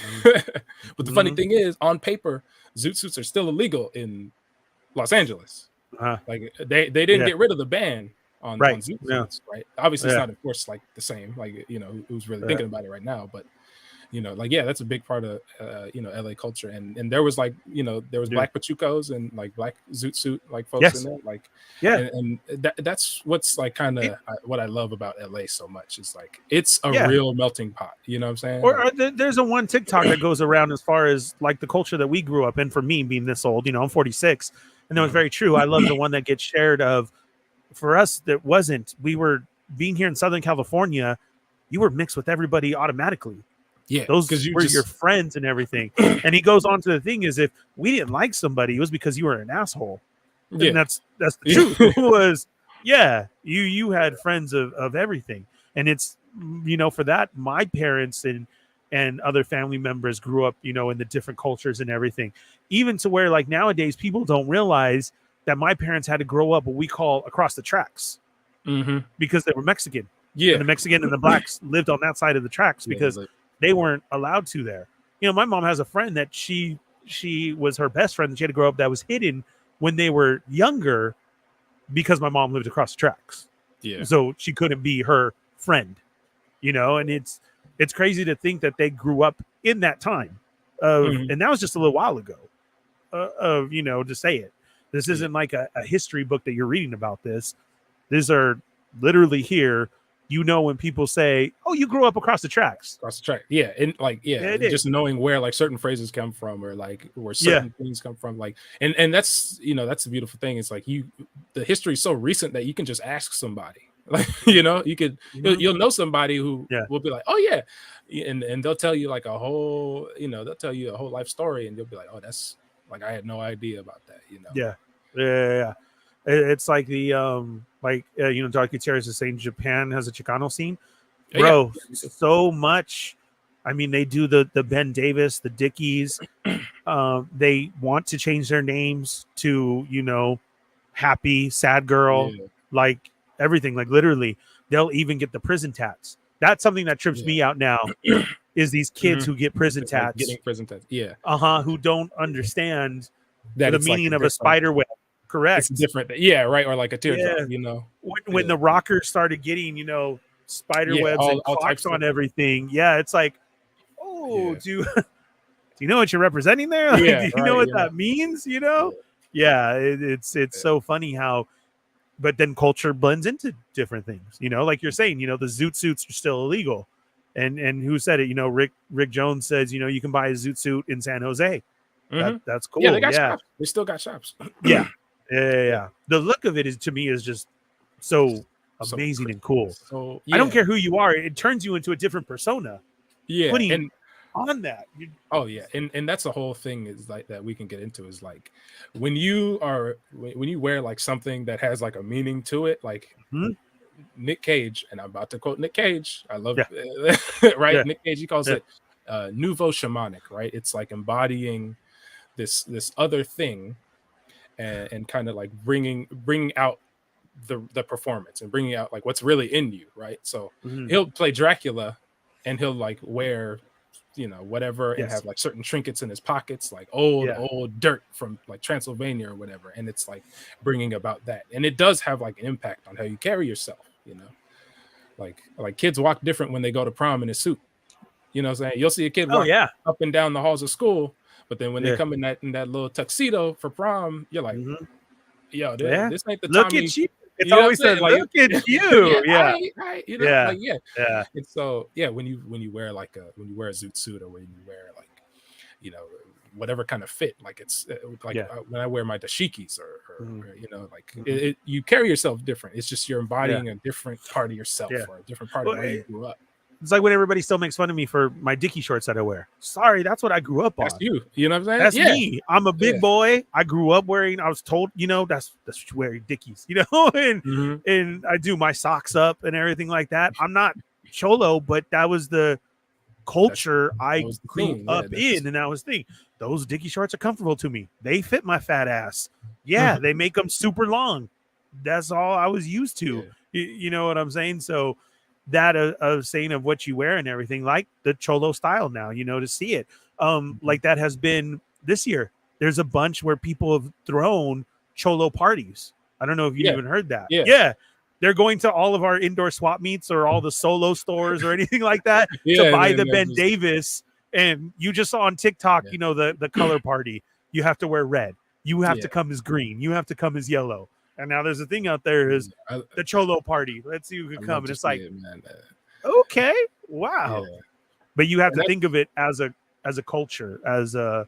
but the funny Mm-hmm. thing is, on paper, zoot suits are still illegal in Los Angeles. Like they didn't Yeah. get rid of the ban on Right. zoot Yeah. suits, right? Obviously, it's Yeah. not enforced like the same. Like who's really Yeah. thinking about it right now, but like yeah, that's a big part of LA culture, and there was like there was Yeah. black pachucos and like black zoot suit like folks in Yes. there, like Yeah. and that's what's like kind It, of what I love about LA so much is like it's a yeah. real melting pot. You know what I'm saying? Like There's a one TikTok that goes around as far as like the culture that we grew up in. For me, being this old, I'm 46, and that was mhm. very true. I love the one that gets shared of for us that wasn't. We were being here in Southern California. You were mixed with everybody automatically. Yeah, Those because you were your just friends and everything. And he goes on to the thing is if we didn't like somebody, it was because you were an asshole. And yeah. that's the truth. It was yeah, you had friends of everything. And it's for that, my parents and other family members grew up, in the different cultures and everything. Even to where like nowadays people don't realize that my parents had to grow up what we call across the tracks hmm because they were Mexican. And Yeah, the Mexican and the blacks lived on that side of the tracks yeah, they because live. they weren't allowed to there. My mom has a friend that she was her best friend that she had to grow up that was hidden when they were younger because my mom lived across the tracks. Yeah, So she couldn't be her friend, and it's crazy to think that they grew up in that time hmm and that was just a little while ago to say it. This yeah. isn't like a history book that you're reading about this. These are literally here. When people say, "Oh, you grew up across the tracks," Across the track, yeah, and like yeah, yeah, it is. just knowing where like certain phrases come from, or like where Yeah, certain things come from, like and that's that's the beautiful thing. It's like the history is so recent that you can just ask somebody, like you could mhm. you'll know somebody who Yeah, will be like, oh yeah, and they'll tell you like a whole they'll tell you a whole life story, and you'll be like, oh, that's like I had no idea about that. yeah, yeah. It's like the Dark Gutierrez is saying Japan has a Chicano scene, Yeah, bro. So much. I mean, they do the Ben Davis, the Dickies. They want to change their names to Happy, Sad Girl, yeah, like everything. Like literally, they'll even get the prison tats. That's something that trips yeah. me out now. Is these kids hmm who get prison Like tats? getting prison test, yeah, Who don't understand that the it's like a meaning of a different, spider web. it's a Correct. different, yeah, right, or like a teardrop, Yeah. When yeah, the rockers started getting, spider yeah, webs and all clocks types of on everything, yeah, it's like, oh, yeah. do you know what you're representing there? Like, Yeah, do you know right, what that means? yeah, Yeah, it's yeah, so funny how, but then culture blends into different things. Like you're saying, the zoot suits are still illegal, and who said it? Rick Jones says, you can buy a zoot suit in San Jose. mhm. That's Yeah, they cool. got Yeah, shops. They still got shops. yeah, yeah, Yeah, yeah. The look of it is to me is just so so amazing cra and cool. so I don't yeah, care who you are; it turns you into a different persona. yeah, Putting and on that, oh, yeah, and that's the whole thing is like that we can get into is like when you wear like something that has like a meaning to it, like Mhm. Nick Cage, and I'm about to quote Nick Cage. I love Yeah, right? yeah, Nick Cage, he calls yeah, it nouveau shamanic, right? It's like embodying this other thing and kind of like bringing out the performance and bringing out like what's really in you, right? So Mhm. he'll play Dracula, and he'll like wear, whatever, and Yes. have like certain trinkets in his pockets, like old Yeah. dirt from like Transylvania or whatever, and it's like bringing about that, and it does have like an impact on how you carry yourself, like kids walk different when they go to prom in a suit. You know what I'm saying? You'll see a kid Oh walk yeah. up and down the halls of school, but then when they Yeah. come in that little tuxedo for prom, you're like, Mhm. yo, Yeah. this ain't the Look Tommy. at you. It's You know what I'm always saying? said, Like, look at you. Yeah. right, Yeah. yeah. Yeah. And so, yeah, when you wear when you wear a zoot suit, or when you wear like, whatever kind of fit, like it's like Yeah. when I wear my dashikis Mhm. or like Mhm. you carry yourself different. It's just you're Yeah. embodying a different part of yourself, Yeah. or a different part Well, of where you grew up. It's like when everybody still makes fun of me for my Dickie shorts that I wear. Sorry, that's what I grew up That's on. you. You know what I'm saying? That's Yeah. me. I'm a big Yeah. boy. I grew up wearing. I was told, that's what you wear, Dickies. And Mhm. and I do my socks up and everything like that. I'm not cholo, but that was the culture I was the grew thing. Yeah, up that's- in, and that was the thing. Those Dickie shorts are comfortable to me. They fit my fat ass. Yeah, they make them super long. That's all I was used to. Yeah. You know what I'm saying? So that of saying of what you wear and everything, like the cholo style now, to see it. Like that has been this year. There's a bunch where people have thrown cholo parties. I don't know if you Yeah. even heard that. Yeah. Yeah. They're going to all of our indoor swap meets or all the solo stores or anything like that to buy the Ben Davis. And you just saw on TikTok, the color party. You have to wear red. You have to come as green. You have to come as yellow. And now there's a thing out there is the cholo party. Let's see who can come. And it's like, okay, wow. Yeah. But you have to think of it as a culture, as a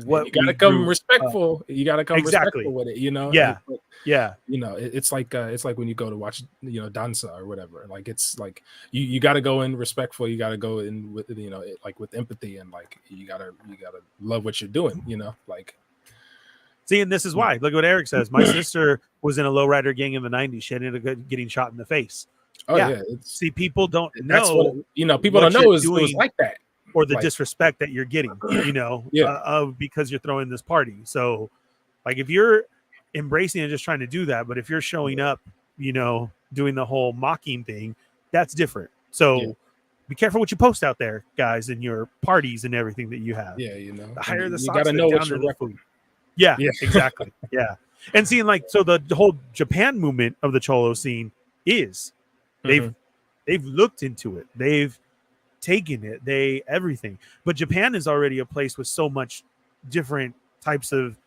what you gotta we come grew respectful. You gotta come Exactly. respectful with it, Yeah. But, Yeah. It's like when you go to watch danza or whatever. Like it's like you gotta go in respectful. You gotta go in with like with empathy, and like you gotta love what you're doing. Like. See, and this is why. Look what Eric says. My sister was in a lowrider gang in the 90s. She ended up getting shot in the face. Oh yeah. See, people don't That's know. what people don't know you're is it was like that, or the like, disrespect that you're getting. Yeah. Because you're throwing this party. So, like, if you're embracing and just trying to do that, but if you're showing up, doing the whole mocking thing, that's different. So. Be careful what you post out there, guys, in your parties and everything that you have. Yeah, The higher the you socks, gotta know down what to you're the repping. food. Yeah, Yeah. exactly. Yeah. And seeing like, so the whole Japan movement of the cholo scene is they've looked into it. They've taken it. Everything. But Japan is already a place with so much different types of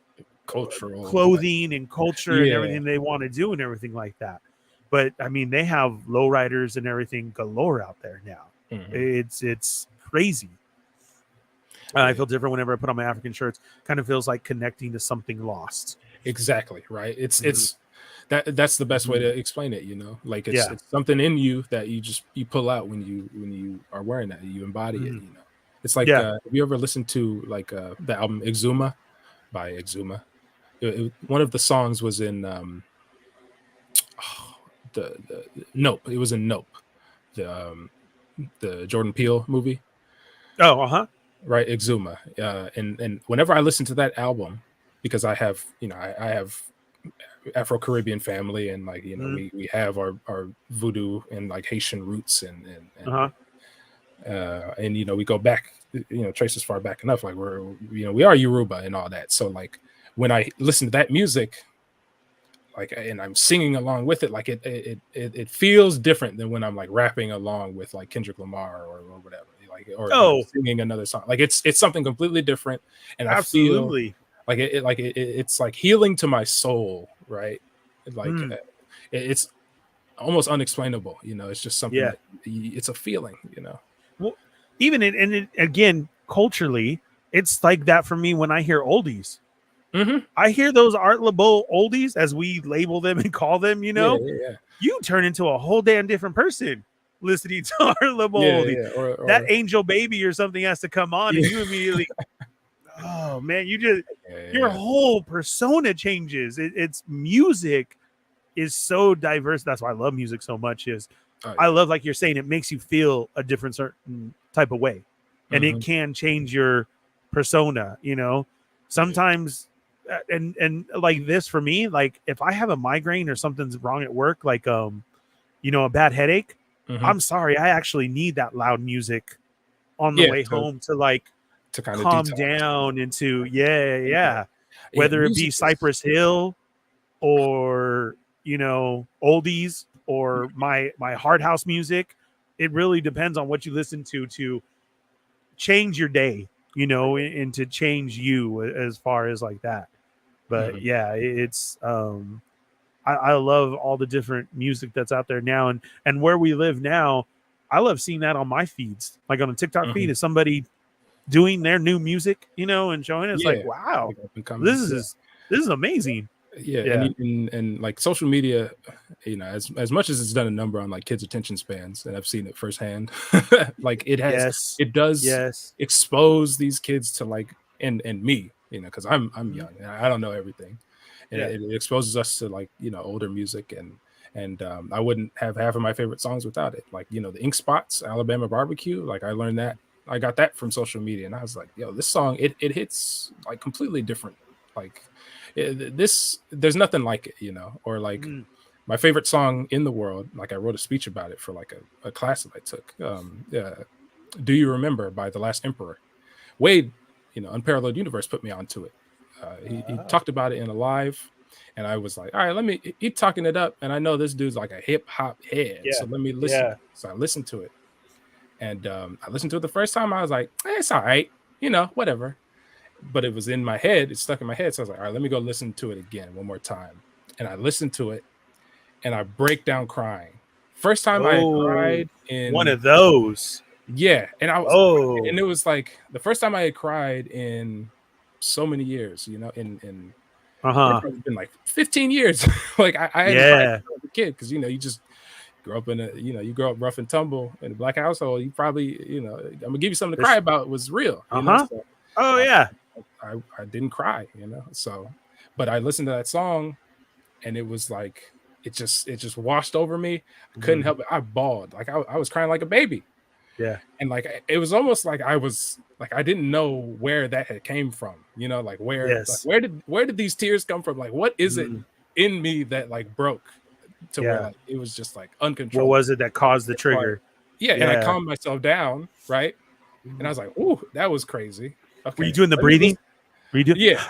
cultural clothing and culture and Yeah. everything they want to do and everything like that. But I mean, they have lowriders and everything galore out there now. It's crazy. I feel different whenever I put on my African shirts. Kind of feels like connecting to something lost. Exactly, right. It's that's the best way to explain it. Like it's something in you that you pull out when you are wearing that. You embody it. It's like have you ever listened to like the album Exuma by Exuma? One of the songs was in the Nope. It was in Nope, the Jordan Peele movie. Oh, Right, Exuma. And whenever I listen to that album, because I have I have Afro-Caribbean family, and like we have our voodoo and like Haitian roots, and we go back, trace as far back enough, like we are Yoruba and all that. So like when I listen to that music, like, and I'm singing along with it, like it feels different than when I'm like rapping along with like Kendrick Lamar or whatever, like or singing another song. Like it's something completely different, and absolutely. I feel like it's like healing to my soul, right? Like it's almost unexplainable, it's just something that it's a feeling, Well, even again, culturally, it's like that for me when I hear oldies. I hear those Art Laboe oldies, as we label them and call them, you turn into a whole damn different person listening to Art Laboe oldies. Or that Angel Baby or something has to come on, and you immediately, oh man, you just your whole persona changes. It's music is so diverse. That's why I love music so much. I love, like you're saying, it makes you feel a different certain type of way, and it can change your persona. Sometimes and like this for me, like if I have a migraine or something's wrong at work, like a bad headache, I'm sorry, I actually need that loud music on the way home to like to kind of calm detox. down into whether it be music Cypress Hill or oldies or my hard house music. It really depends on what you listen to change your day, and to change you as far as like that. But yeah, it's I love all the different music that's out there now, and where we live now, I love seeing that on my feeds, like on a TikTok feed, is somebody doing their new music, and showing it. It's like, wow, this is amazing. And like social media, as much as it's done a number on like kids' attention spans, and I've seen it firsthand, like it does expose these kids to like and me, because I'm young and I don't know everything. And it exposes us to like older music, and I wouldn't have half of my favorite songs without it. Like the Ink Spots, Alabama Barbecue. Like I learned that, I got that from social media, and I was like, yo, this song it hits like completely different. Like there's nothing like it, or like my favorite song in the world. Like I wrote a speech about it for like a class that I took. Do You Remember by The Last Emperor. Wade, Unparalleled Universe put me onto it. He talked about it in a live, and I was like, all right, he talking it up, and I know this dude's like a hip hop head, so let me listen. So I listened to it, and I listened to it the first time. I was like, it's all right, whatever. But it was in my head, it stuck in my head, so I was like, all right, let me go listen to it again one more time. And I listened to it, and I break down crying. First time I cried in one of those. Yeah, and and it was like the first time I had cried in so many years, in it's been like 15 years. Like I had cried as a kid, because you just grow up you grow up rough and tumble in a black household. You probably I'm gonna give you something to cry about was real. So, I didn't cry, so, but I listened to that song, and it was like it just washed over me. I couldn't help it. I bawled, like I was crying like a baby. And like it was almost like I was like I didn't know where that had came from, like where where did these tears come from? Like what is it in me that like broke to where like, it was just like uncontrollable? What was it that caused the trigger? And I calmed myself down, right? And I was like, ooh, that was crazy. Okay. Were you doing the breathing? Yeah.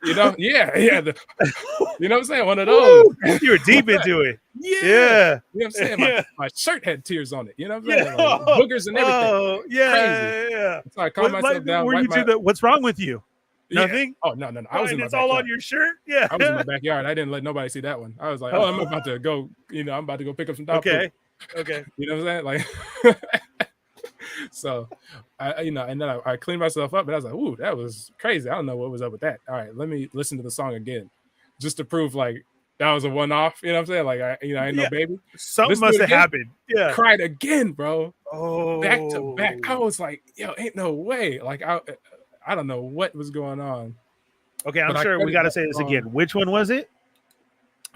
You know what I'm saying? One of those. You were deep into it. Yeah. You know what I'm saying? My shirt had tears on it. You know what I'm saying? Like, boogers and everything. Yeah. So I calmed myself down. Were you what's wrong with you? Nothing? Oh, no. I was in my it's backyard. all on your shirt? Yeah. I was in my backyard. I didn't let nobody see that one. I was like, I'm about to go, I'm about to go pick up some dog food. Okay. You know what I'm saying? Like so and then I cleaned myself up, and I was like, ooh, that was crazy. I don't know what was up with that. All right, let me listen to the song again, just to prove like that was a one-off. You know what I'm saying? Like I ain't no baby. Something must have happened. Yeah. Cried again, bro. Oh, back to back. I was like, yo, ain't no way. Like I don't know what was going on. Okay, I'm sure we got to say this again. Which one was it?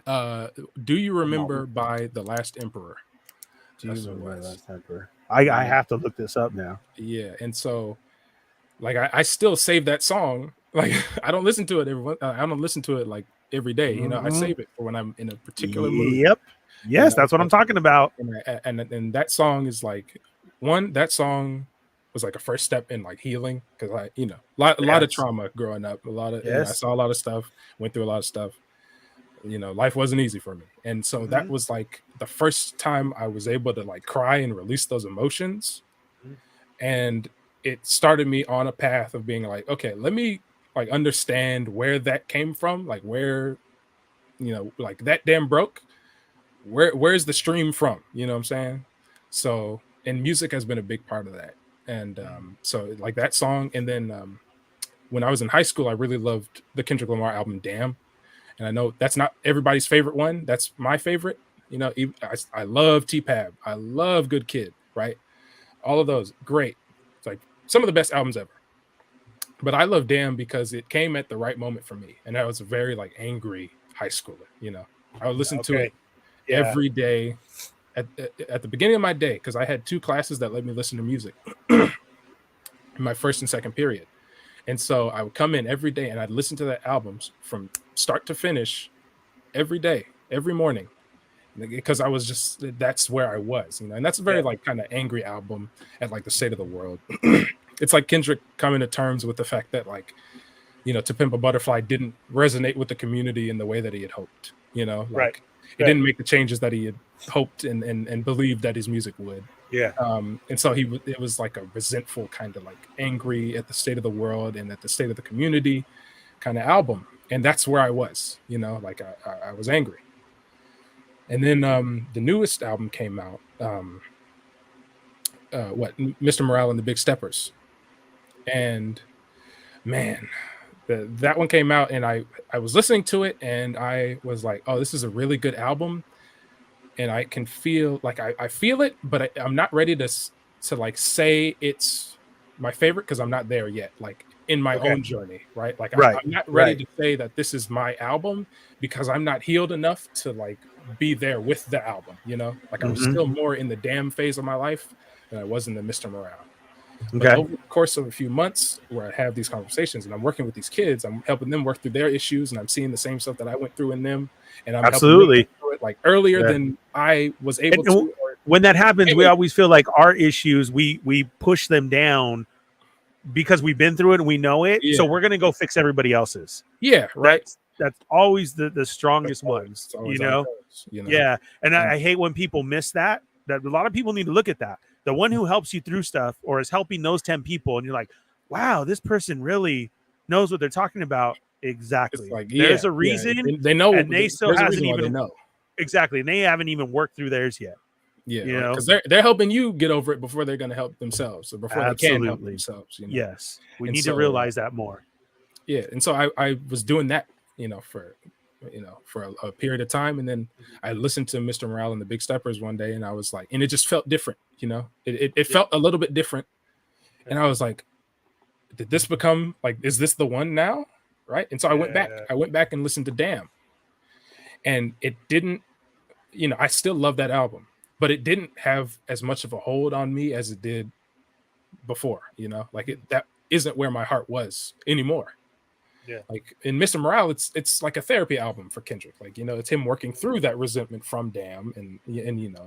Do You Remember by The Last Emperor? Do You Remember by The Last Emperor? I have to look this up now. Yeah, and so like I still save that song. Like I don't listen to it I don't listen to it like every day. I save it for when I'm in a particular mood. Yep. Yes, that's what I'm talking about. And that song is like that song was like a first step in like healing, because I a lot of trauma growing up, a lot of I saw a lot of stuff, went through a lot of stuff. Life wasn't easy for me, and so that was like the first time I was able to like cry and release those emotions, and it started me on a path of being like, okay, let me like understand where that came from, like where like that dam broke, where's the stream from, you know what I'm saying? So, and music has been a big part of that. And so like that song, and then when I was in high school, I really loved the Kendrick Lamar album Damn. And I know that's not everybody's favorite one. That's my favorite. I love T-Pab. I love Good Kid, right? All of those, great. It's like some of the best albums ever. But I love Damn because it came at the right moment for me. And I was a very like angry high schooler, I would listen to it every day at the beginning of my day, because I had 2 classes that let me listen to music in my first and second period. And so I would come in every day and I'd listen to the albums from start to finish every day, every morning, because I was just, that's where I was, and that's a very like kind of angry album at like the state of the world. It's like Kendrick coming to terms with the fact that like, To Pimp a Butterfly didn't resonate with the community in the way that he had hoped, like it didn't make the changes that he had hoped and believed that his music would. Yeah. And so it was like a resentful kind of like angry at the state of the world and at the state of the community kind of album. And that's where I was, like I was angry. And then the newest album came out, Mr. Morale and the Big Steppers. And man, that one came out and I was listening to it and I was like, oh, this is a really good album. And I can feel like I feel it, but I'm not ready to like say it's my favorite because I'm not there yet. Like in my own journey, right? Like I'm not ready to say that this is my album because I'm not healed enough to like be there with the album. Like I was still more in the damn phase of my life than I was in the Mr. Morale. But over the course of a few months where I have these conversations and I'm working with these kids, I'm helping them work through their issues and I'm seeing the same stuff that I went through in them. And I'm absolutely helping them through it like earlier than I was able to. When that happens, we always feel like our issues, we push them down because we've been through it and we know it. So we're going to go fix everybody else's. Yeah. Right. That's always the strongest ones, Yeah. And I hate when people miss that a lot of people need to look at that. The one who helps you through stuff or is helping those 10 people. And you're like, wow, this person really knows what they're talking about. Exactly. Like, there's a reason. They know. And they still hasn't even know. Exactly. And they haven't even worked through theirs yet. Yeah. Because they're helping you get over it before they're going to help themselves or before they can help themselves. Yes. We need to realize that more. Yeah. And so I was doing that, for a period of time. And then I listened to Mr. Morale and the Big Steppers one day and I was like, and it just felt different, it felt a little bit different. And I was like, did this become like, is this the one now? Right. And so I went back and listened to Damn. And it didn't, I still love that album, but it didn't have as much of a hold on me as it did before, like that isn't where my heart was anymore. Yeah. Like in Mr. Morale, it's like a therapy album for Kendrick. Like, it's him working through that resentment from Damn and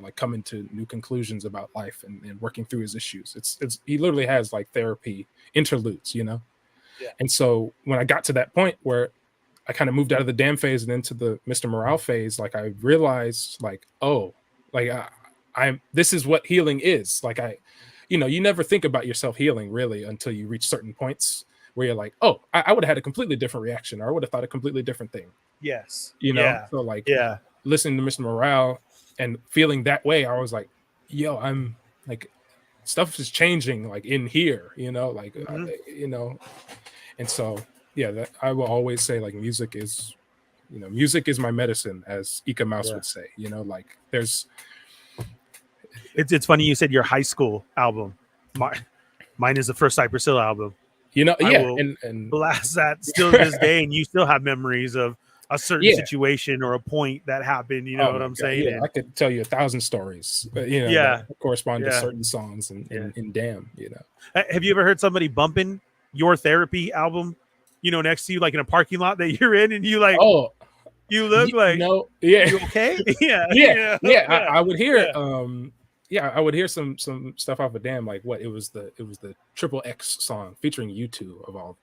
like coming to new conclusions about life and working through his issues. It's he literally has like therapy interludes, Yeah. And so when I got to that point where I kind of moved out of the Damn phase and into the Mr. Morale phase, like I realized like, oh, like this is what healing is. Like you never think about yourself healing really until you reach certain points where you're like, oh, I would have had a completely different reaction, or I would have thought a completely different thing. Yes. So like, listening to Mr. Morale and feeling that way, I was like, yo, I'm like, stuff is changing like in here, like, and so, that I will always say like music is my medicine, as Ika Mouse would say, like there's. It's funny you said your high school album. Mine is the first Cypress Hill album. And blast that still to this day, and you still have memories of a certain situation or a point that happened. You know what I'm saying? Yeah, I could tell you 1,000 stories. That correspond to certain songs in Damn. Have you ever heard somebody bumping your therapy album? Next to you, like in a parking lot that you're in, and you like, oh, you look like, you okay? I would hear it. I would hear some stuff off of Damn, like it was the XXX song featuring U2 of all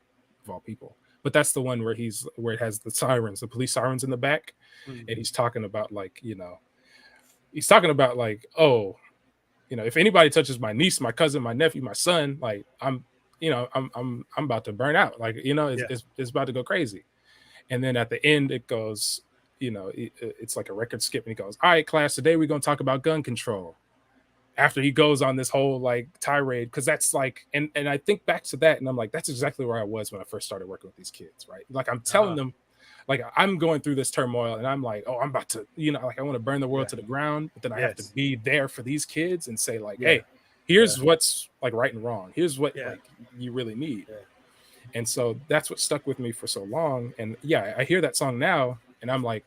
people. But that's the one where it has the sirens, the police sirens in the back, and he's talking about like, oh, if anybody touches my niece, my cousin, my nephew, my son, like I'm about to burn out, like it's about to go crazy. And then at the end it goes, it's like a record skip, and he goes, all right, class, today we're gonna talk about gun control. After he goes on this whole like tirade, because that's like, and I think back to that, and I'm like, that's exactly where I was when I first started working with these kids, right? Like I'm telling them, like I'm going through this turmoil, and I'm like, oh, I'm about to, like I want to burn the world to the ground, but then I have to be there for these kids and say like, hey, here's what's like right and wrong. Here's what like you really need. Yeah. And so that's what stuck with me for so long. And I hear that song now, and I'm like,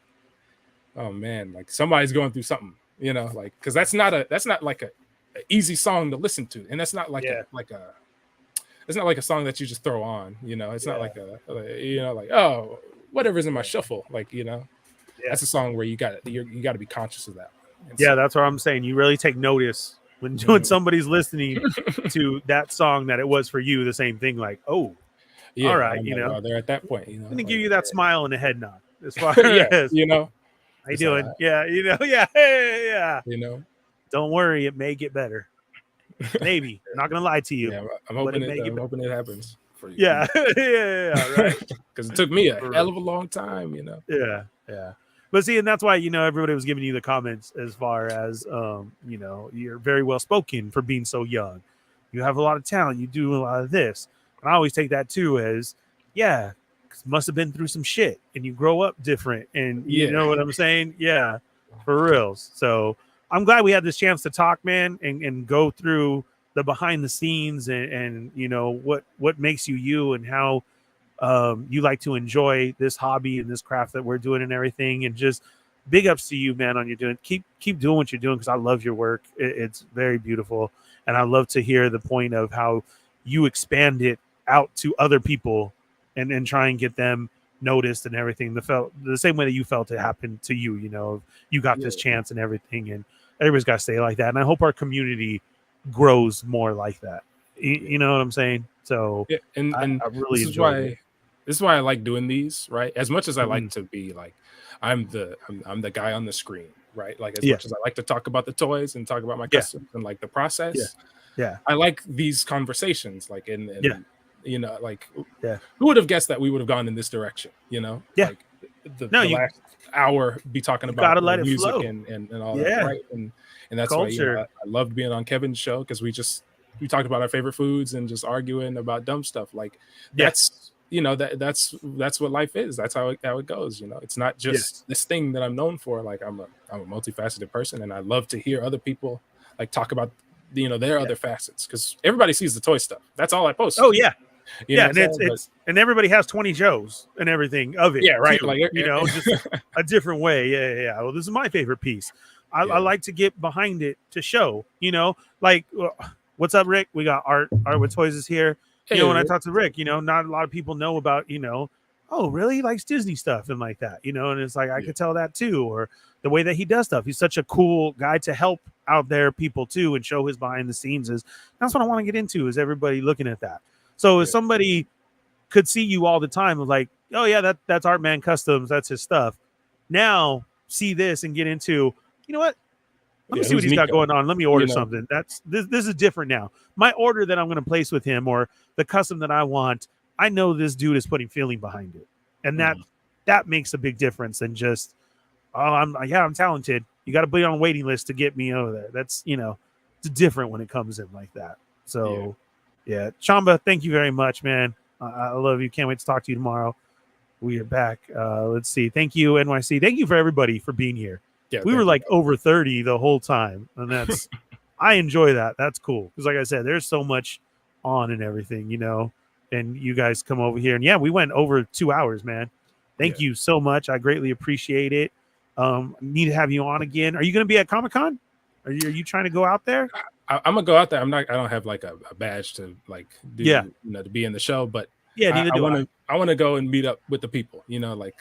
oh man, like somebody's going through something, like because that's not like a easy song to listen to, and that's not like it's not like a song that you just throw on, you know. It's not like you know, like, oh, whatever's in my shuffle, like, you know. That's a song where you got to be conscious of that. And Yeah, so, that's what I'm saying. You really take notice when somebody's listening to that song that it was for you. The same thing, like, oh, yeah, all right, I'm you like, know, oh, they're at that point, you know. I'm gonna give Like, you that smile and a head nod as far yeah, as you know, how you it's like, doing. Yeah, you know, yeah, hey, yeah. you know, Don't worry, it may get better. Maybe. I'm not gonna lie to you. yeah, I'm but hoping it may get I'm better. hoping it happens for you. Yeah, yeah, right. Because it took me a For hell real. of a long time, you know. Yeah, yeah. But see, and that's why, you know, everybody was giving you the comments as far as you know, you're very well spoken for being so young. You have a lot of talent, you do a lot of this. And I always take that too as, yeah, must have been through some shit and you grow up different. And you Yeah. know what I'm saying? Yeah, for reals. So I'm glad we had this chance to talk, man, and go through the behind the scenes and you know what makes you you and how you like to enjoy this hobby and this craft that we're doing and everything. And just big ups to you, man, on your doing. Keep doing what you're doing because I love your work. It's very beautiful, and I love to hear the point of how you expand it out to other people and try and get them noticed and everything. The same way that you felt it happened to you. You know, you got this chance and everything, and everybody's got to stay like that. And I hope our community grows more like that. You know what I'm saying? So Yeah, and I really this is enjoyed it. why this is why I like doing these, right? As much as I like Mhm. to be like, I'm the guy on the screen, right? Like as Yeah. much as I like to talk about the toys and talk about my Yeah. customs and like the process, Yeah. I like these conversations. Like Yeah. you know, like Yeah. who would have guessed that we would have gone in this direction? You know, Yeah. like the No, you last hour be talking gotta about let it music flow. and all Yeah. that, right? And that's why, you know, Culture. I loved being on Kevin's show because we talked about our favorite foods and just arguing about dumb stuff. Like Yeah. that's you know that's what life is. That's how it goes. You know, it's not just this thing that I'm known for. Like I'm a multifaceted person, and I love to hear other people like talk about you know their other facets because everybody sees the toy stuff. That's all I post. Oh yeah. You Yeah, know and what I'm saying? it's and everybody has 20 Joes and everything of it. Yeah, right. Too, Like you know, just a different way. Yeah. Well, this is my favorite piece. I like to get behind it to show, you know, like what's up, Rick? We got Art with Toys is here. You know, when I talk to Rick, you know, not a lot of people know about, you know, oh, really? He likes Disney stuff and like that, you know, and it's like I could tell that too, or the way that he does stuff. He's such a cool guy to help out there people too and show his behind the scenes. That's what I want to get into is everybody looking at that. So if somebody could see you all the time, like, oh yeah, that's Art Man Customs, that's his stuff. Now see this and get into, you know what? Let me see what he's got going on. Let me order something. This is different now. My order that I'm going to place with him or the custom that I want, I know this dude is putting feeling behind it. And that makes a big difference than just, oh, I'm talented. You got to be on a waiting list to get me over there. That's, you know, it's different when it comes in like that. So yeah. Chamba, thank you very much, man. I love you. Can't wait to talk to you tomorrow. We are back. Let's see. Thank you, NYC. Thank you for everybody for being here. Yeah, we were like over 30 the whole time, and that's I enjoy that. That's cool because, like I said, there's so much on and everything, you know. And you guys come over here, and yeah, we went over 2 hours, man. Thank you so much. I greatly appreciate it. Need to have you on again. Are you going to be at Comic-Con? Are you trying to go out there? I'm gonna go out there. I don't have like a badge to like do, you know, to be in the show, but neither do I. I want to go and meet up with the people, you know, like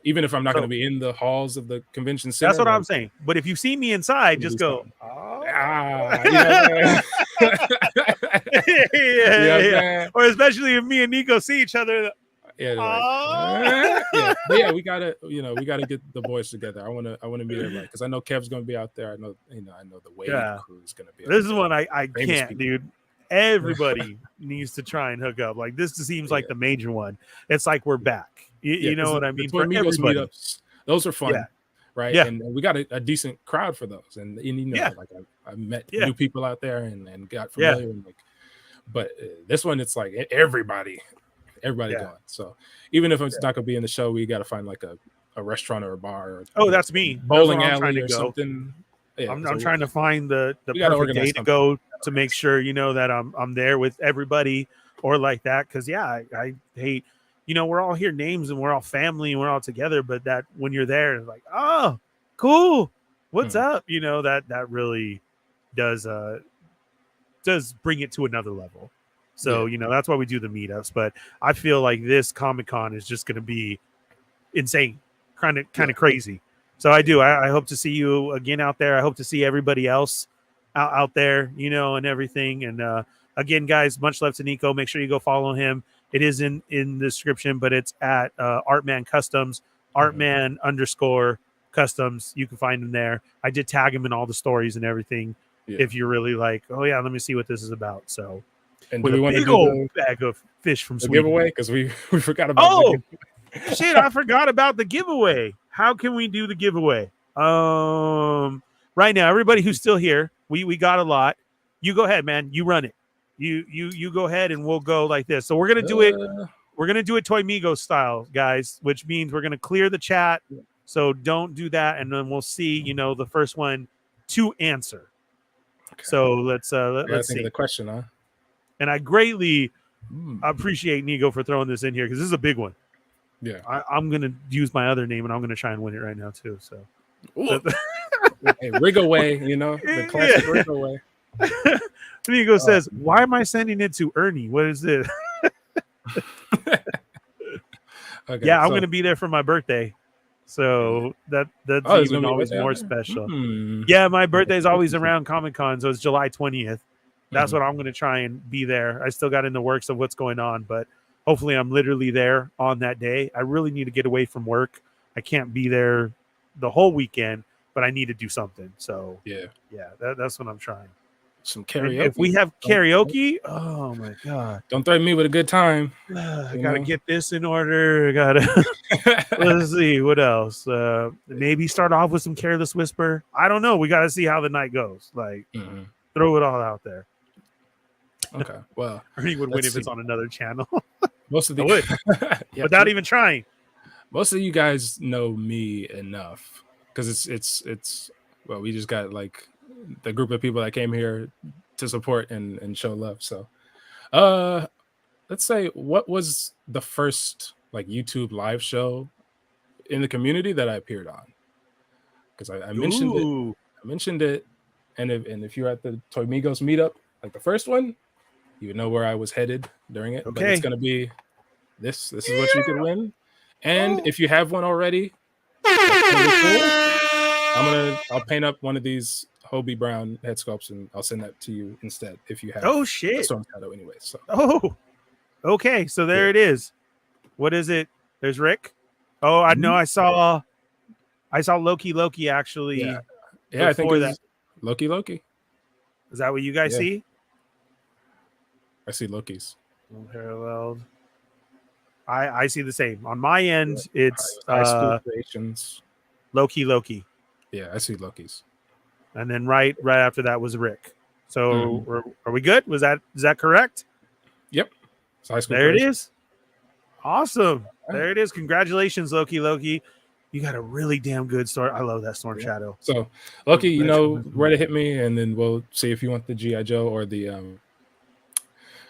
even if I'm not going to be in the halls of the convention center. That's what I'm saying. But if you see me inside, just go, you know yeah. Or especially if me and Nico see each other. Yeah, we gotta get the boys together. I wanna meet everybody because I know Kev's gonna be out there. I know the Wave crew is gonna be. This is one I can't, people. Dude. Everybody needs to try and hook up. Like this seems like the major one. It's like we're back. You know what I mean? For everybody, meetups, those are fun, right? Yeah. And we got a decent crowd for those. And you know, like I met new people out there and got familiar. And like, but this one, it's like everybody going. So even if it's not gonna be in the show, we got to find like a restaurant or a bar. Or, that's me. Bowling alley or something. Yeah, I'm trying to find the perfect day to go to make sure, you know, that I'm there with everybody or like that. Cause I hate, you know, we're all here names and we're all family and we're all together. But that when you're there, it's like, oh, cool. What's up? You know, that really does bring it to another level. So, you know, that's why we do the meetups. But I feel like this Comic-Con is just going to be insane, kind of crazy. So I hope to see you again out there. I hope to see everybody else out there, you know, and everything. And again, guys, much love to Nico. Make sure you go follow him. It is in the description, but it's at Artman Customs, Artman_Customs. You can find him there. I did tag him in all the stories and everything. Yeah. If you're really like, oh yeah, let me see what this is about. So, and with a big old bag of fish from Sweden. Giveaway, because we forgot about. Oh shit! I forgot about the giveaway. How can we do the giveaway? Right now, everybody who's still here, we got a lot. You go ahead, man. You run it. You go ahead, and we'll go like this. So we're gonna do it. We're gonna do it toymigos style, guys, which means we're gonna clear the chat. So don't do that, and then we'll see. You know, the first one to answer. Okay. So let's see the question, huh? And I greatly appreciate Nico for throwing this in here because this is a big one. Yeah, I'm gonna use my other name, and I'm gonna try and win it right now too. So, hey, rig away, you know, the classic rig away. Nico says, "Why am I sending it to Ernie? What is this?" Okay, yeah, I'm gonna be there for my birthday, so that's even always more special. Yeah, my birthday is always around Comic-Con, so it's July 20th. That's what I'm gonna try and be there. I still got in the works of what's going on, but hopefully I'm literally there on that day. I really need to get away from work. I can't be there the whole weekend, but I need to do something. So yeah, that's what I'm trying. Some karaoke. And if we have karaoke, oh my god! Don't threaten me with a good time. I gotta get this in order. I gotta. Let's see what else. Maybe start off with some Careless Whisper. I don't know. We gotta see how the night goes. Like, throw it all out there. Okay. Well, Ernie would win if it's on another channel. Most of the without even trying. Most of you guys know me enough because it's well, we just got like the group of people that came here to support and show love. So let's say, what was the first like YouTube live show in the community that I appeared on? Because I mentioned it, and if you're at the toymigos meetup, like the first one, you would know where I was headed during it. Okay. But it's gonna be this is what you could win. And if you have one already, that's really cool. I'll paint up one of these Hobie Brown head sculpts and I'll send that to you instead if you have shit. a Storm Shadow anyway. So okay, so there it is. What is it? There's Rick. Oh, I know. I saw Loki actually. Yeah, I think that Loki. Is that what you guys see? I see Loki's. Unparalleled. I see the same. On my end, it's Loki. Yeah, I see Loki's. And then right after that was Rick. So are we good? Is that correct? Yep. There it is. Awesome. There it is. Congratulations, Loki. You got a really damn good story. I love that Storm Shadow. So Loki, you know where to hit me, and then we'll see if you want the G.I. Joe or the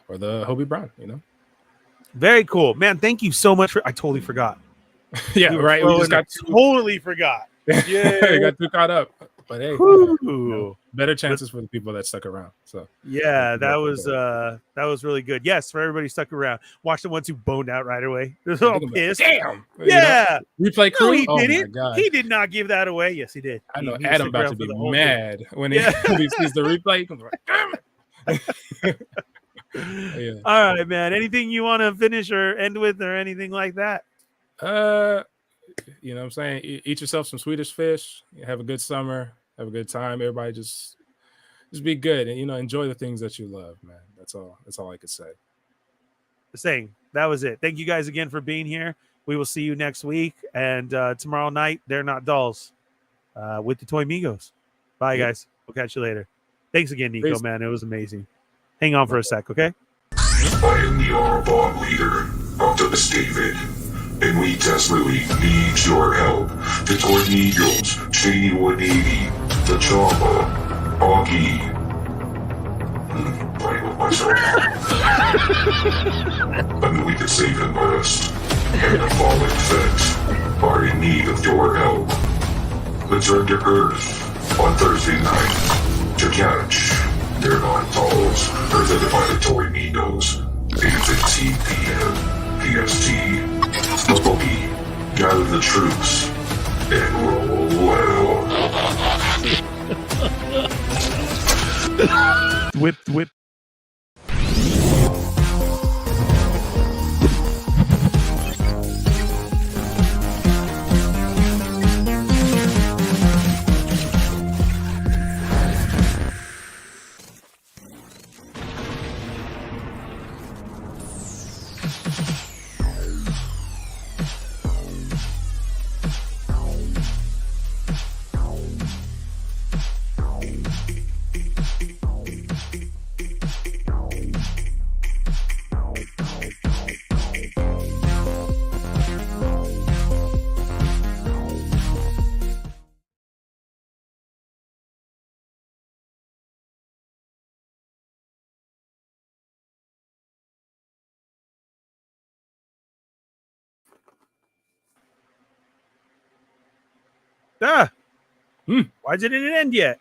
Hobie Brown, you know. Very cool. Man, thank you so much I totally forgot. Yeah, right. We just totally forgot. Yeah, I got too caught up. But hey, better chances for the people that stuck around. So yeah, that was really good. Yes, for everybody stuck around. Watch the ones who boned out right away. They're all pissed. Damn. Yeah. Replay crew. No, he didn't. He did not give that away. Yes, he did. I know Adam about to be mad when he sees the replay. He comes like, damn it. All right, man. Anything you want to finish or end with or anything like that? You know what I'm saying? Eat yourself some Swedish fish. Have a good summer. Have a good time. Everybody just be good and, you know, enjoy the things that you love, man. That's all I could say. Saying that was it. Thank you guys again for being here. We will see you next week. And tomorrow night, They're Not Dolls with the toymigos. Bye, guys. We'll catch you later. Thanks again, Nico, Peace. Man. It was amazing. Hang on for a sec, okay? I am the R-Bomb leader, Optimus David, and we desperately need your help. The Toymigos, Cheney 180, the Chopper, Augie. Playing with myself. I mean, we could save him first. And the fallen Fett are in need of your help. Return to Earth on Thursday night to catch Airline dolls presented by the toymigos. 8:15 p.m. PST. The boogie. Gather the troops and roll well. Whip. Ah. Why didn't it end yet?